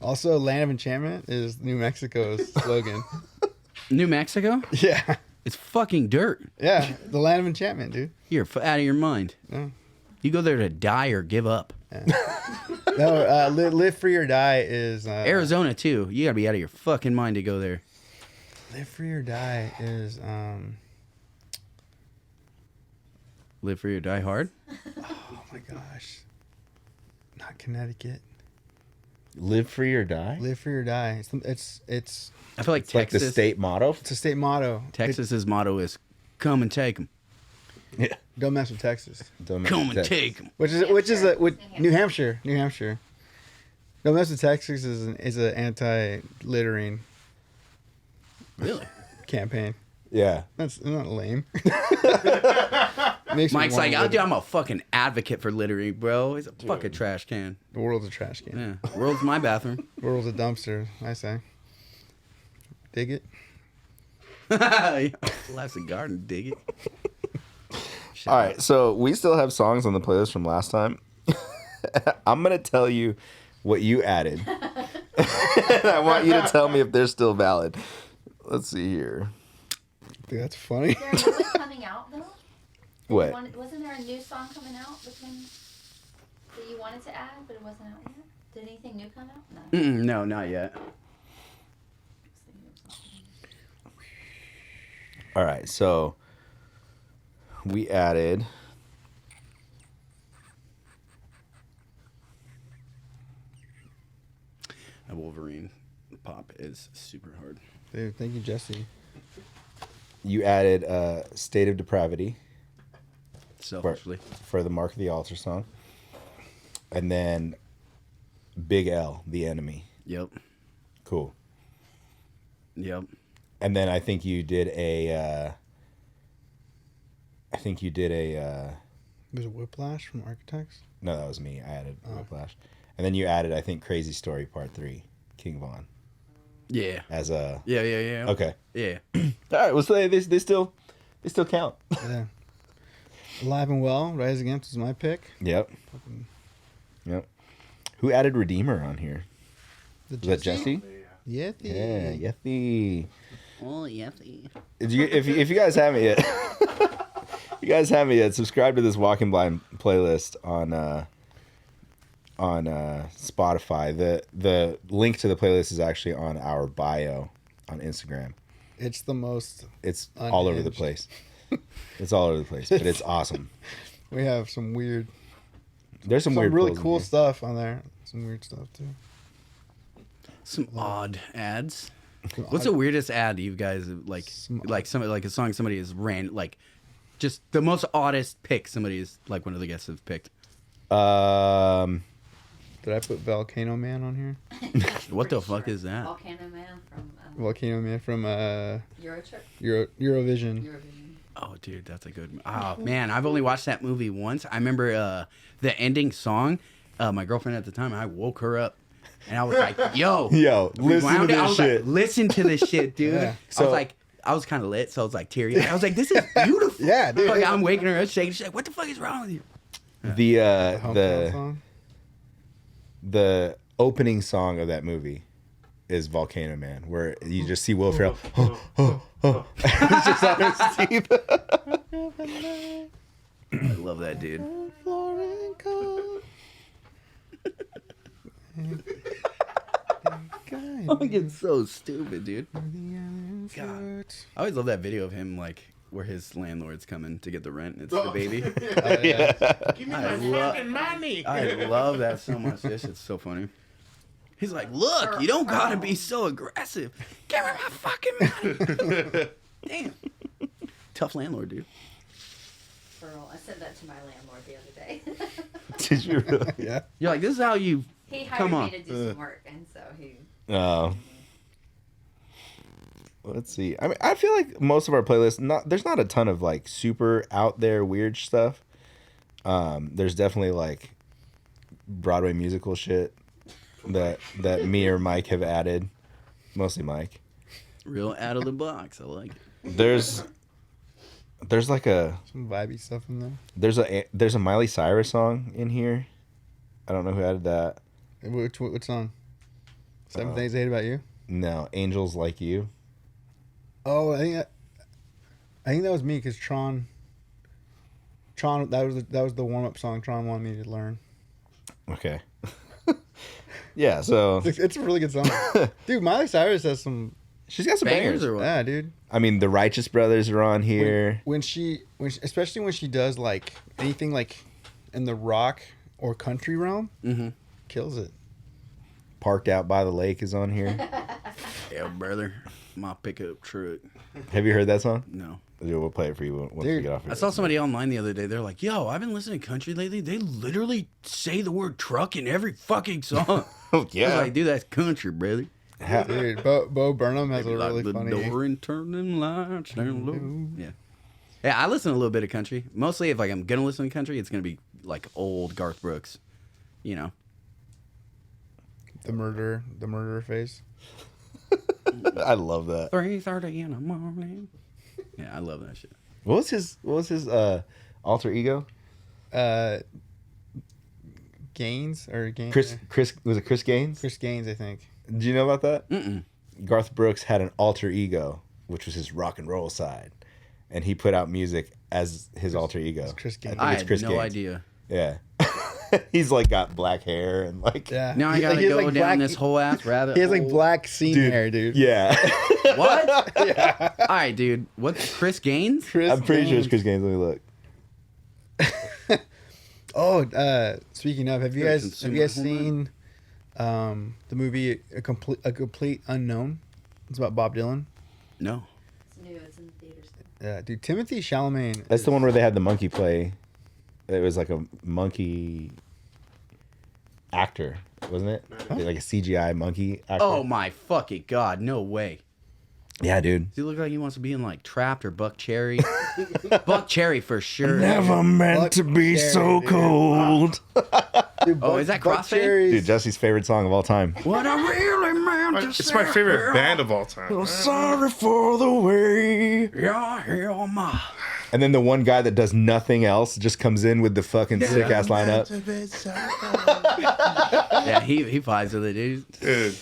Also, Land of Enchantment is New Mexico's slogan. New Mexico? Yeah, It's fucking dirt. yeah, the Land of Enchantment, dude. You're out of your mind. Yeah. You go there to die or give up. No, live free or die is Arizona too. You gotta be out of your fucking mind to go there. Live free or die is Live free or die hard. oh my gosh, not Connecticut. Live free or die. Live free or die. It's I feel like It's like the Texas. state motto. a state motto. Texas's motto is "Come and take them. Yeah. Don't mess with Texas. Don't make Come and text. take them." Which is New Hampshire. Don't mess with Texas is an anti-littering Really? campaign. Yeah. That's not lame. Makes me Mike's wanna like, litter. I'm a fucking advocate for littering, bro. He's a fucking trash can. The world's a trash can. Yeah, world's my bathroom. The world's a dumpster. I say. Dig it. Life's a garden, dig it. All right, so we still have songs on the playlist from last time. I'm gonna tell you what you added, and I want you to tell me if they're still valid. Let's see here. Dude, that's funny. There was it coming out though? What? Wasn't there a new song coming out between that you wanted to add, but it wasn't out yet? Did anything new come out? No. Mm-mm, no, not yet. All right, so we added. A Wolverine pop is super hard. Dude, thank you, Jesse. You added "State of Depravity" Selfishly. for the Mark of the Altar song, and then Big L, The Enemy. Yep. Cool. Yep. And then I think you did a. There's a Whiplash from Architects. No, that was me. I added Whiplash, and then you added, I think, Crazy Story Part 3, King Von, Yeah. as a. Yeah. Okay. Yeah. All right. Well, so they still count. Yeah. Alive and Well, Rise Against is my pick. Yep. Yep. Who added Redeemer on here? Was that Jesse? Yeah. Yeah, Yethy. Oh, yes. If you guys haven't yet, subscribe to this Walking Blind playlist on Spotify. The link to the playlist is actually on our bio on Instagram. It's the most. It's all over the Unhinged. place. It's all over the place, but it's awesome. We have some weird. There's some weird, really pulls in cool here. stuff on there. Some weird stuff too. Some odd ads. What's the weirdest ad you guys like? Like a song somebody has ran, like just the most oddest pick somebody is like one of the guests have picked. Did I put Volcano Man on here? What the Pretty fuck sure. is that? Volcano Man from Volcano Man from Eurotrip. Eurovision. Eurovision. Oh, dude, that's a good. Oh man, I've only watched that movie once. I remember the ending song. My girlfriend at the time, I woke her up, and I was like, "Yo, Yo, listen to rewound it. I this was shit. Like, listen to this shit, dude." Yeah. I was kind of lit, so I was like teary. I was like, "This is beautiful." Yeah, dude. Like, I'm waking her up, shaking. She's like, "What the fuck is wrong with you?" Hometown song. The opening song of that movie is Volcano Man, where you just see Will Ferrell. It's just on his teeth. I love that dude. I'm getting so stupid, dude. God. I always love that video of him, like, where his landlord's coming to get the rent. It's the baby. Give me my fucking money. I love that so much. This shit's so funny. He's like, look, you don't gotta be so aggressive. Give me my fucking money. Damn. Tough landlord, dude. Pearl. I said that to my landlord the other day. Did you really? Yeah. You're like, this is how you. He hired Come on. me to do some work, and so he. Oh. Let's see. I mean, I feel like most of our playlists, there's not a ton of like super out there weird stuff. There's definitely like Broadway musical shit that me or Mike have added. Mostly Mike. Real out of the box. I like it. There's like Some vibey stuff in there. there's a Miley Cyrus song in here. I don't know who added that. Which song? Seven Things I Hate About You. No, Angels Like You. Oh, I think that was me because Tron. That was the warm up song Tron wanted me to learn. Okay. Yeah, so It's a really good song, dude. Miley Cyrus has some. she's got some Bangers bangers. or what? Yeah, dude. I mean, the Righteous Brothers are on here. When she, especially when she does like anything like in the rock or country realm, kills it. Parked Out by the Lake is on here. Yeah, brother. My pickup truck. Have you heard that song? No. Dude, we'll play it for you once we Dude, get off here. I saw somebody online the other day. They're like, yo, I've been listening to country lately. They literally say the word truck in every fucking song. Oh, I was yeah. like, dude, that's country, brother. Dude, Bo Burnham has a Lock really the funny. door and turn them lights down low. Yeah. Yeah, I listen to a little bit of country. Mostly if like I'm going to listen to country, it's going to be like old Garth Brooks, you know. The murderer face. I love that. 3:30 in the morning. Yeah, I love that shit. What was his alter ego? Gaines or Gaines? Chris was it Chris Gaines? Chris Gaines, I think. Do you know about that? Mm-mm. Garth Brooks had an alter ego, which was his rock and roll side, and he put out music as his alter ego. Chris Gaines. I think I it's had Chris no Gaines. idea. Yeah. He's like got black hair and like Yeah. Now I gotta He has, go like, down black- this whole ass rabbit He has like hole. black scene hair, dude. yeah. What? All right, dude. What's Chris Gaines? Chris I'm pretty sure it's Gaines. Chris Gaines. Let me look. Oh, speaking of, have you Gotta guys consume my seen the movie A Complete Unknown? It's about Bob Dylan. No. It's new. It's in the theaters. Yeah, dude. Timothy Chalamet. That's the one where they had the monkey play. It was like a monkey actor, wasn't it? Like a CGI monkey actor. Oh my fucking god! No way. yeah, dude. Does he look like he wants to be in like Trapped or Buck Cherry? Buck Cherry for sure. meant Buck to be so so cold. Dude, Oh, is that Crossfade? Cherries. Dude, Jesse's favorite song of all time. What I really meant to It's my favorite band of all time. Sorry for the way. Yeah, ma. And then the one guy that does nothing else just comes in with the fucking sick ass lineup. Yeah, he vibes with it, dude. Dude,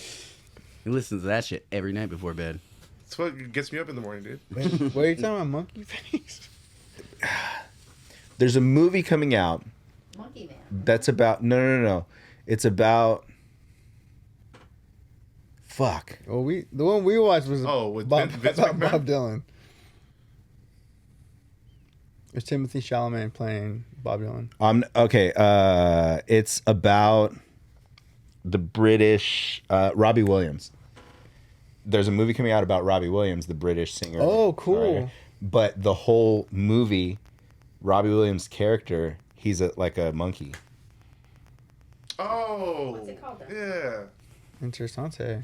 He listens to that shit every night before bed. that's what gets me up in the morning, dude. Wait, what are you talking about, Monkey Face? There's a movie coming out Monkey Man. that's about no. It's about fuck. Well, the one we watched was With Bob, Vince about McMahon? Bob Dylan. There's Timothy Chalamet playing Bob Dylan. Okay. It's about the British Robbie Williams. There's a movie coming out about Robbie Williams, the British singer. Oh, cool. songwriter. But the whole movie, Robbie Williams' character, he's like a monkey. Oh. What's it called, though? Yeah. Interessante.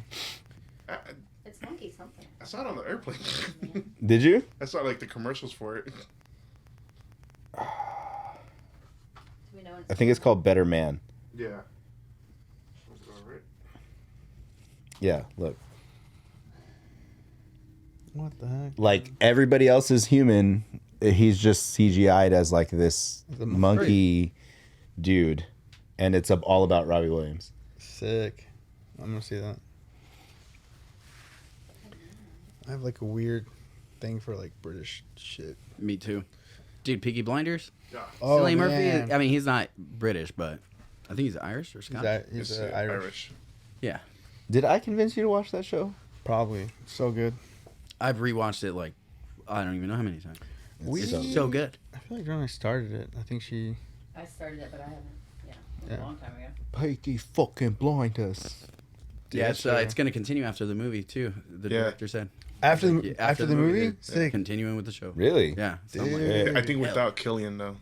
It's monkey something. I saw it on the airplane. Did you? I saw like the commercials for it. Do we know? I think it's called Better Man. Yeah. Alright. Yeah, look. What the heck? Like everybody else is human, he's just CGI'd as like this He's a monkey dude, and it's all about Robbie Williams. Sick. I'm gonna see that. I have like a weird thing for like British shit. Me too. Dude, Peaky Blinders? Yeah. Oh, Cillian Murphy? man. I mean, he's not British, but I think he's Irish or Scottish. He's It's, Irish. Yeah. Did I convince you to watch that show? Probably. So good. I've rewatched it like, I don't even know how many times. We- It's so good. I feel like when I started it, I think she. I started it, but I haven't. Yeah, it was Yeah. a long time ago. Peaky fucking Blinders. Yeah, sure. it's going to continue after the movie too. The Yeah. director said. After Yeah, the after the movie, sick. Continuing with the show. Really? Yeah. So, I'm like- Dude. I think without Killian though.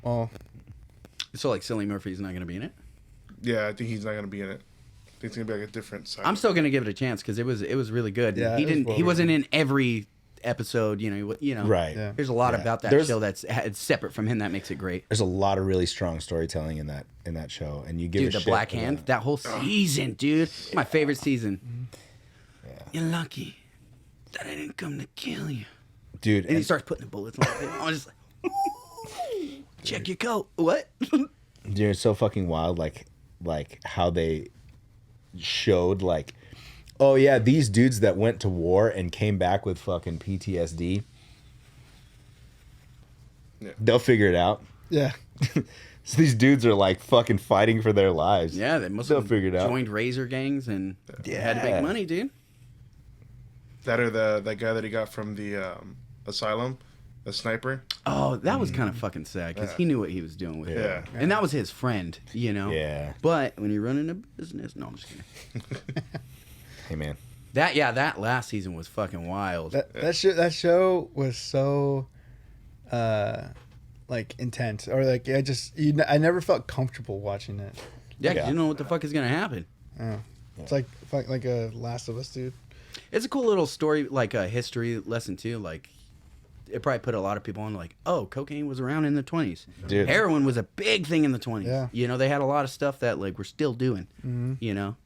Oh, so like Cillian Murphy's not going to be in it. Yeah, I think he's not gonna be in it. I think it's gonna be like a different side. I'm still going to give it a chance because it was really good. Yeah, he it was didn't. well He wasn't written. in every episode. You know. Right. Yeah. There's a lot Yeah. about that There's- show that's separate from him that makes it great. There's a lot of really strong storytelling in that show, and you give Dude, a the shit Black about Hand, it. that whole season, dude. My favorite season. Yeah. You're lucky that I didn't come to kill you. Dude. And he starts putting the bullets on him. I was just like, check your coat. What? Dude, it's so fucking wild, like how they showed like, oh yeah, these dudes that went to war and came back with fucking PTSD. Yeah. They'll figure it out. yeah. So these dudes are like fucking fighting for their lives. Yeah, they must They'll have figure it out. joined razor gangs and had to Yeah. make money, dude. That or that guy that he got from the asylum, the sniper. Oh, that was kind of fucking sad because he knew what he was doing with it. Yeah. And that was his friend, you know? Yeah. But when you're running a business, no, I'm just kidding. Hey man. That last season was fucking wild. That show was so like intense, or like I never felt comfortable watching it. Yeah, 'cause Yeah. you don't know what the fuck is going to happen. Yeah. It's like a Last of Us, dude. It's a cool little story, like a history lesson too. Like, it probably put a lot of people on, like, oh, cocaine was around in the 20s. Dude. Heroin was a big thing in the 20s. Yeah. You know, they had a lot of stuff that, like, we're still doing, you know?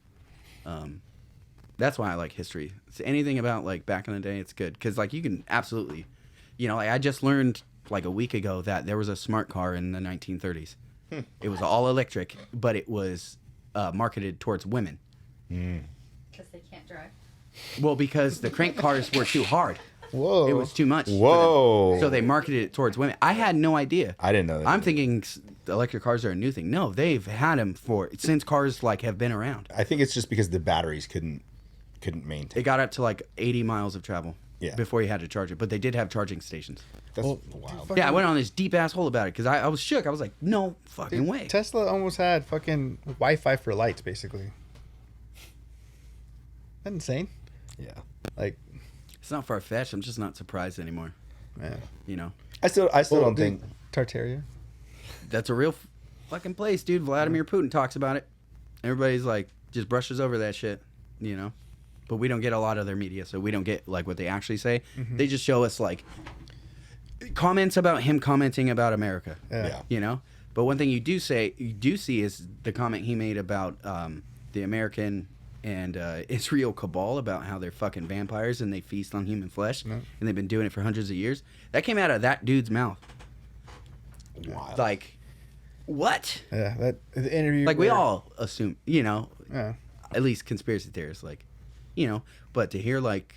That's why I like history. It's anything about, like, back in the day, it's good. Because, like, you can absolutely, you know, like, I just learned, like, a week ago that there was a smart car in the 1930s. It was all electric, but it was marketed towards women. Because they can't drive. Well, because the crank cars were too hard. Whoa. It was too much. for them. Whoa. So they marketed it towards women. I had no idea. I didn't know that. I'm thinking electric cars are a new thing. No, they've had them since cars like have been around. I think it's just because the batteries couldn't maintain. It got up to like 80 miles of travel Yeah. before you had to charge it. But they did have charging stations. That's Well, wild. Yeah, I went on this deep ass hole about it because I was shook. I was like, no fucking way. Tesla almost had fucking Wi-Fi for lights, basically. That's insane. Yeah. Like, It's not far fetched. I'm just not surprised anymore. man. You know, I still don't think. Tartaria. that's a real fucking place, dude. Vladimir Putin talks about it. Everybody's like, just brushes over that shit, you know? But we don't get a lot of their media, so we don't get like what they actually say. They just show us like comments about him commenting about America. Yeah. You know? But one thing you do see is the comment he made about the American and Israel cabal about how they're fucking vampires and they feast on human flesh, and they've been doing it for hundreds of years. That came out of that dude's mouth. Wild. Like, what? Yeah, that the interview. Like we where- all assume, you know, Yeah. at least conspiracy theorists, like, you know, but to hear like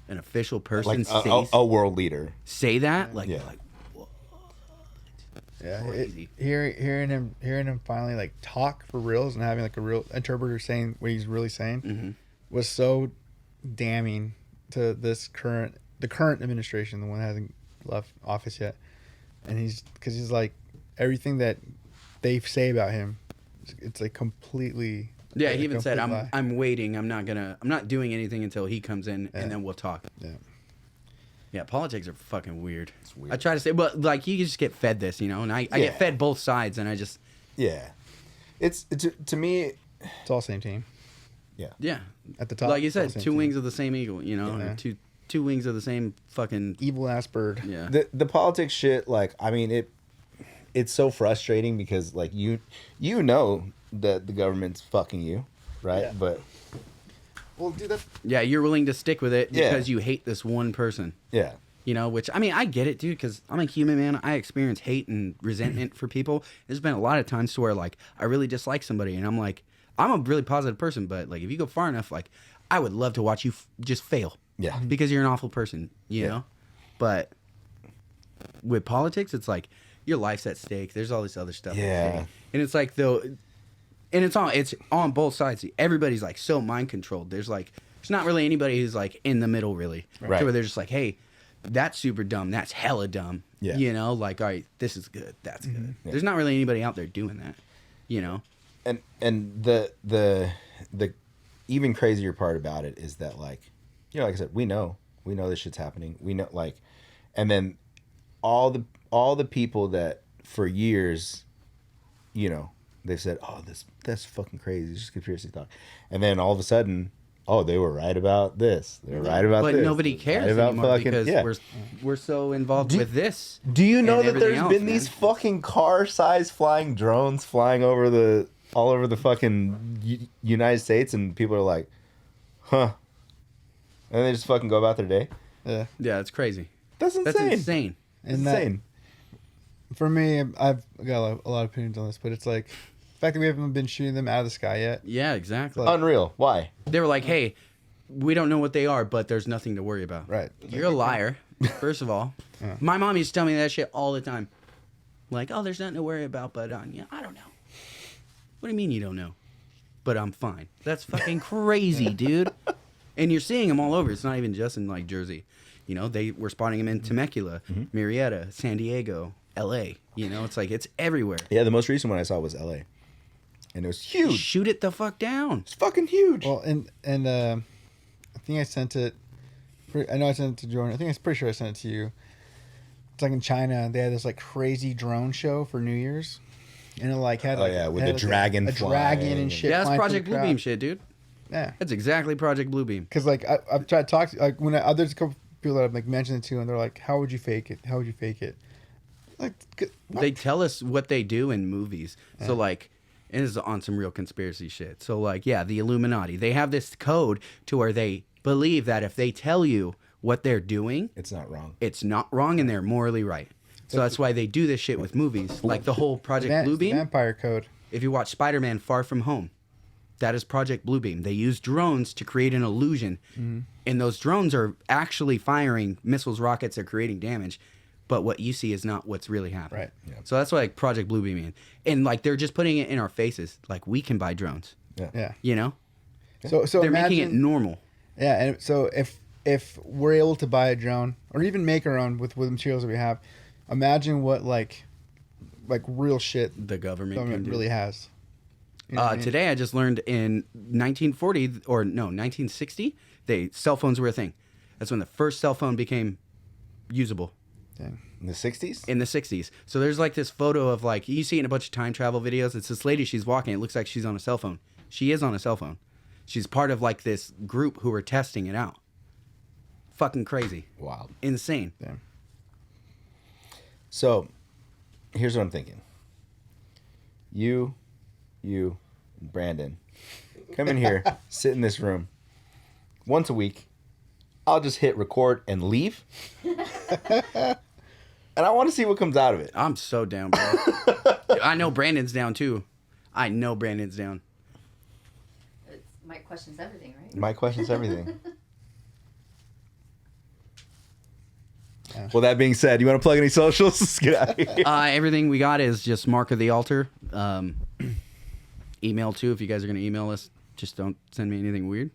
an official person like a world leader. say that, like, Yeah. like Yeah, Crazy. hearing him finally like talk for reals and having like a real interpreter saying what he's really saying was so damning to the current administration, the one that hasn't left office yet, and he's like everything that they say about him, it's like completely. yeah. like He a even said, complete lie. I'm waiting. I'm not doing anything until he comes in, and then we'll talk. Yeah. Yeah, politics are fucking weird. It's weird. I try to say, but like you just get fed this, you know, and I Yeah. get fed both sides, and I just Yeah. It's to me. It's all same team yeah, at the top. like you it's all said, same two team. wings of the same eagle, you know, Yeah. or two wings of the same fucking Evil ass bird. yeah. The politics shit, like, I mean, it's so frustrating because like you know that the government's fucking you, right? Yeah. But Well, dude, that's Yeah, you're willing to stick with it Yeah. because you hate this one person. yeah. You know, which, I mean, I get it, dude, because I'm a human, man. I experience hate and resentment for people. There's been a lot of times to where, like, I really dislike somebody, and I'm like, I'm a really positive person, but, like, if you go far enough, like, I would love to watch you just fail. Yeah. Because you're an awful person, you know? But with politics, it's like, your life's at stake. There's all this other stuff. Yeah. At stake. And it's like, though, and it's on both sides. Everybody's, like, so mind controlled. There's not really anybody who's, like, in the middle, really. Right. To where they're just like, hey, that's super dumb. That's hella dumb. Yeah. You know, like, all right, this is good. That's good. Yeah. There's not really anybody out there doing that. You know? And the even crazier part about it is that, like, you know, like I said, we know this shit's happening. We know, like, and then all the people that for years, you know, they've said, oh, that's fucking crazy. It's just conspiracy talk. And then all of a sudden, oh, they were right about this. They were right about But this. nobody They were cares right about anymore fucking- because yeah. we're so involved with this. Do you know and that everything there's else, been man. these fucking car-sized flying drones flying all over the fucking United States, and people are like, huh? And they just fucking go about their day. yeah. Yeah, it's crazy. That's insane. That's insane. It's And that- insane. For me, I've got a lot of opinions on this, but it's like the fact that we haven't been shooting them out of the sky yet. Yeah, exactly. Unreal. Why? They were like, hey, we don't know what they are, but there's nothing to worry about. Right. You're a liar, first of all. My mom used to tell me that shit all the time. Like, oh, there's nothing to worry about, but yeah, I don't know. What do you mean you don't know? But I'm fine. That's fucking crazy, dude. And you're seeing them all over. It's not even just in, like, Jersey. You know, they were spotting them in Temecula, Murrieta, San Diego, L.A. You know, it's like, it's everywhere. Yeah, the most recent one I saw was L.A. And it was huge. Shoot it the fuck down. It's fucking huge. Well, and I think I sent it. I know I sent it to Jordan. I think I'm pretty sure I sent it to you. It's like in China, they had this like crazy drone show for New Year's, and it like had Oh, like, yeah, with had, the like, dragon a flying dragon and and- shit. Yeah, that's flying through Project the crowd. Bluebeam shit, dude. Yeah, That's exactly Project Bluebeam. because like I've tried to talk to like when there's a couple people that I've like mentioned it to, and they're like, "How would you fake it? How would you fake it?" Like, what? They tell us what they do in movies. So like, and this is on some real conspiracy shit. So like, yeah, the Illuminati, they have this code to where they believe that if they tell you what they're doing, It's not wrong. it's not wrong and they're morally right. So that's why they do this shit with movies, like the whole Project It's the Bluebeam. Vampire Code. If you watch Spider-Man: Far From Home, That is Project Bluebeam. They use drones to create an illusion. Mm-hmm. And those drones are actually firing missiles, rockets, they're creating damage. But what you see is not what's really happening. Right. Yeah. So that's like Project Bluebeam mean. And like they're just putting it in our faces. Like we can buy drones. Yeah. You know? So They're making it imagine- normal. Yeah, and so if we're able to buy a drone or even make our own with the materials that we have, imagine what like real shit The government can do. really has. You know what I mean? Today I just learned in 1960, cell phones were a thing. That's when the first cell phone became usable. Dang. In the 60s? In the 60s. So there's like this photo of like, you see it in a bunch of time travel videos. It's this lady, she's walking. It looks like she's on a cell phone. She is on a cell phone. She's part of like this group who are testing it out. Fucking crazy. Wild. Insane. Damn. So, here's what I'm thinking. You, Brandon, come in here, sit in this room. Once a week, I'll just hit record and leave. And I want to see what comes out of it. I'm so down, bro. I know Brandon's down too. I know Brandon's down. My question's everything, right? My question's everything. Well, that being said, you want to plug any socials? Let's get out of here. Everything we got is just Mark of the Altar. Email too, if you guys are going to email us. Just don't send me anything weird.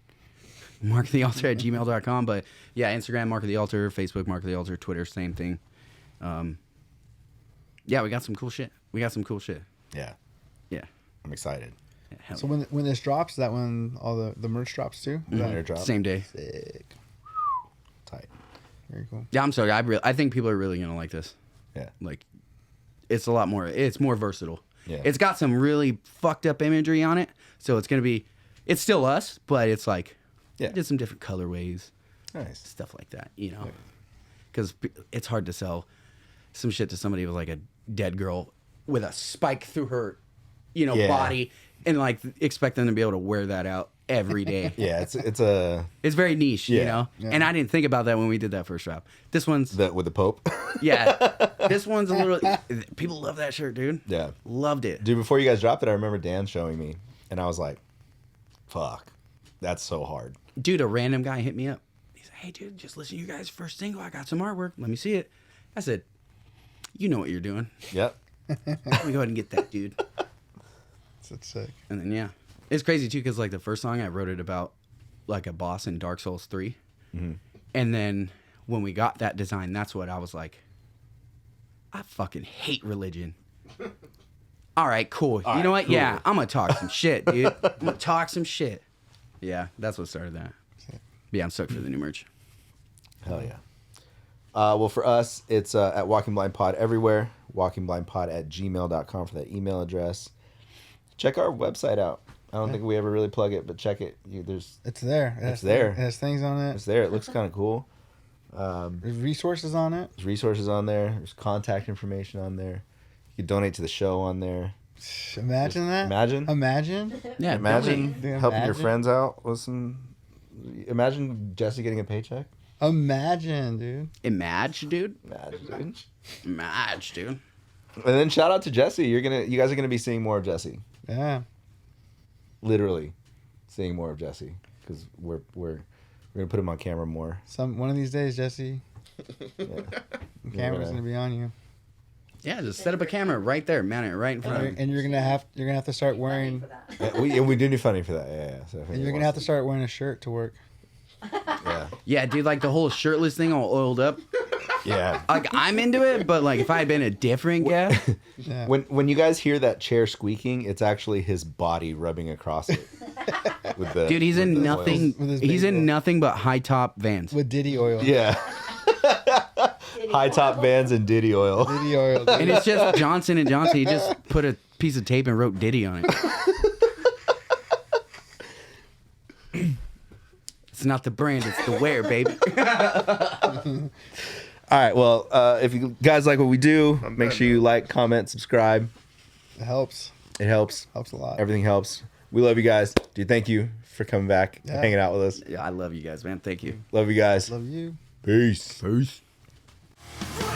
markofthealtar@gmail.com. But yeah, Instagram, Mark of the Altar. Facebook, Mark of the Altar. Twitter, same thing. Yeah, we got some cool shit. Yeah, Yeah. I'm excited. Yeah, hell So yeah. when this drops, is that when all the merch drops too? Is that Airdrop. Same day. sick? Tight. Very cool. Yeah, I'm sorry. I think people are really going to like this. Yeah. Like, it's a lot more. It's more versatile. Yeah. It's got some really fucked up imagery on it. So it's going to be, it's still us, but it's like, Yeah. just some different colorways, Nice. stuff like that, you know? Because it's hard to sell some shit to somebody with like a dead girl with a spike through her, Yeah. body and like expect them to be able to wear that out every day. Yeah, it's a It's very niche, you Yeah. know? Yeah. And I didn't think about that when we did that first drop. This one's, with the Pope. yeah, this one's a little, people love that shirt, dude. Yeah. Loved it. Dude, before you guys dropped it, I remember Dan showing me, and I was like, "Fuck, that's so hard." Dude, a random guy hit me up. He said, "Hey, dude, just listen to you guys' first single. I got some artwork. Let me see it." I said, "You know what you're doing. Yep. Let me go ahead and get that, dude." That's sick. And then, yeah. It's crazy, too, because, like, the first song, I wrote it about, like, a boss in Dark Souls 3. Mm-hmm. And then when we got that design, that's what I was like, I fucking hate religion. All right, cool. You know what? cool. Yeah, I'm going to talk some shit, dude. I'm going to talk some shit. Yeah, that's what started that. Yeah, I'm stoked for the new merch. Hell yeah. Well, for us, it's at Walking Blind Pod everywhere. WalkingBlindPod@gmail.com for that email address. Check our website out. I don't think we ever really plug it, but check it. It's there. It's there. It has things on it. It's there. It looks kind of cool. There's resources on it. There's resources on there. There's contact information on there. You can donate to the show on there. Imagine that. Imagine. Yeah, Imagine Dude, helping your imagine. friends out with some. Imagine Jesse getting a paycheck. Imagine, dude. Imagine, dude. Imagine, dude. Imagine, dude. And then shout out to Jesse. You guys are gonna be seeing more of Jesse. Yeah. Literally, seeing more of Jesse because we're gonna put him on camera more. One of these days, Jesse, Yeah. the camera's gonna be on you, Yeah, just set up a camera right there, mount it right in front of and you're gonna have to start Funny wearing, for that. Yeah, we do need funding for that. Yeah. So if and you're gonna have to start wearing a shirt to work. Yeah. Yeah, dude, like the whole shirtless thing all oiled up. Yeah. Like, I'm into it, but like if I had been a different guest, Yeah. When you guys hear that chair squeaking, it's actually his body rubbing across it. With the, dude, he's with in the nothing. oils. With his He's big in oil. nothing but high top Vans. With Diddy oil. Yeah. High top Vans and Diddy oil. Diddy oil. Dude. And it's just Johnson and Johnson. He just put a piece of tape and wrote Diddy on it. It's not the brand, it's the wear, baby. All right. Well, if you guys like what we do, make done, sure you like, comment, subscribe. It helps. It helps. Helps a lot. Everything helps. We love you guys. Dude, thank you for coming back, Yeah. hanging out with us. Yeah, I love you guys, man. Thank you. Love you guys. Love you. Peace. Peace. Run